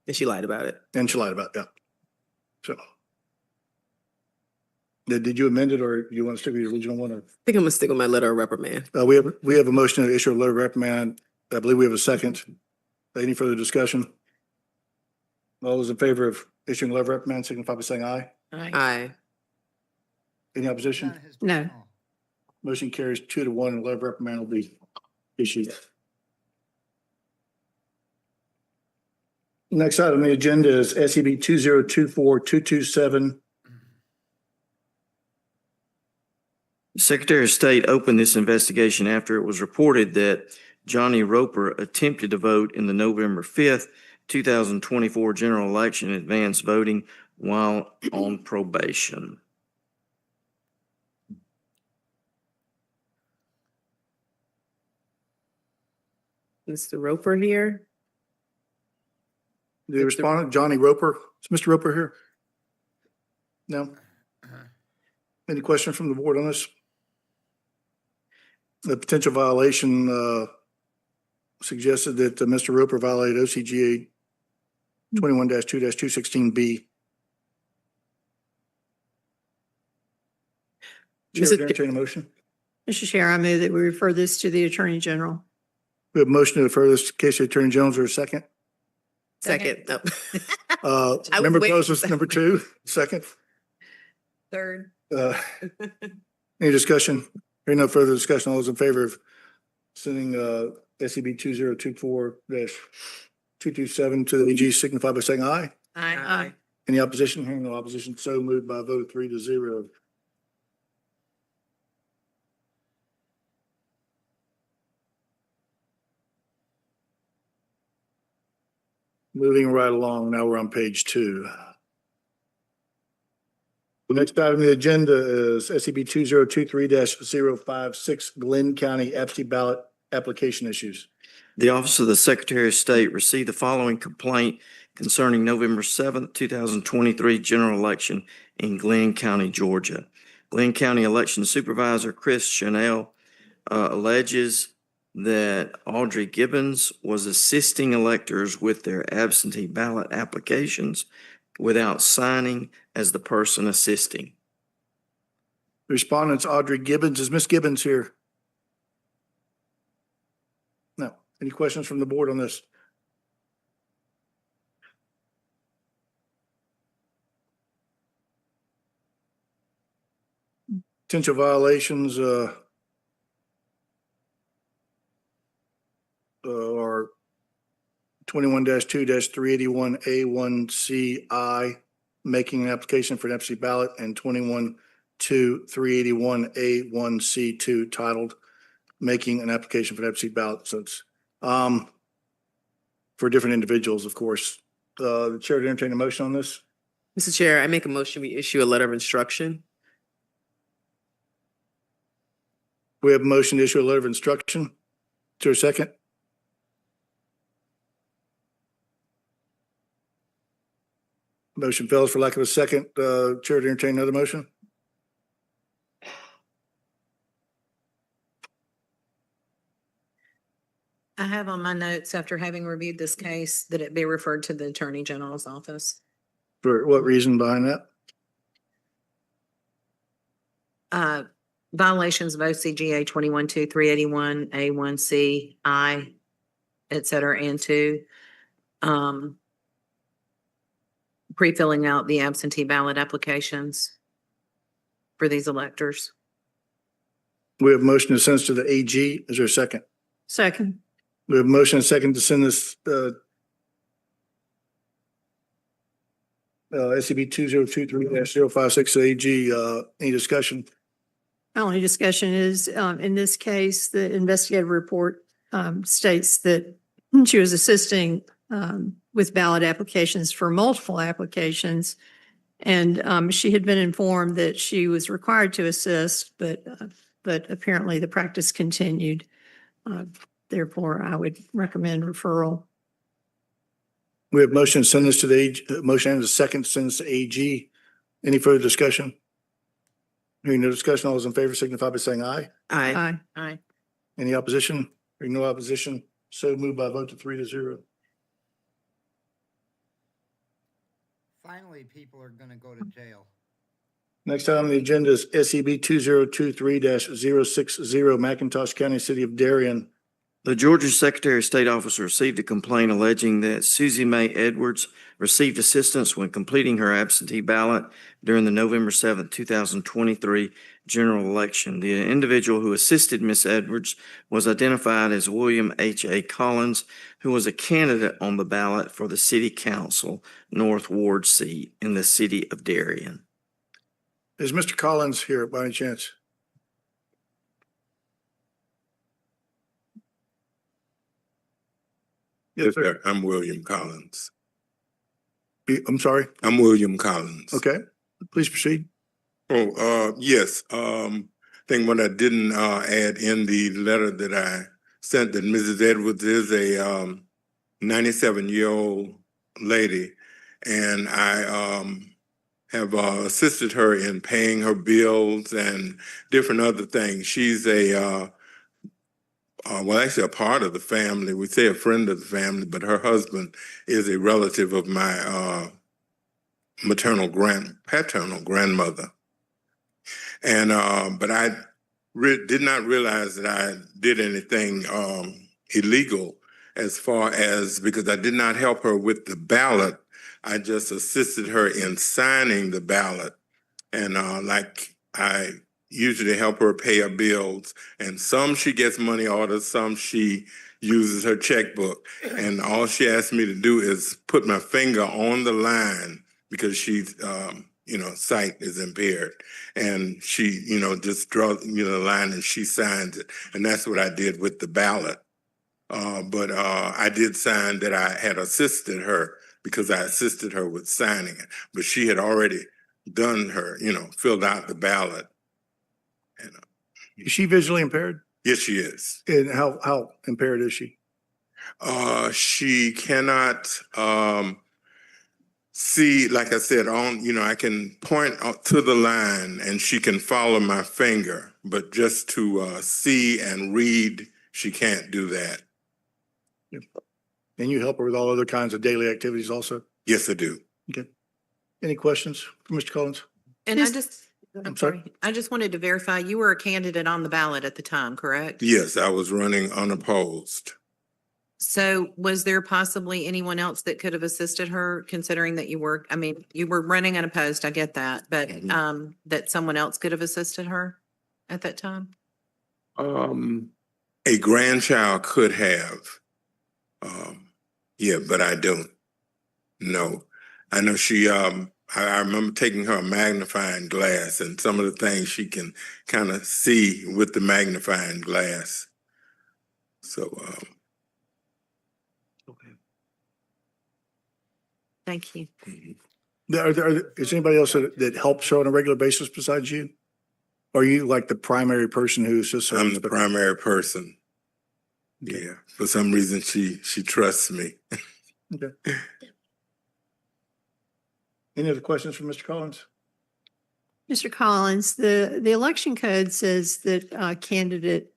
And she lied about it. And she lied about that. So. Did you amend it, or you want to stick with your original one? Or I think I'm gonna stick with my letter of reprimand. we have a motion to issue a letter of reprimand. I believe we have a second. Any further discussion? All those in favor of issuing a letter of reprimand signify by saying aye. Aye. Any He's opposition? on his No. channel. Motion carries 2-1, and a letter of reprimand will be issued. Next item on the agenda is SEB 2024-227. The Secretary of State opened this investigation after it was reported that Johnny Roper attempted to vote in the November 5th, 2024 general election advance voting while on probation. Mr. Roper here. The respondent, Johnny Roper. Is Mr. Roper here? No? Any questions from the board on this? The potential violation suggested that Mr. Roper violated OCGA 21-2-216B. Chair, would entertain a motion. Mr. Chair, I move that we refer this to the Attorney General. We have a motion to refer this case to the Attorney General. Is there a second? Second. No. Member waiting Post for was number 2, second. Third. Any discussion? Hearing no further discussion, all those in favor of sending SEB 2024-227 to the AG signify by saying aye. Aye. Any opposition? Hearing no opposition, so moved by a vote of 3-0. Moving right along, now we're on page 2. The next item on the agenda is SEB 2023-056 Glenn County absentee ballot application issues. The Office of the Secretary of State received the following complaint concerning November 7th, 2023 general election in Glenn County, Georgia. Glenn County Election Supervisor Chris Chanel alleges that Audrey Gibbons was assisting electors with their absentee ballot applications without signing as the person assisting. Respondents Audrey Gibbons. Is Ms. Gibbons here? No. Any questions from the board on this? Potential violations are 21-2-381A1CI, making an application for an absentee ballot, and 21-2-381A1C2, titled making an application for an absentee ballot. So it's for different individuals, of course. The chair to entertain a motion on this. Mr. Chair, I make a motion, we issue a letter of instruction. We have a motion to issue a letter of instruction. Is there a second? Motion fails for lack of a second. Chair to entertain another motion. I have on my notes, after having reviewed this case, that it be referred to the Attorney General's office. For what reason behind that? Violations of OCGA 21-2, 381, A1C, I, et cetera, and 2. Pre-filling out the absentee ballot applications for these electors. We have motion to send this to the AG. Is there a second? Second. We have motion and second to send this SCB 2023-056 to AG. Any discussion? My only discussion is, in this case, the investigative report states that she was assisting with ballot applications for multiple applications. And she had been informed that she was required to assist, but apparently the practice continued. Therefore, I would recommend referral. We have motion to send this to the AG, motion and a second to send this to AG. Any further discussion? Hearing no discussion, all those in favor signify by saying aye. Aye. Aye. Any opposition? Hearing no opposition, so moved by a vote to 3-0. Finally, people are gonna go to jail. Next item on the agenda is SCB 2023-060, McIntosh County, City of Darien. The Georgia Secretary of State office received a complaint alleging that Susie Mae Edwards received assistance when completing her absentee ballot during the November 7th, 2023 general election. The individual who assisted Ms. Edwards was identified as William H.A. Collins, who was a candidate on the ballot for the City Council North Ward seat in the City of Darien. Is Mr. Collins here by any chance? Yes, sir. I'm William Collins. I'm sorry. I'm William Collins. Okay, please proceed. Yes. Think what I didn't add in the letter that I sent that Mrs. Edwards is a 97-year-old lady, and I have assisted her in paying her bills and different other things. She's a well, actually a part of the family. We say a friend of the family, but her husband is a relative of my paternal grandmother. And but I did not realize that I did anything illegal as far as, because I did not help her with the ballot. I just assisted her in signing the ballot. And like I usually help her pay her bills, and some she gets money orders, some she uses her checkbook. And all she asked me to do is put my finger on the line because she's, sight is impaired. And she, just draws, the line and she signs it. And that's what I did with the ballot. But I did sign that I had assisted her because I assisted her with signing it. But she had already done her, filled out the ballot. And, Is she visually impaired? yes, she is. And how impaired is she? She cannot see, like I said, I can point to the line and she can follow my finger, but just to see and read, she can't do that. And you help her with all other kinds of daily activities also? Yes, I do. Okay. Any questions for Mr. Collins? And I'm sorry. I just wanted to verify, you were a candidate on the ballot at the time, correct? Yes, I was running unopposed. So was there possibly anyone else that could have assisted her, considering that you were running unopposed, I get that, but that someone else could have assisted her at that time? A grandchild could have. Yeah, but I don't. No. I know she, I remember taking her a magnifying glass, and some of the things she can kind of see with the magnifying glass. So, Okay. Thank you. Is anybody else that helps her on a regular basis besides you? Or are you like the primary person who's just? I'm the primary person. Okay. Yeah. For some reason, she trusts me. Okay. Any other questions from Mr. Collins? Mr. Collins, the election code says that a candidate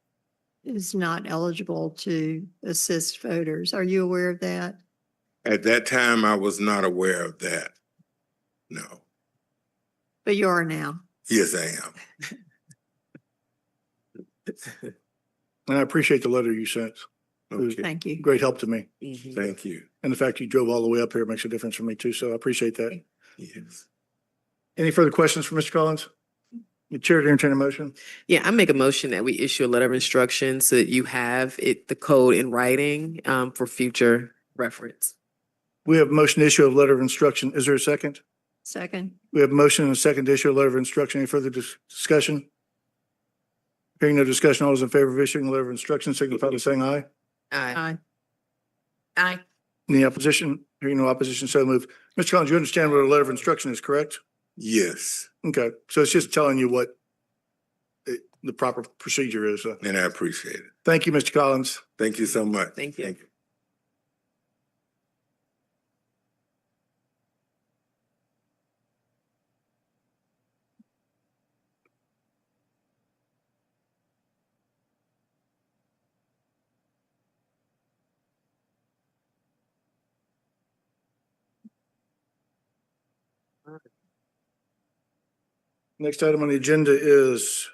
is not eligible to assist voters. Are you aware of that? At that time, I was not aware of that. No. But you are now. Yes, I am. And I appreciate the letter you sent. It was Okay. Thank you. great help to me. Thank you. And the fact you drove all the way up here makes a difference for me too, so I appreciate that. Yes. Any further questions for Mr. Collins? The chair to entertain a motion. Yeah, I make a motion that we issue a letter of instruction so that you have the code in writing for future reference. We have a motion to issue a letter of instruction. Is there a second? Second. We have a motion and a second to issue a letter of instruction. Any further discussion? Hearing no discussion, all those in favor of issuing a letter of instruction signify by saying aye. Aye. Aye. Any opposition? Hearing no opposition, so moved. Mr. Collins, you understand what a letter of instruction is, correct? Yes, Okay, so it's just telling you what the proper procedure is. and I appreciate it. Thank you, Mr. Collins. Thank you so much. Thank you. Next item on the agenda is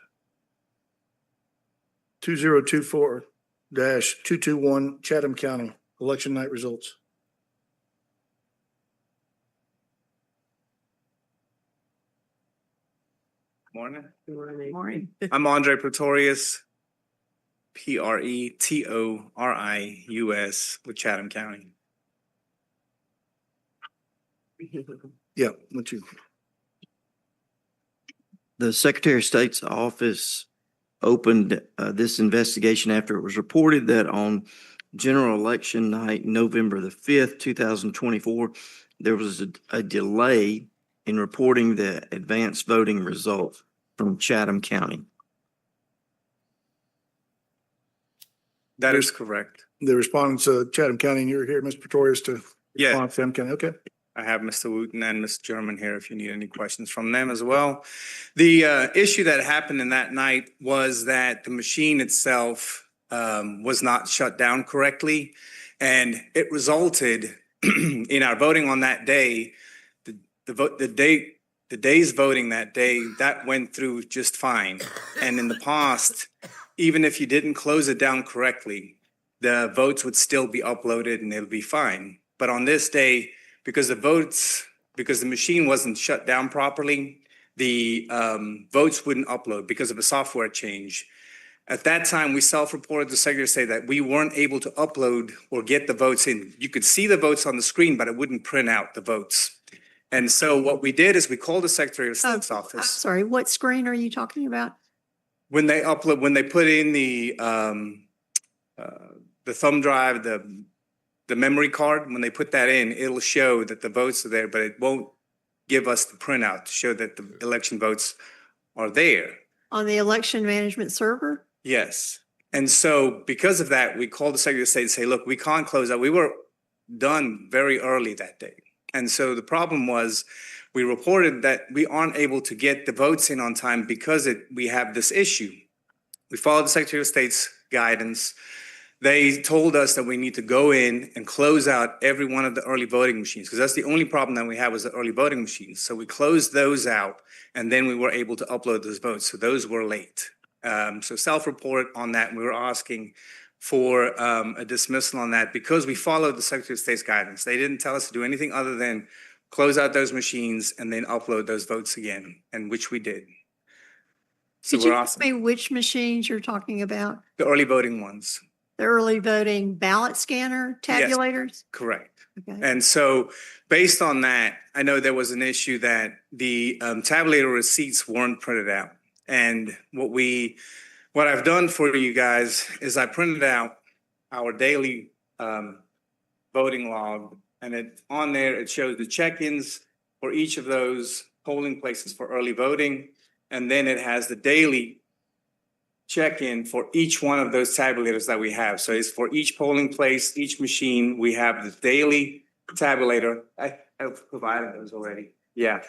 2024-221 Chatham County election night results. Morning. Morning. I'm Andre Pretorius, Pretorius with Chatham County. Yeah, what you, The Secretary of State's office opened this investigation after it was reported that on general election night, November the 5th, 2024, there was a delay in reporting the advanced voting results from Chatham County. That is correct. the respondents, Chatham County, and you're here, Mr. Pretorius, to Yeah, respond to Chatham County. Okay. I have Mr. Wooten and Ms. German here if you need any questions from them as well. The issue that happened in that night was that the machine itself was not shut down correctly. And it resulted in our voting on that day, the day's voting that day, that went through just fine. And in the past, even if you didn't close it down correctly, the votes would still be uploaded and it'll be fine. But on this day, because the machine wasn't shut down properly, the votes wouldn't upload because of a software change. At that time, we self-reported to Secretary of State that we weren't able to upload or get the votes in. You could see the votes on the screen, but it wouldn't print out the votes. And so what we did is we called the Secretary of State's I'm office. sorry, what screen are you talking about? When they put in the thumb drive, the memory card, when they put that in, it'll show that the votes are there, but it won't give us the printout to show that the election votes are there. On the election management server? Yes. And so because of that, we called the Secretary of State and say, look, we can't close out. We were done very early that day. And so the problem was we reported that we aren't able to get the votes in on time because we have this issue. We followed the Secretary of State's guidance. They told us that we need to go in and close out every one of the early voting machines because that's the only problem that we had was the early voting machines. So we closed those out and then we were able to upload those votes. So those were late. So self-report on that. We were asking for a dismissal on that because we followed the Secretary of State's guidance. They didn't tell us to do anything other than close out those machines and then upload those votes again, and which we did. So Could you we're ask me asking which machines you're talking about? the early voting ones. The early voting ballot scanner tabulators? Correct. Okay. And so based on that, I know there was an issue that the tabulator receipts weren't printed out. And what I've done for you guys is I printed out our daily voting log, and on there, it shows the check-ins for each of those polling places for early voting. And then it has the daily check-in for each one of those tabulators that we have. So it's for each polling place, each machine, we have the daily tabulator. I've provided those already. Yeah.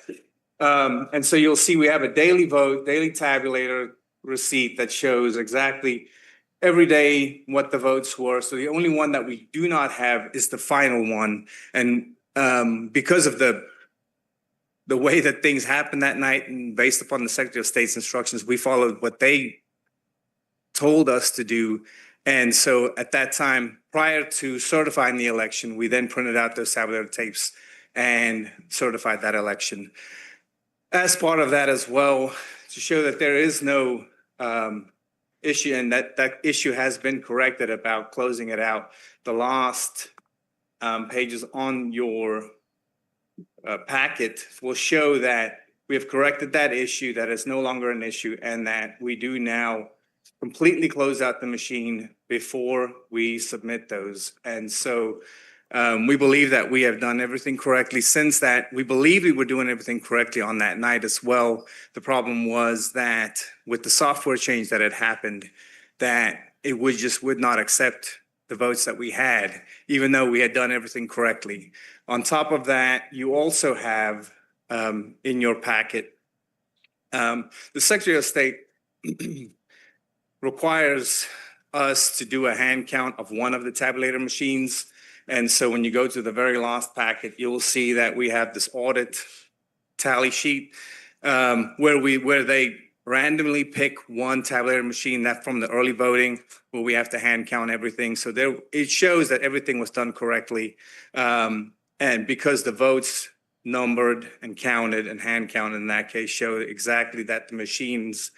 And so you'll see we have a daily vote, daily tabulator receipt that shows exactly every day what the votes were. So the only one that we do not have is the final one. And because of the way that things happened that night and based upon the Secretary of State's instructions, we followed what they told us to do. And so at that time, prior to certifying the election, we then printed out those tabulator tapes and certified that election. As part of that as well, to show that there is no issue and that issue has been corrected about closing it out, the last pages on your packet will show that we have corrected that issue, that it's no longer an issue, and that we do now completely close out the machine before we submit those. And so we believe that we have done everything correctly since that. We believe we were doing everything correctly on that night as well. The problem was that with the software change that had happened, that it would not accept the votes that we had, even though we had done everything correctly. On top of that, you also have in your packet, the Secretary of State requires us to do a hand count of one of the tabulator machines. And so when you go to the very last packet, you'll see that we have this audit tally sheet where they randomly pick one tabulator machine that from the early voting where we have to hand count everything. So there, it shows that everything was done correctly. And because the votes numbered and counted and hand counted in that case show exactly that the machines,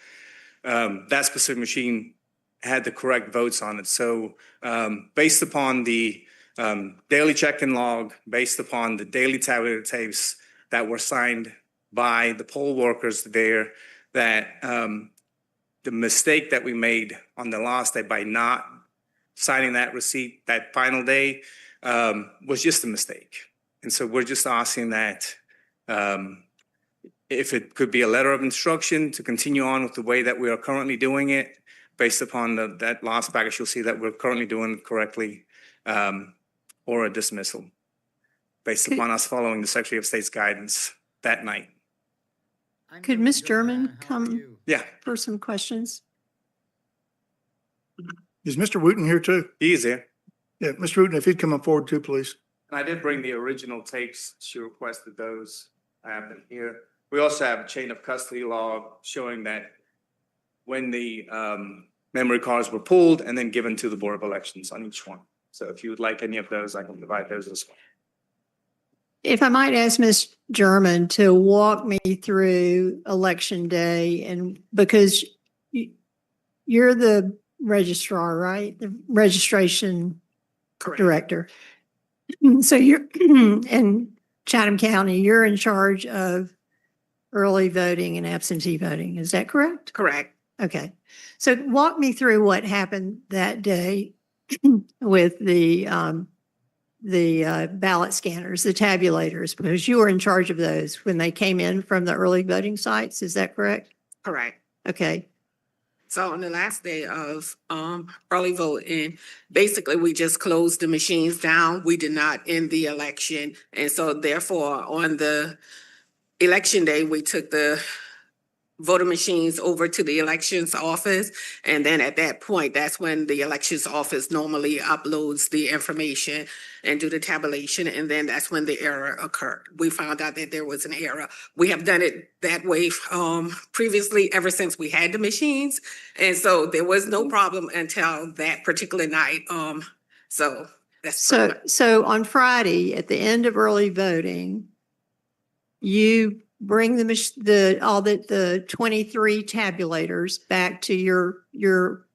that specific machine had the correct votes on it. So based upon the daily check-in log, based upon the daily tabulator tapes that were signed by the poll workers there, that the mistake that we made on the last day by not signing that receipt that final day was just a mistake. And so we're just asking that if it could be a letter of instruction to continue on with the way that we are currently doing it, based upon that last package, you'll see that we're currently doing it correctly, or a dismissal, based upon us following the Secretary of State's guidance that night. Could Ms. German come Yeah, for some questions? Is Mr. Wooten here too? he is here. Yeah, Mr. Wooten, if he'd come up forward too, please. And I did bring the original tapes. She requested those. I have them here. We also have a chain of custody log showing that when the memory cards were pulled and then given to the Board of Elections on each one. So if you would like any of those, I can provide those as well. If I might ask Ms. German to walk me through Election Day, and because you're the registrar, right? The registration director. So you're in Chatham County, you're in charge of early voting and absentee voting. Is that correct? Correct. Okay. So walk me through what happened that day with the ballot scanners, the tabulators, because you were in charge of those when they came in from the early voting sites. Is that correct? Correct. Okay. So on the last day of early voting, basically we just closed the machines down. We did not end the election. And so therefore on the election day, we took the voter machines over to the elections office. And then at that point, that's when the elections office normally uploads the information and do the tabulation. And then that's when the error occurred. We found out that there was an error. We have done it that way previously ever since we had the machines. And so there was no problem until that particular night. So that's So on Friday, at the end of early voting, you bring the 23 tabulators back to your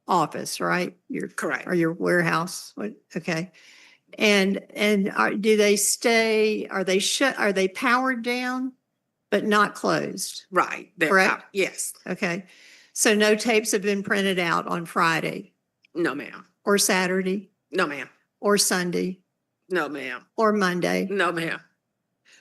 office, right? Your correct. Or your warehouse. Okay. And do they stay, are they powered down but not closed? Right. Correct? Yes. Okay. So no tapes have been printed out on Friday? No, ma'am. Or Saturday? No, ma'am. Or Sunday? No, ma'am. Or Monday? No, ma'am.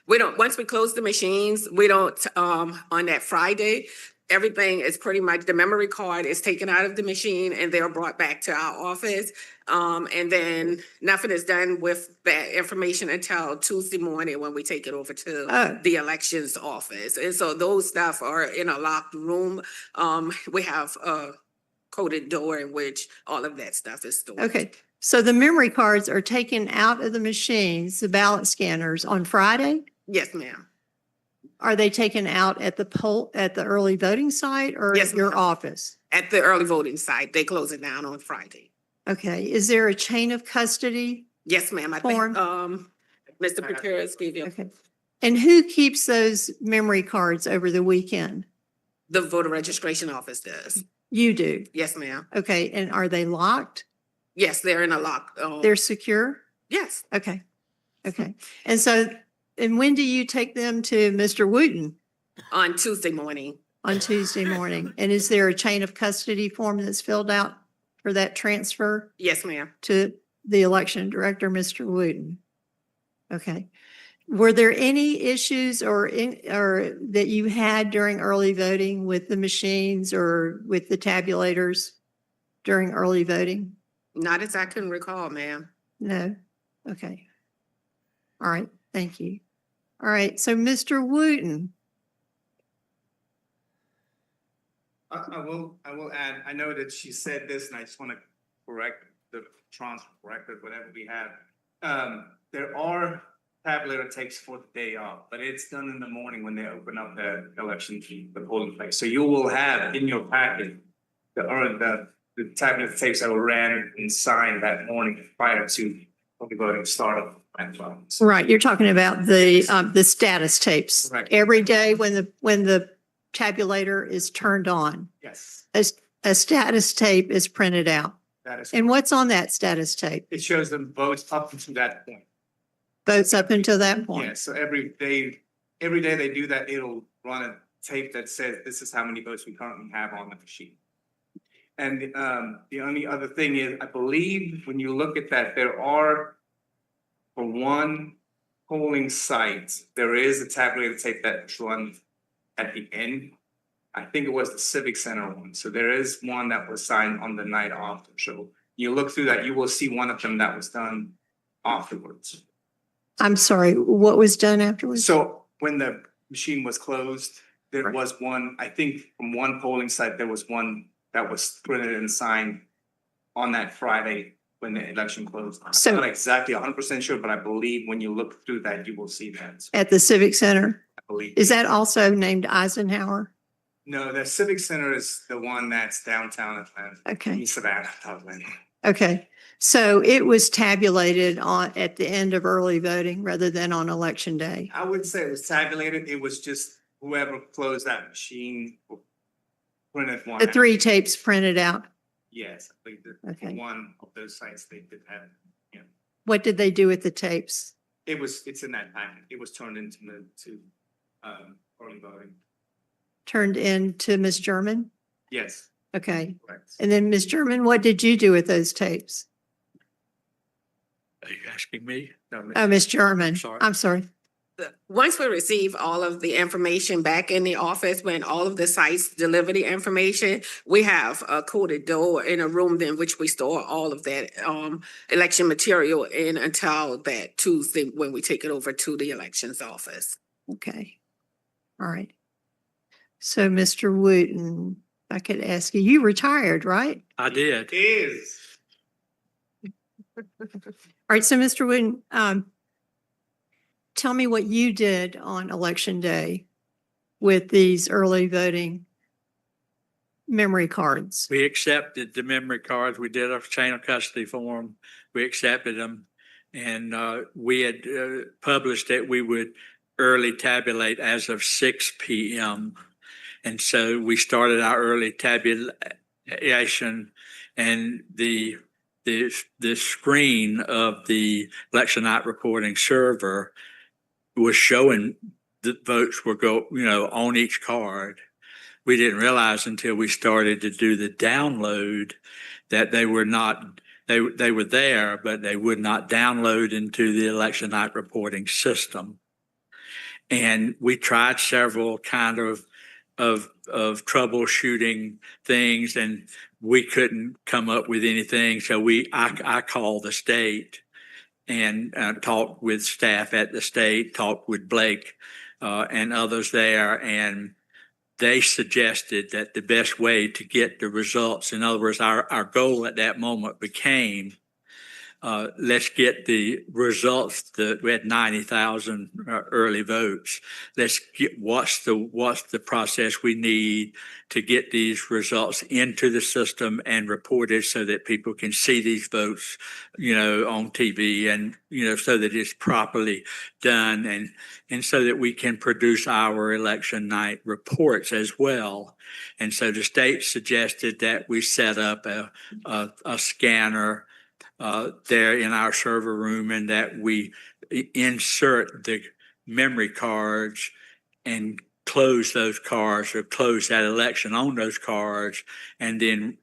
We don't, once we close the machines, we don't, on that Friday, everything is pretty much, the memory card is taken out of the machine and they're brought back to our office. And then nothing is done with that information until Tuesday morning when we take it over to Oh. the elections office. And so those stuff are in a locked room. We have a coded door in which all of that stuff is stored. Okay, so the memory cards are taken out of the machines, the ballot scanners, on Friday? Yes, ma'am. Are they taken out at the early voting site or Yes, at your ma'am. office? At the early voting site, they close it down on Friday. Okay, is there a chain of custody? Yes, ma'am. I Form? think, Mr. Prepares gave you Okay. And who keeps those memory cards over the weekend? the voter registration office does. You do? Yes, ma'am. Okay, and are they locked? Yes, they're in a lock. They're secure? Yes, Okay, okay. And so, and when do you take them to Mr. Wooten? on Tuesday morning. On Tuesday morning? And is there a chain of custody form that's filled out for that transfer Yes, ma'am. to the election director, Mr. Wooten? Okay. Were there any issues or that you had during early voting with the machines or with the tabulators during early voting? Not as I can recall, ma'am. No? Okay. All right, thank you. All right, so Mr. Wooten, I will add, I know that she said this and I just want to correct the transfer record, whatever we have. There are tabulator takes for the day off, but it's done in the morning when they open up the election, the polling place. So you will have in your packet the tabulator tapes that were ran and signed that morning prior to the voting startup. right, you're talking about the status tapes. Correct. Every day when the tabulator is turned on, Yes, a status tape is printed out. that is. And what's on that status tape? It shows them votes up to that point. Votes up until that point? Yeah, so every day they do that, it'll run a tape that says this is how many votes we currently have on the machine. And the only other thing is, I believe when you look at that, there are, for one polling site, there is a tabulated tape that's run at the end. I think it was the Civic Center one. So there is one that was signed on the night after. So you look through that, you will see one of them that was done afterwards. I'm sorry, what was done afterwards? So when the machine was closed, there Right. was one, I think from one polling site, there was one that was printed and signed on that Friday when the election closed. So- I'm not exactly 100% sure, but I believe when you look through that, you will see that. At the Civic Center? I believe. Is that also named Eisenhower? No, the Civic Center is the one that's downtown Atlanta. Okay. East of Atlanta. Okay, so it was tabulated at the end of early voting rather than on election day. I wouldn't say it was tabulated. It was just whoever closed that machine printed one. The out. 3 tapes printed out. Yes, I believe that for Okay. one of those sites they did have. What did they do with the tapes? It's in that packet. It was turned into early voting. Turned in to Ms. German? Yes, Okay. correct. And then Ms. German, what did you do with those tapes? Are you asking me? No, Oh, Ms. German. Sorry. I'm sorry. Once we receive all of the information back in the office, when all of the sites deliver the information, we have a coded door in a room in which we store all of that election material in until that Tuesday when we take it over to the elections office. Okay. All right. So, Mr. Wooten, I could ask you, you retired, right? I did. Is. All right, so Mr. Wooten, tell me what you did on election day with these early voting memory cards. We accepted the memory cards. We did a chain of custody form. We accepted them. And we had published that we would early tabulate as of 6 p.m. And so we started our early tabulation, and the screen of the election night reporting server was showing the votes were on each card. We didn't realize until we started to do the download that they were not, they were there, but they would not download into the election night reporting system. And we tried several kind of of troubleshooting things, and we couldn't come up with anything. So I called the state and talked with staff at the state, talked with Blake and others there, and they suggested that the best way to get the results, in other words, our goal at that moment became, let's get the results that we had 90,000 early votes. Let's get what's the process we need to get these results into the system and reported so that people can see these votes, on TV, and, so that it's properly done, and so that we can produce our election night reports as well. And so the state suggested that we set up a scanner there in our server room, and that we insert the memory cards and close those cards, or close that election on those cards, and then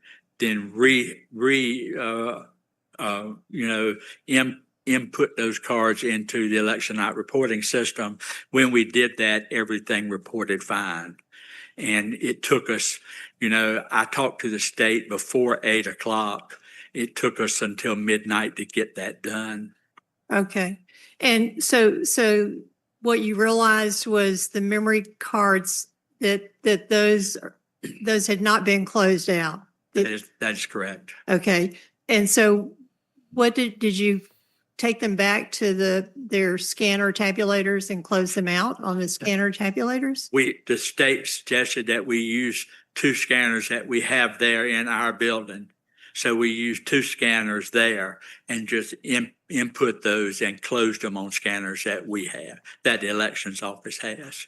input those cards into the election night reporting system. When we did that, everything reported fine. And it took us, I talked to the state before 8 o'clock. It took us until midnight to get that done. Okay. And so what you realized was the memory cards that those had not been closed out. That is correct. Okay. And so what did you take them back to their scanner tabulators and close them out on the scanner tabulators? The state suggested that we use 2 scanners that we have there in our building. So we used 2 scanners there and just input those and closed them on scanners that we have, that the elections office has.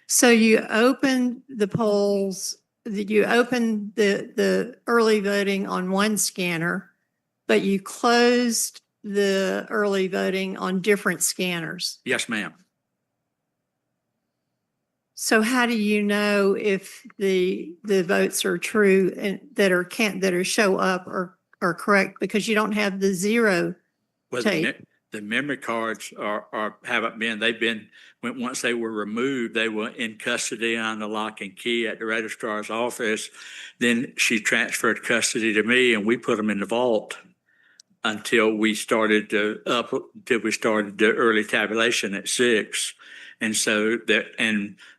So you opened the polls, you opened the early voting on one scanner, but you closed the early voting on different scanners. Yes, ma'am. So how do you know if the votes are true and that are show up or are correct, because you don't have the zero tape? The memory cards haven't been. They've been, once they were removed, they were in custody on the lock and key at the registrar's office. Then she transferred custody to me, and we put them in the vault until we started the early tabulation at 6. And so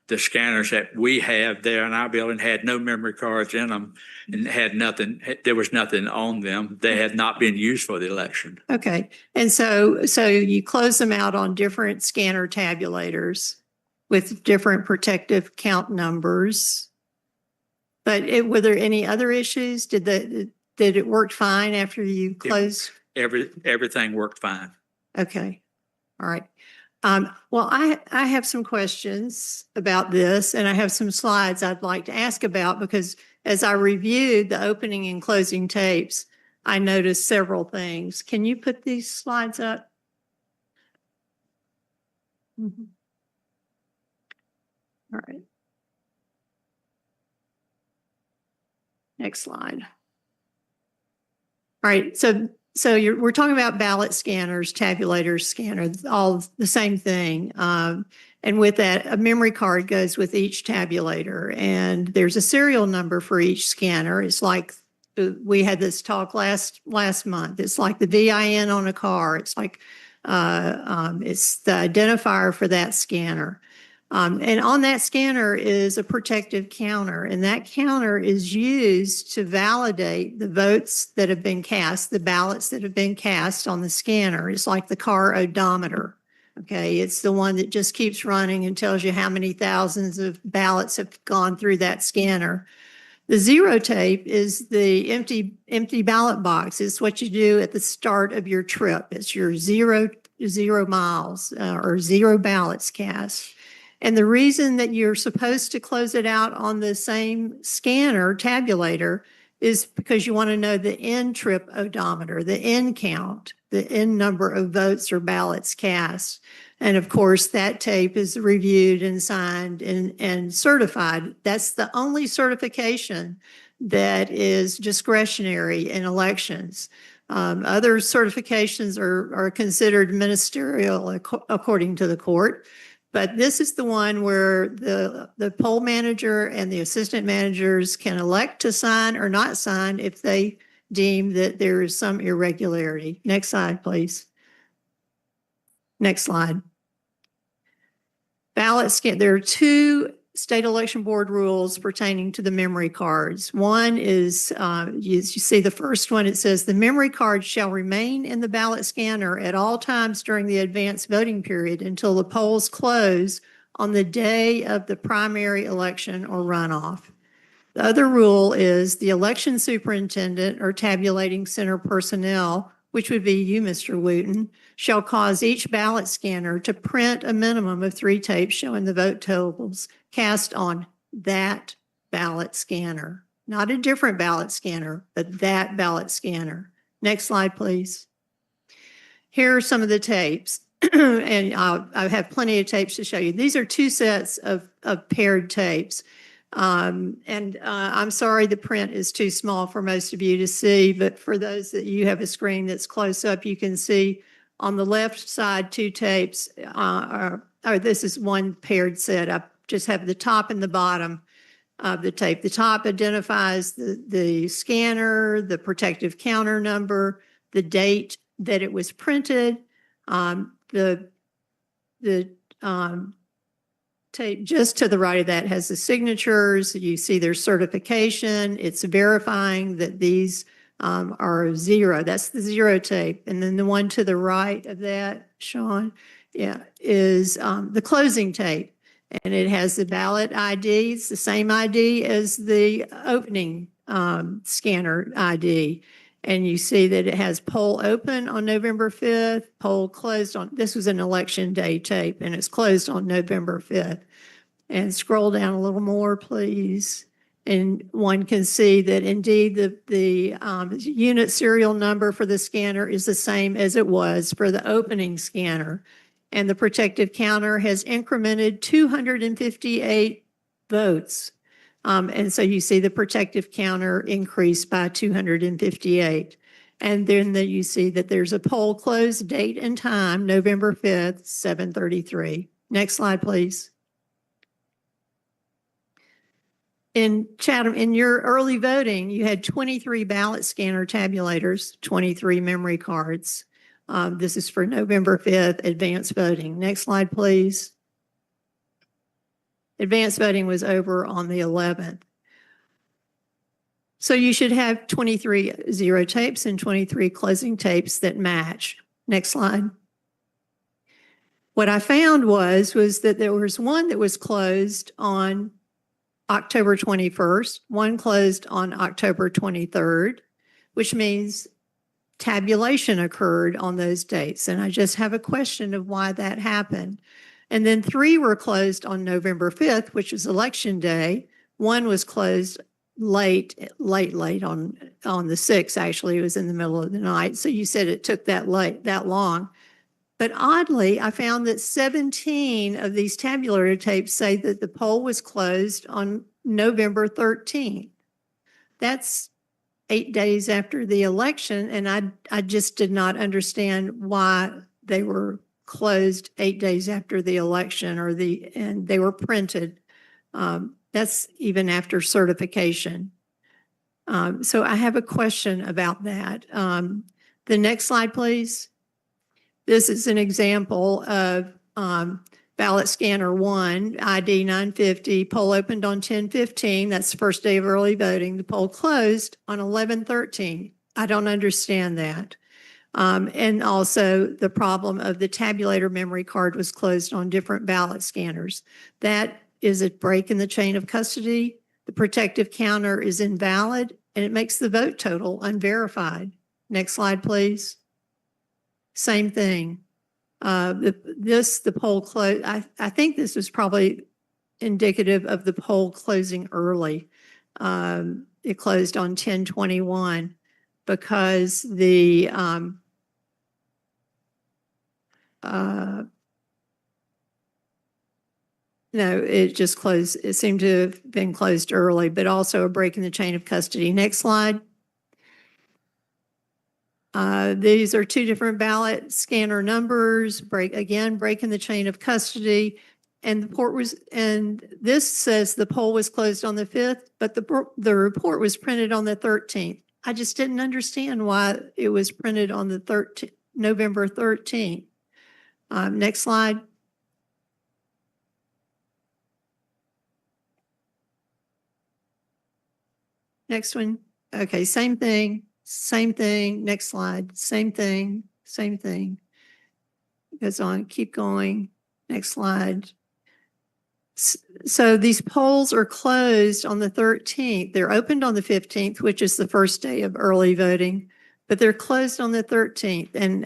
the scanners that we have there in our building had no memory cards in them, and had nothing. There was nothing on them. They had not been used for the election. Okay. And so you close them out on different scanner tabulators with different protective count numbers. But were there any other issues? Did it work fine after you closed? Everything worked fine. Okay. All right. Well, I have some questions about this, and I have some slides I'd like to ask about, because as I reviewed the opening and closing tapes, I noticed several things. Can you put these slides up? Mm-hmm. All right. Next slide. All right. So we're talking about ballot scanners, tabulators, scanners, all the same thing. And with that, a memory card goes with each tabulator, and there's a serial number for each scanner. It's like we had this talk last month. It's like the VIN on a car. It's like it's the identifier for that scanner. And on that scanner is a protective counter, and that counter is used to validate the votes that have been cast, the ballots that have been cast on the scanner. It's like the car odometer. Okay, it's the one that just keeps running and tells you how many thousands of ballots have gone through that scanner. The zero tape is the empty ballot box. It's what you do at the start of your trip. It's your zero miles or zero ballots cast. And the reason that you're supposed to close it out on the same scanner tabulator is because you want to know the end trip odometer, the end count, the end number of votes or ballots cast. And of course, that tape is reviewed and signed and certified. That's the only certification that is discretionary in elections. Other certifications are considered ministerial according to the court. But this is the one where the poll manager and the assistant managers can elect to sign or not sign if they deem that there is some irregularity. Next slide, please. Next slide. Ballot scan. There are two state election board rules pertaining to the memory cards. One is, you see the first one, it says the memory card shall remain in the ballot scanner at all times during the advanced voting period until the polls close on the day of the primary election or runoff. The other rule is the election superintendent or tabulating center personnel, which would be you, Mr. Wooten, shall cause each ballot scanner to print a minimum of 3 tapes showing the vote totals cast on that ballot scanner. Not a different ballot scanner, but that ballot scanner. Next slide, please. Here are some of the tapes, and I have plenty of tapes to show you. These are 2 sets of paired tapes. I'm sorry the print is too small for most of you to see, but for those that you have a screen that's close up, you can see on the left side 2 tapes. This is one paired set. I just have the top and the bottom of the tape. The top identifies the scanner, the protective counter number, the date that it was printed, the tape just to the right of that has the signatures. You see their certification. It's verifying that these are 0. That's the 0 tape. And then the one to the right of that, Sean, is the closing tape. And it has the ballot ID. It's the same ID as the opening scanner ID. And you see that it has poll open on November 5th, poll closed on, this was an election day tape, and it's closed on November 5th. And scroll down a little more, please. And one can see that indeed the unit serial number for the scanner is the same as it was for the opening scanner. And the protective counter has incremented 258 votes. And so you see the protective counter increased by 258. And then you see that there's a poll close date and time, November 5th, 7:33. Next slide, please. In Chatham, in your early voting, you had 23 ballot scanner tabulators, 23 memory cards. This is for November 5th, advanced voting. Next slide, please. Advanced voting was over on the 11th. So you should have 23 0 tapes and 23 closing tapes that match. Next slide. What I found was that there was one that was closed on October 21st, one closed on October 23rd, which means tabulation occurred on those dates. And I just have a question of why that happened. And then 3 were closed on November 5th, which was election day. One was closed late on the 6th, actually. It was in the middle of the night. So you said it took that long. But oddly, I found that 17 of these tabulator tapes say that the poll was closed on November 13th. That's 8 days after the election, and I just did not understand why they were closed 8 days after the election, and they were printed. That's even after certification. So I have a question about that. The next slide, please. This is an example of ballot scanner 1, ID 950, poll opened on 10/15. That's the first day of early voting. The poll closed on 11/13. I don't understand that. And also the problem of the tabulator memory card was closed on different ballot scanners. That is a break in the chain of custody. The protective counter is invalid, and it makes the vote total unverified. Next slide, please. Same thing. The poll close. I think this was probably indicative of the poll closing early. It closed on 10/21 because no, it just closed. It seemed to have been closed early, but also a break in the chain of custody. Next slide. These are 2 different ballot scanner numbers, break in the chain of custody. and this says the poll was closed on the 5th, but the report was printed on the 13th. I just didn't understand why it was printed on the November 13th. Next slide. Next one. Okay, same thing, same thing. Next slide. Same thing, same thing. Goes on, keep going. Next slide. So these polls are closed on the 13th. They're opened on the 15th, which is the first day of early voting, but they're closed on the 13th. And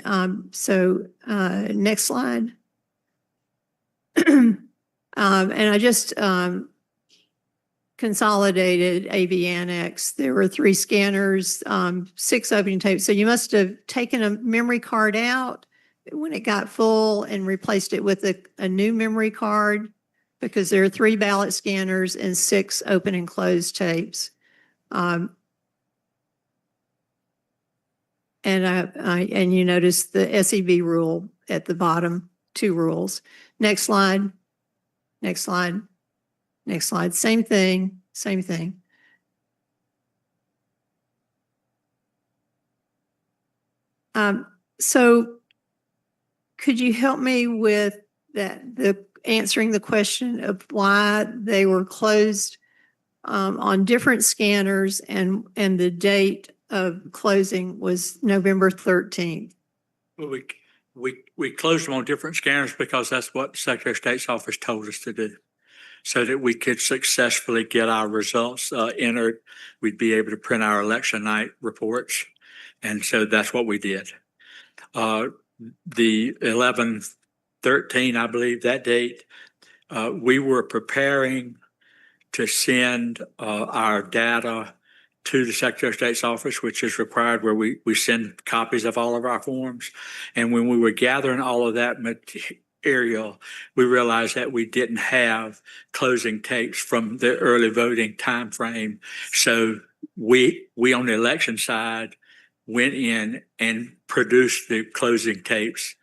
next slide. And I just consolidated AV Annex. There were 3 scanners, 6 opening tapes. So you must have taken a memory card out when it got full and replaced it with a new memory card, because there are 3 ballot scanners and 6 open and closed tapes. And you notice the SEB rule at the bottom, 2 rules. Next slide. Next slide. Next slide. Same thing. Same thing. So could you help me with answering the question of why they were closed on different scanners and the date of closing was November 13th? Well, we closed them on different scanners because that's what the Secretary of State's office told us to do, so that we could successfully get our results entered. We'd be able to print our election night reports. And so that's what we did. The 11/13, I believe that date, we were preparing to send our data to the Secretary of State's office, which is required, where we send copies of all of our forms. And when we were gathering all of that material, we realized that we didn't have closing tapes from the early voting time frame. So we on the election side went in and produced the closing tapes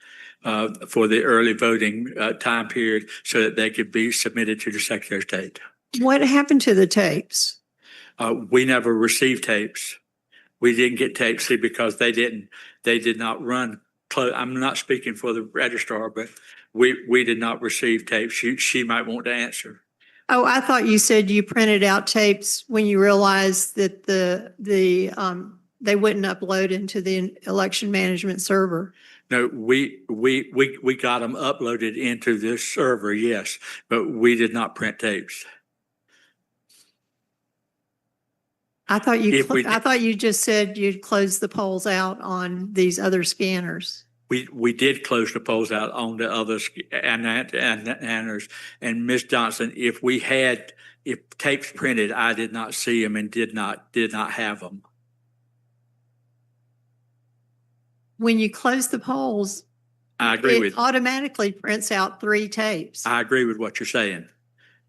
for the early voting time period so that they could be submitted to the Secretary of State. What happened to the tapes? We never received tapes. We didn't get tapes because they did not run. I'm not speaking for the registrar, but we did not receive tapes. She might want to answer. Oh, I thought you said you printed out tapes when you realized that they wouldn't upload into the election management server. No, we got them uploaded into this server, yes, but we did not print tapes. I thought you just said you'd close the polls out on these other scanners. We did close the polls out on the other scanners. And Ms. Johnson, if tapes printed, I did not see them and did not have them. When you close the polls, I agree with it automatically prints out 3 tapes. I agree with what you're saying.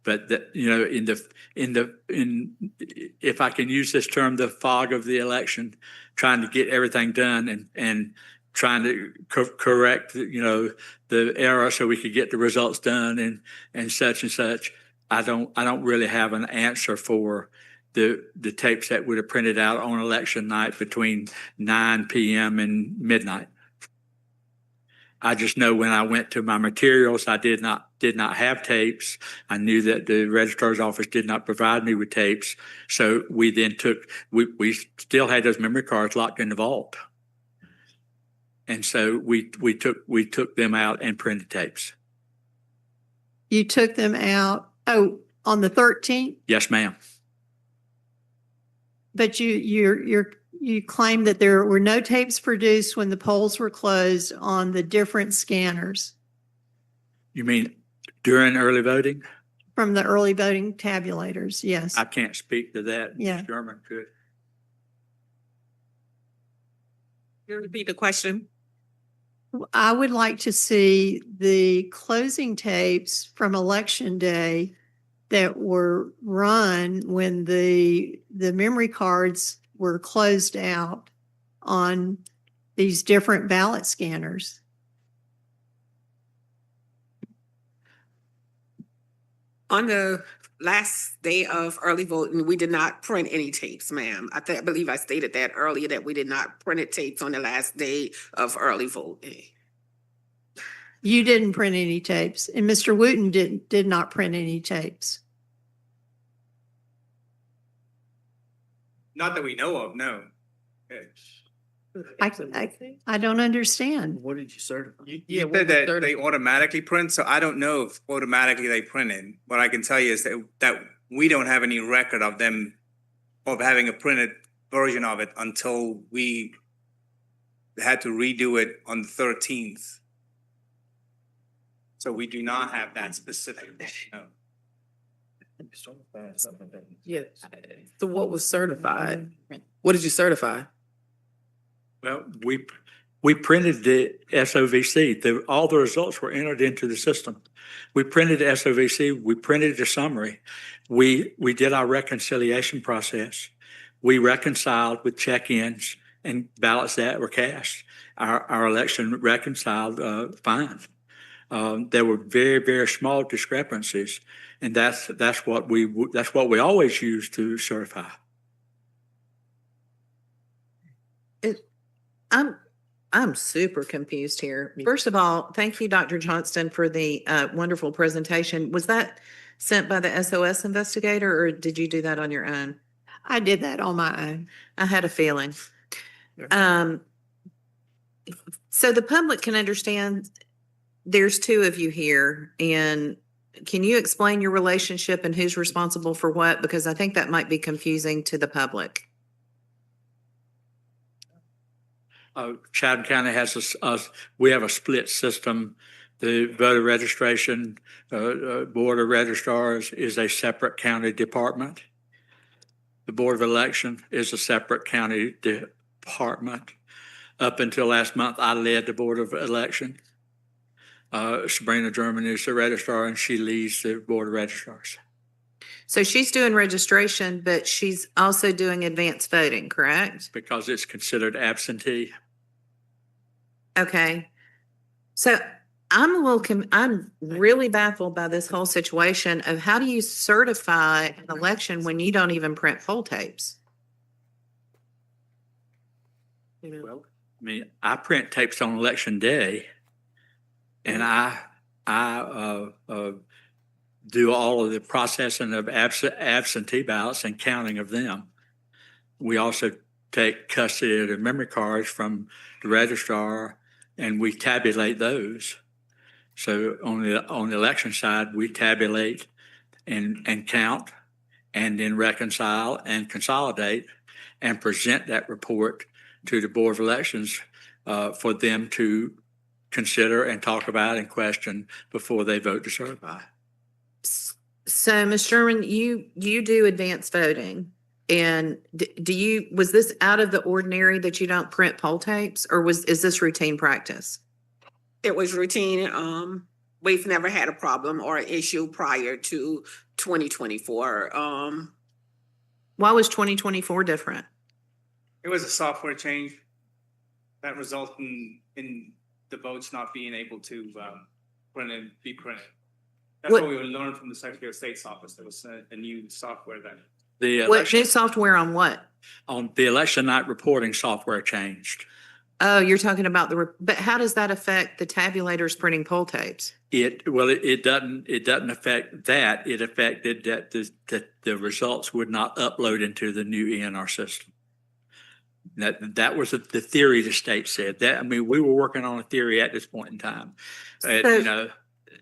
But if I can use this term, the fog of the election, trying to get everything done and trying to correct, the error so we could get the results done and such and such. I don't really have an answer for the tapes that would have printed out on election night between 9 p.m. and midnight. I just know when I went to my materials, I did not have tapes. I knew that the registrar's office did not provide me with tapes. So we then we still had those memory cards locked in the vault. And so we took them out and printed tapes. You took them out, on the 13th? Yes, ma'am. But you claim that there were no tapes produced when the polls were closed on the different scanners. You mean during early voting? From the early voting tabulators, yes. I can't speak to that. Yeah. Ms. Sherman could. You repeat the question? I would like to see the closing tapes from Election Day that were run when the memory cards were closed out on these different ballot scanners. On the last day of early voting, we did not print any tapes, ma'am. I believe I stated that earlier, that we did not print tapes on the last day of early voting. You didn't print any tapes, and Mr. Wooten did not print any tapes. Not that we know of, no. I don't understand. What did you certify? You said that they automatically print, so I don't know if automatically they printed. What I can tell you is that we don't have any record of them, of having a printed version of it until we had to redo it on the 13th. So we do not have that specific. No. Yeah. So what was certified? What did you certify? Well, we printed the SOVC. All the results were entered into the system. We printed the SOVC. We printed the summary. We did our reconciliation process. We reconciled with check-ins and ballots that were cast. Our election reconciled fine. There were very, very small discrepancies, and that's what we always use to certify. I'm super confused here. First of all, thank you, Dr. Johnston, for the wonderful presentation. Was that sent by the SOS investigator, or did you do that on your own? I did that on my own. I had a feeling. So the public can understand there's two of you here, and can you explain your relationship and who's responsible for what? Because I think that might be confusing to the public. Chatham County has we have a split system. The voter registration board of registrars is a separate county department. The Board of Election is a separate county department. Up until last month, I led the Board of Election. Sabrina German is the registrar, and she leads the Board of Registrars. So she's doing registration, but she's also doing advanced voting, correct? Because it's considered absentee. Okay. So I'm really baffled by this whole situation of how do you certify an election when you don't even print poll tapes? Well, I mean, I print tapes on election day, and I do all of the processing of absentee ballots and counting of them. We also take custody of the memory cards from the registrar, and we tabulate those. So on the election side, we tabulate and count, and then reconcile and consolidate and present that report to the Board of Elections for them to consider and talk about and question before they vote to certify. So, Ms. Sherman, you do advanced voting, and was this out of the ordinary that you don't print poll tapes, or is this routine practice? It was routine. We've never had a problem or an issue prior to 2024. Why was 2024 different? It was a software change that resulted in the votes not being able to be printed. That's what we learned from the Secretary of State's office. There was a new software that. What new software on what? On the election night reporting software changed. Oh, you're talking about but how does that affect the tabulators printing poll tapes? It doesn't affect that. It affected that the results would not upload into the new ENR system. That was the theory the state said. That, I mean, we were working on a theory at this point in time.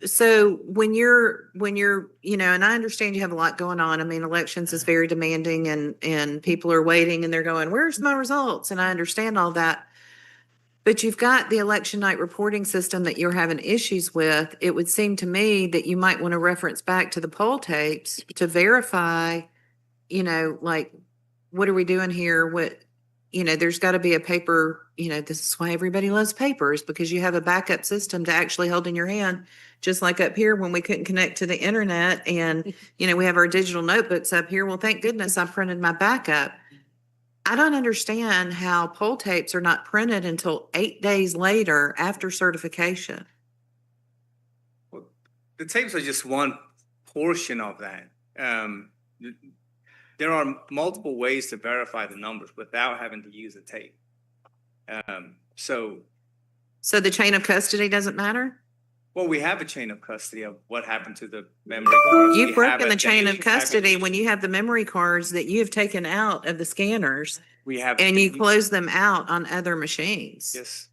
So when you're, and I understand you have a lot going on. I mean, elections is very demanding, and people are waiting and they're going, where's my results? And I understand all that. But you've got the election night reporting system that you're having issues with. It would seem to me that you might want to reference back to the poll tapes to verify, like, what are we doing here? There's got to be a paper, this is why everybody loves papers, because you have a backup system to actually hold in your hand, just like up here when we couldn't connect to the internet and, we have our digital notebooks up here. Well, thank goodness I printed my backup. I don't understand how poll tapes are not printed until 8 days later after certification. Well, the tapes are just one portion of that. There are multiple ways to verify the numbers without having to use a tape. So So the chain of custody doesn't matter? well, we have a chain of custody of what happened to the memory cards. You've We have broken a the chain daily of custody tabulation. when you have the memory cards that you have taken out of the scanners We have. and you close them out on other machines. Yes,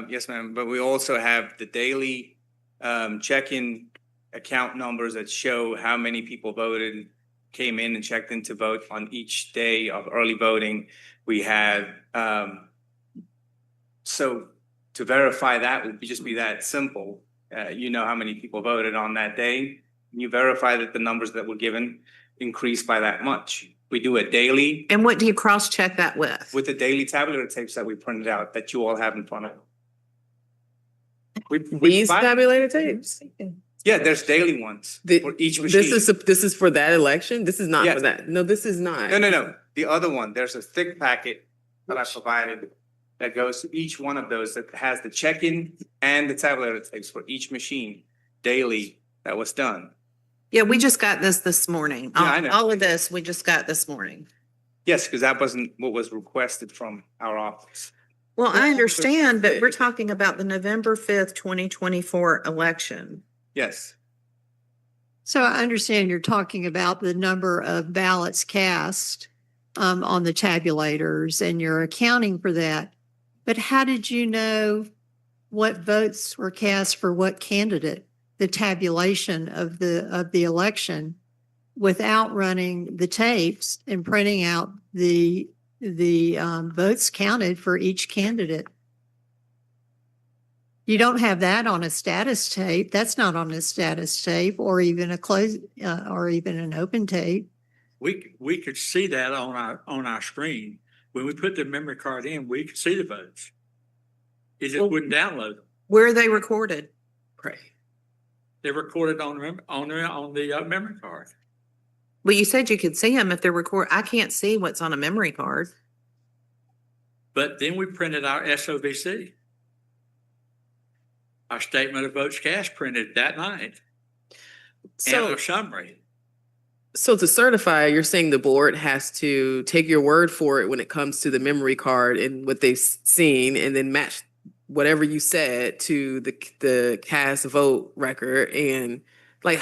yes, ma'am. But we also have the daily check-in account numbers that show how many people voted, came in and checked in to vote on each day of early voting. We have, so to verify that would just be that simple. You know how many people voted on that day. You verify that the numbers that were given increased by that much. We do it daily And what do you cross-check that with? with the daily tabular tapes that we printed out that you all have in front of you. These tabulated tapes? Yeah, there's daily ones for each machine. This is for that election? This is not Yes. for that. No, this is not. No. The other one, there's a thick packet that I provided that goes to each one of those that has the check-in and the tabulated tapes for each machine daily that was done. Yeah, we just got this morning. Yeah, I know. All of this, we just got this morning. Yes, because that wasn't what was requested from our office. Well, I understand, but we're talking about the November 5th, 2024 election. Yes. So I understand you're talking about the number of ballots cast on the tabulators and you're accounting for that. But how did you know what votes were cast for what candidate? The tabulation of the election without running the tapes and printing out the votes counted for each candidate. You don't have that on a status tape. That's not on a status tape or even a close or even an open tape. We could see that on our screen. When we put the memory card in, we could see the votes. It just wouldn't download them. Where are they recorded? Right. They're recorded on the memory card. Well, you said you could see them if they're recorded. I can't see what's on a memory card. But then we printed our SOVC. Our statement of votes cast printed that night. And our summary. So to certify, you're saying the board has to take your word for it when it comes to the memory card and what they've seen and then match whatever you said to the cast vote record. And like,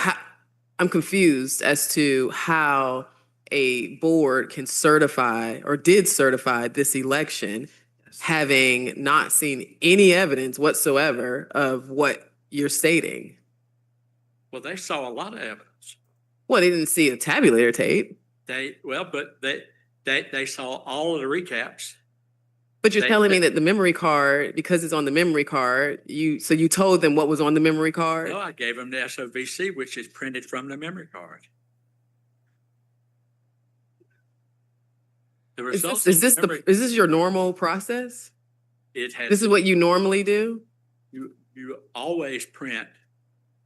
I'm confused as to how a board can certify or did certify this election having not seen any evidence whatsoever of what you're stating. Well, they saw a lot of evidence. Well, they didn't see a tabulator tape. But they saw all of the recaps. But you're telling me that the memory card, because it's on the memory card, you told them what was on the memory card? No, I gave them the SOVC, which is printed from the memory card. The results. Is this your normal process? It has. This is what you normally do? You always print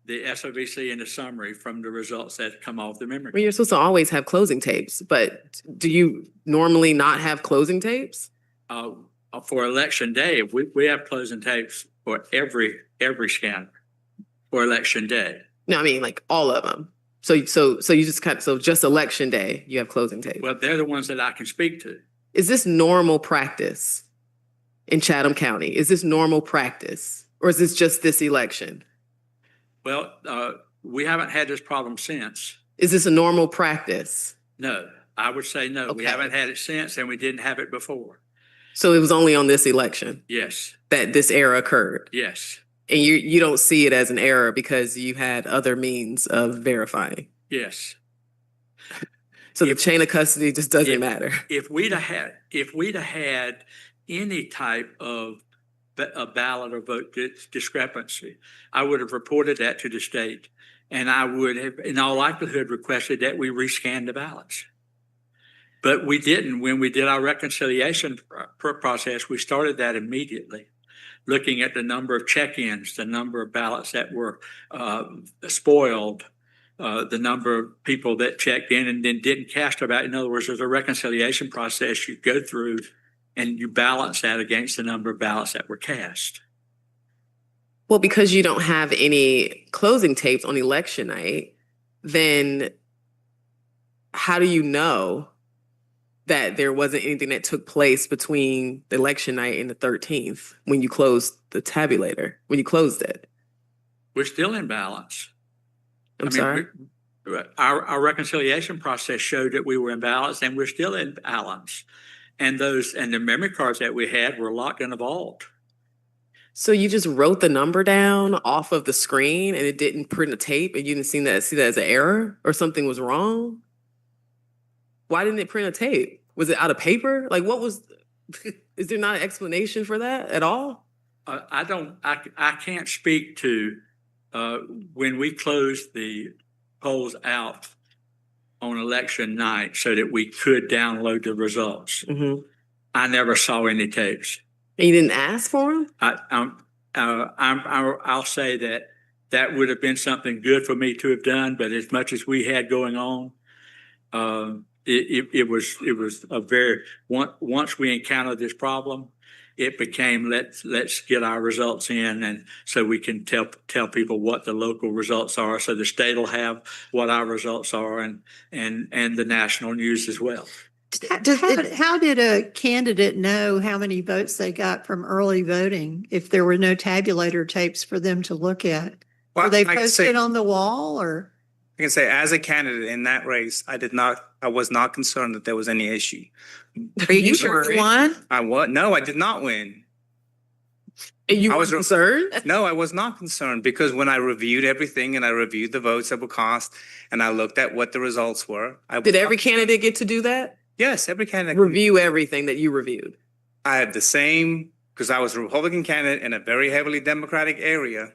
the SOVC and the summary from the results that come off the memory. Well, you're supposed to always have closing tapes, but do you normally not have closing tapes? For election day, we have closing tapes for every scanner for election day. No, I mean like all of them. So you just just election day, you have closing tapes. Well, they're the ones that I can speak to. Is this normal practice in Chatham County? Is this normal practice, or is this just this election? Well, we haven't had this problem since. Is this a normal practice? No, I would say no. Okay. We haven't had it since, and we didn't have it before. So it was only on this election Yes, that this error occurred, yes, and you don't see it as an error because you had other means of verifying. yes. So the chain of custody just doesn't matter. If we'd have had any type of a ballot or vote discrepancy, I would have reported that to the state, and I would have, in all likelihood, requested that we rescan the ballots. But we didn't. When we did our reconciliation process, we started that immediately, looking at the number of check-ins, the number of ballots that were spoiled, the number of people that checked in and then didn't cast a ballot. In other words, there's a reconciliation process you go through and you balance that against the number of ballots that were cast. Well, because you don't have any closing tapes on election night, then how do you know that there wasn't anything that took place between the election night and the 13th when you closed the tabulator, when you closed it? We're still in balance. I'm sorry? Our reconciliation process showed that we were in balance, and we're still in balance. And the memory cards that we had were locked in a vault. So you just wrote the number down off of the screen and it didn't print a tape, and you didn't see that as an error, or something was wrong? Why didn't it print a tape? Was it out of paper? Like, what was, is there not an explanation for that at all? I can't speak to when we closed the polls out on election night so that we could download the results. Mm-hmm. I never saw any tapes. And you didn't ask for them? I'll say that would have been something good for me to have done, but as much as we had going on, it was a very, once we encountered this problem, it became let's get our results in, and so we can tell people what the local results are, so the state will have what our results are, and the national news as well. How did a candidate know how many votes they got from early voting if there were no tabulator tapes for them to look at? Well, Were they I can posted say- on the wall, or? I can say, as a candidate in that race, I was not concerned that there was any issue. Are you sure you won? No, I did not win. And you I were was concerned? No, I was not concerned, because when I reviewed everything and I reviewed the votes that were cast and I looked at what the results were. Did every candidate get to do that? Yes, every candidate. Review everything that you reviewed? I had the same, because I was a Republican candidate in a very heavily Democratic area.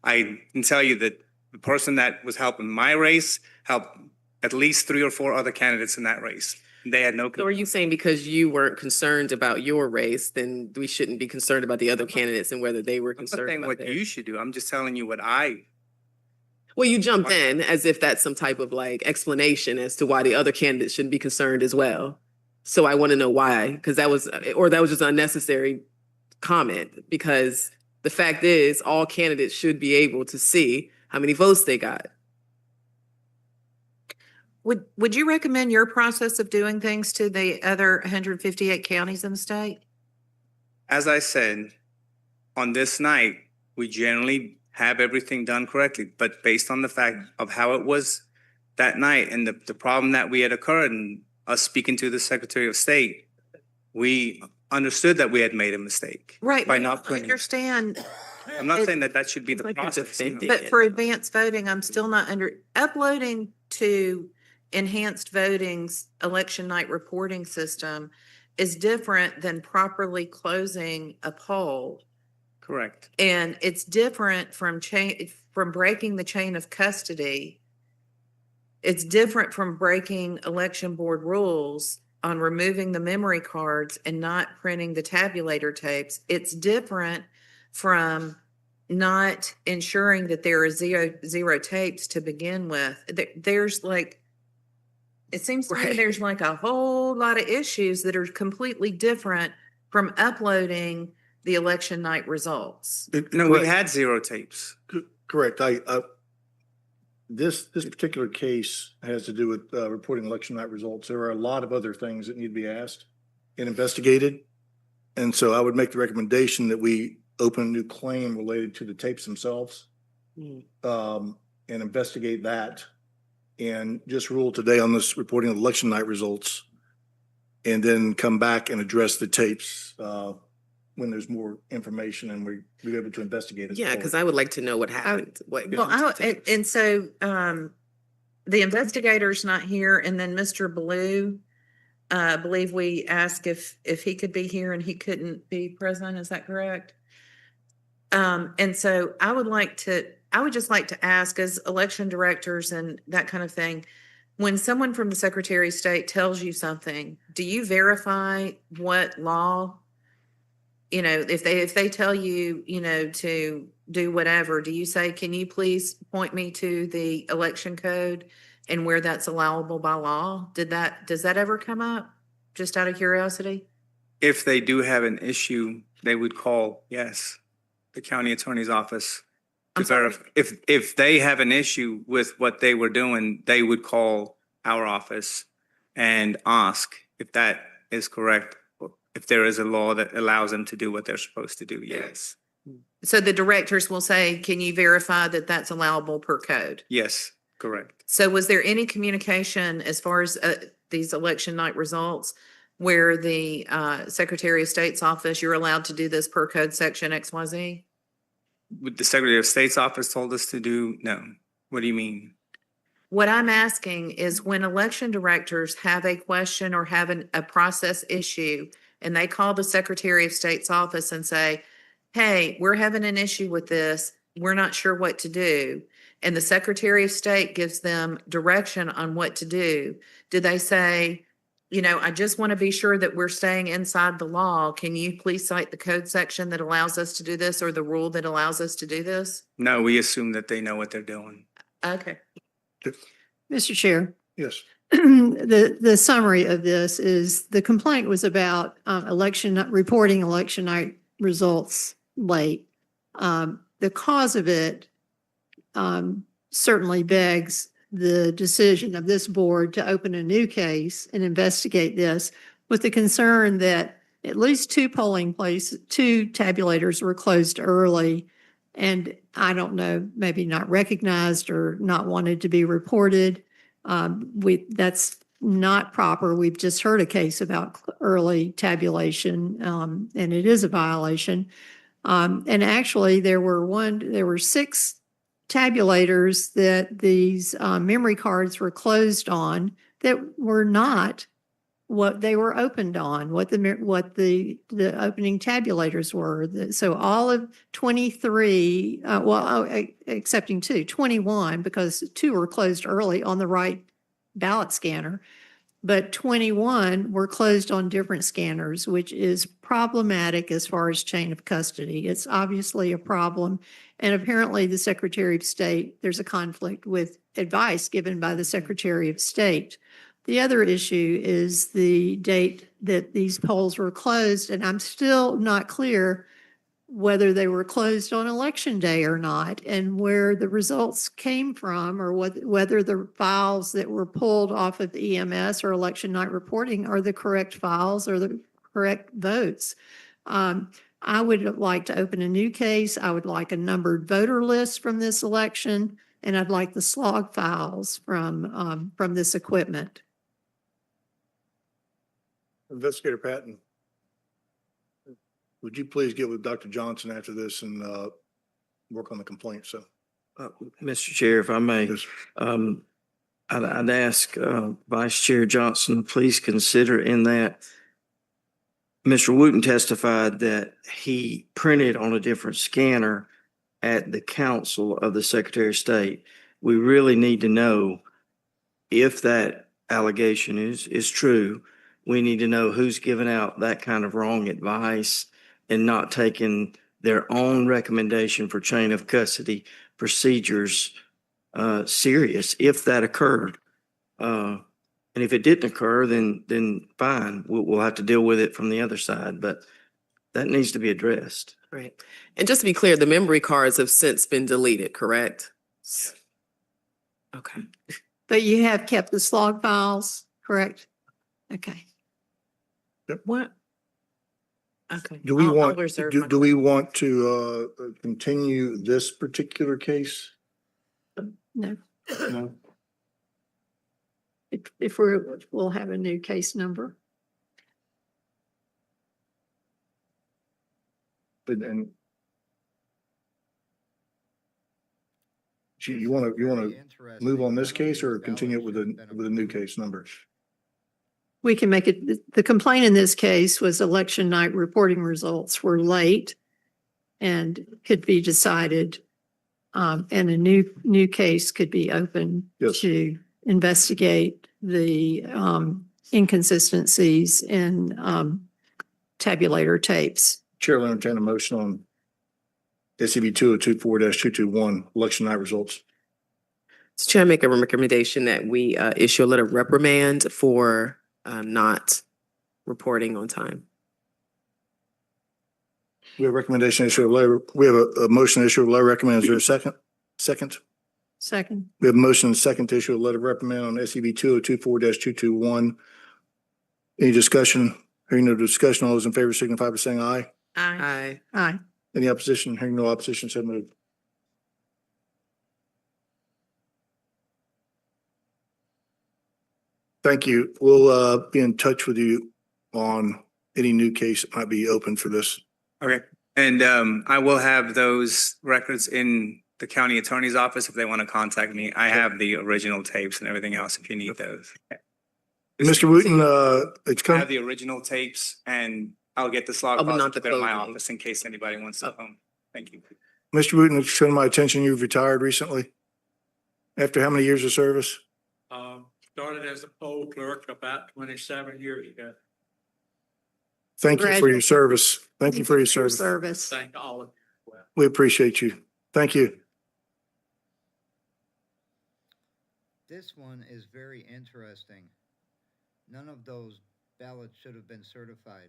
I can tell you that the person that was helping my race helped at least 3 or 4 other candidates in that race. They had no. So are you saying because you weren't concerned about your race, then we shouldn't be concerned about the other candidates and whether they were I'm not concerned saying about what theirs? you should do. I'm just telling you what Well, you jumped in as if that's some type of like explanation as to why the other candidates shouldn't be concerned as well. So I want to know why, because that was just an unnecessary comment, because the fact is all candidates should be able to see how many votes they got. Would you recommend your process of doing things to the other 158 counties in the state? As I said, on this night, we generally have everything done correctly, but based on the fact of how it was that night and the problem that we had occurred and us speaking to the Secretary of State, we understood that we had made a mistake. Right. By but not I putting. understand. I'm not saying that should be the process. But for advanced voting, I'm still not uploading to enhanced voting's election night reporting system is different than properly closing a poll. Correct. And it's different from breaking the chain of custody. It's different from breaking election board rules on removing the memory cards and not printing the tabulator tapes. It's different from not ensuring that there are zero tapes to begin with. There's like, it seems to me there's like a whole lot of issues that are completely different from uploading the election night results. No, we had 0 tapes. Correct. This particular case has to do with reporting election night results. There are a lot of other things that need to be asked and investigated. And so I would make the recommendation that we open a new claim related to the tapes themselves, and investigate that, and just rule today on this reporting of election night results, and then come back and address the tapes when there's more information and we're able to investigate it. Yeah, because I would like to know what happened. So the investigator's not here, and then Mr. Blue, I believe we asked if he could be here and he couldn't be present. Is that correct? And so I would just like to ask, as election directors and that kind of thing, when someone from the Secretary of State tells you something, do you verify what law, if they tell you, to do whatever, do you say, can you please point me to the election code and where that's allowable by law? Does that ever come up, just out of curiosity? If they do have an issue, they would call, yes, the county attorney's office I'm sorry. If they have an issue with what they were doing, they would call our office and ask if that is correct, or if there is a law that allows them to do what they're supposed to do, yes. So the directors will say, can you verify that that's allowable per code? Yes, correct. So was there any communication as far as these election night results where the Secretary of State's office, you're allowed to do this per code section XYZ? What the Secretary of State's office told us to do? No. What do you mean? What I'm asking is when election directors have a question or have a process issue and they call the Secretary of State's office and say, hey, we're having an issue with this, we're not sure what to do, and the Secretary of State gives them direction on what to do they say, you know, I just want to be sure that we're staying inside the law. Can you please cite the code section that allows us to do this or the rule that allows us to do this? No, we assume that they know what they're doing. Okay. Mr. Chair, Yes. the summary of this is the complaint was about reporting election night results late. The cause of it certainly begs the decision of this board to open a new case and investigate this with the concern that at least two tabulators were closed early and I don't know, maybe not recognized or not wanted to be reported. That's not proper. We've just heard a case about early tabulation, and it is a violation. And actually, there were 6 tabulators that these memory cards were closed on that were not what they were opened on, what the opening tabulators were. So all of 23, excepting 2, 21, because 2 were closed early on the right ballot scanner, but 21 were closed on different scanners, which is problematic as far as chain of custody. It's obviously a problem. And apparently the Secretary of State, there's a conflict with advice given by the Secretary of State. The other issue is the date that these polls were closed, and I'm still not clear whether they were closed on election day or not, and where the results came from, or whether the files that were pulled off of EMS or election night reporting are the correct files or the correct votes. I would like to open a new case. I would like a numbered voter list from this election, and I'd like the slog files from this equipment. Investigator Patton, would you please get with Dr. Johnson after this and work on the complaint? So, Mr. Chair, if I may, yes. I'd ask Vice Chair Johnson to please consider in that Mr. Wooten testified that he printed on a different scanner at the council of the Secretary of State. We really need to know if that allegation is true. We need to know who's giving out that kind of wrong advice and not taking their own recommendation for chain of custody procedures serious if that occurred. And if it didn't occur, then fine, we'll have to deal with it from the other side, but that needs to be addressed. Right. And just to be clear, the memory cards have since been deleted, correct? Yes. Okay. But you have kept the slog files, correct? Okay. What? Okay. Do we I'll want, reserve my- do we want to continue this particular case? No. No. If we'll have a new case number. And you want to move on this case or continue it with a new case number? We can make it, the complaint in this case was election night reporting results were late and could be decided. And a new case could be open Yes. to investigate the inconsistencies in tabulator tapes. Chair will entertain a motion on SCB 2024-221 election night results. Mr. Chair, I make a recommendation that we issue a letter of reprimand for not reporting on time. We have a recommendation issue of low, we have a motion to issue of low recommend. Is there a second? Second? Second. We have a motion and second to issue a letter of reprimand on SCB 2024-221. Any discussion? Hearing no discussion, all those in favor signify by saying aye. Aye. Aye. Any opposition? Hearing no opposition, so moved. Thank you. We'll be in touch with you on any new case that might be open for this. Okay. And I will have those records in the county attorney's office if they want to contact me. I have the original tapes and everything else if you need those. Mr. Wooten, it's I come, have the original tapes and I'll get the slot Oh, but not to the put in my clothing. office in case anybody wants to phone. Thank you. Mr. Wooten, it's come to my attention you've retired recently. After how many years of service? Started as a poll clerk about 27 years ago. Thank you for your service. Thank you for your service. Service. Thank all of you. Well, We appreciate you. Thank you. This one is very interesting. None of those ballots should have been certified.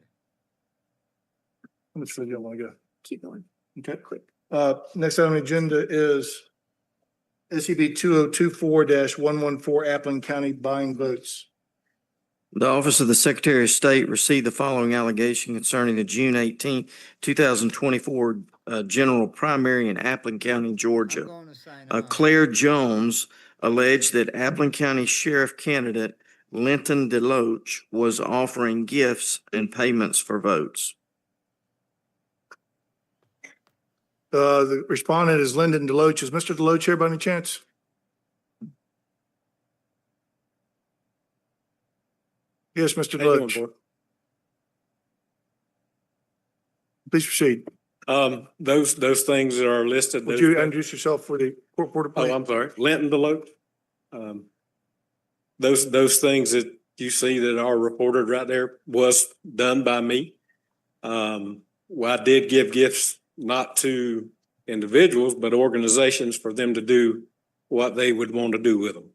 How much further do you want to go? Keep going. Okay, quick. Next item on the agenda is SCB 2024-114 Appling County buying votes. The Office of the Secretary of State received the following allegation concerning the June 18, 2024 general primary in Appling County, I'm Georgia. going to sign off. Claire Jones alleged that Appling County Sheriff candidate Linton DeLoach was offering gifts and payments for votes. The respondent is Lyndon Deloach. Is Mr. Deloach here by any chance? Yes, Mr. How you doing, Deloach. board? Please proceed. Those things that are listed. Would those- you introduce yourself for the court reporter, Oh, please? I'm sorry, Linton Deloach. Those things that you see that are reported right there was done by me. Well, I did give gifts not to individuals, but organizations for them to do what they would want to do with them.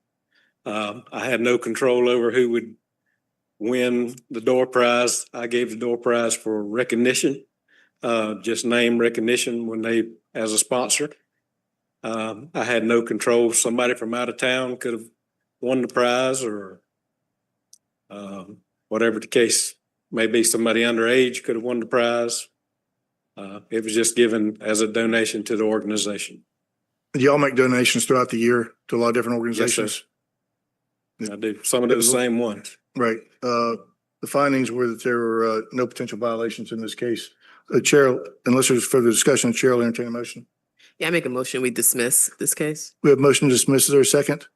I had no control over who would win the door prize. I gave the door prize for recognition, just name recognition when they, as a sponsor. I had no control. Somebody from out of town could have won the prize or whatever the case may be. Somebody underage could have won the prize. It was just given as a donation to the organization. Do y'all make donations throughout the year to a lot of different organizations? I do. Some of those same ones. Right. The findings were that there were no potential violations in this case. Chair, unless there's further discussion, Chair will entertain a motion. Yeah, I make a motion, we dismiss this case. We have motion to dismiss. Is there a second?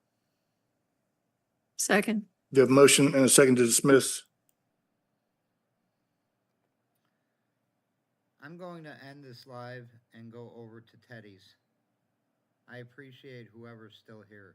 Second. We have motion and a second to dismiss. I'm going to end this live and go over to Teddy's. I appreciate whoever's still here.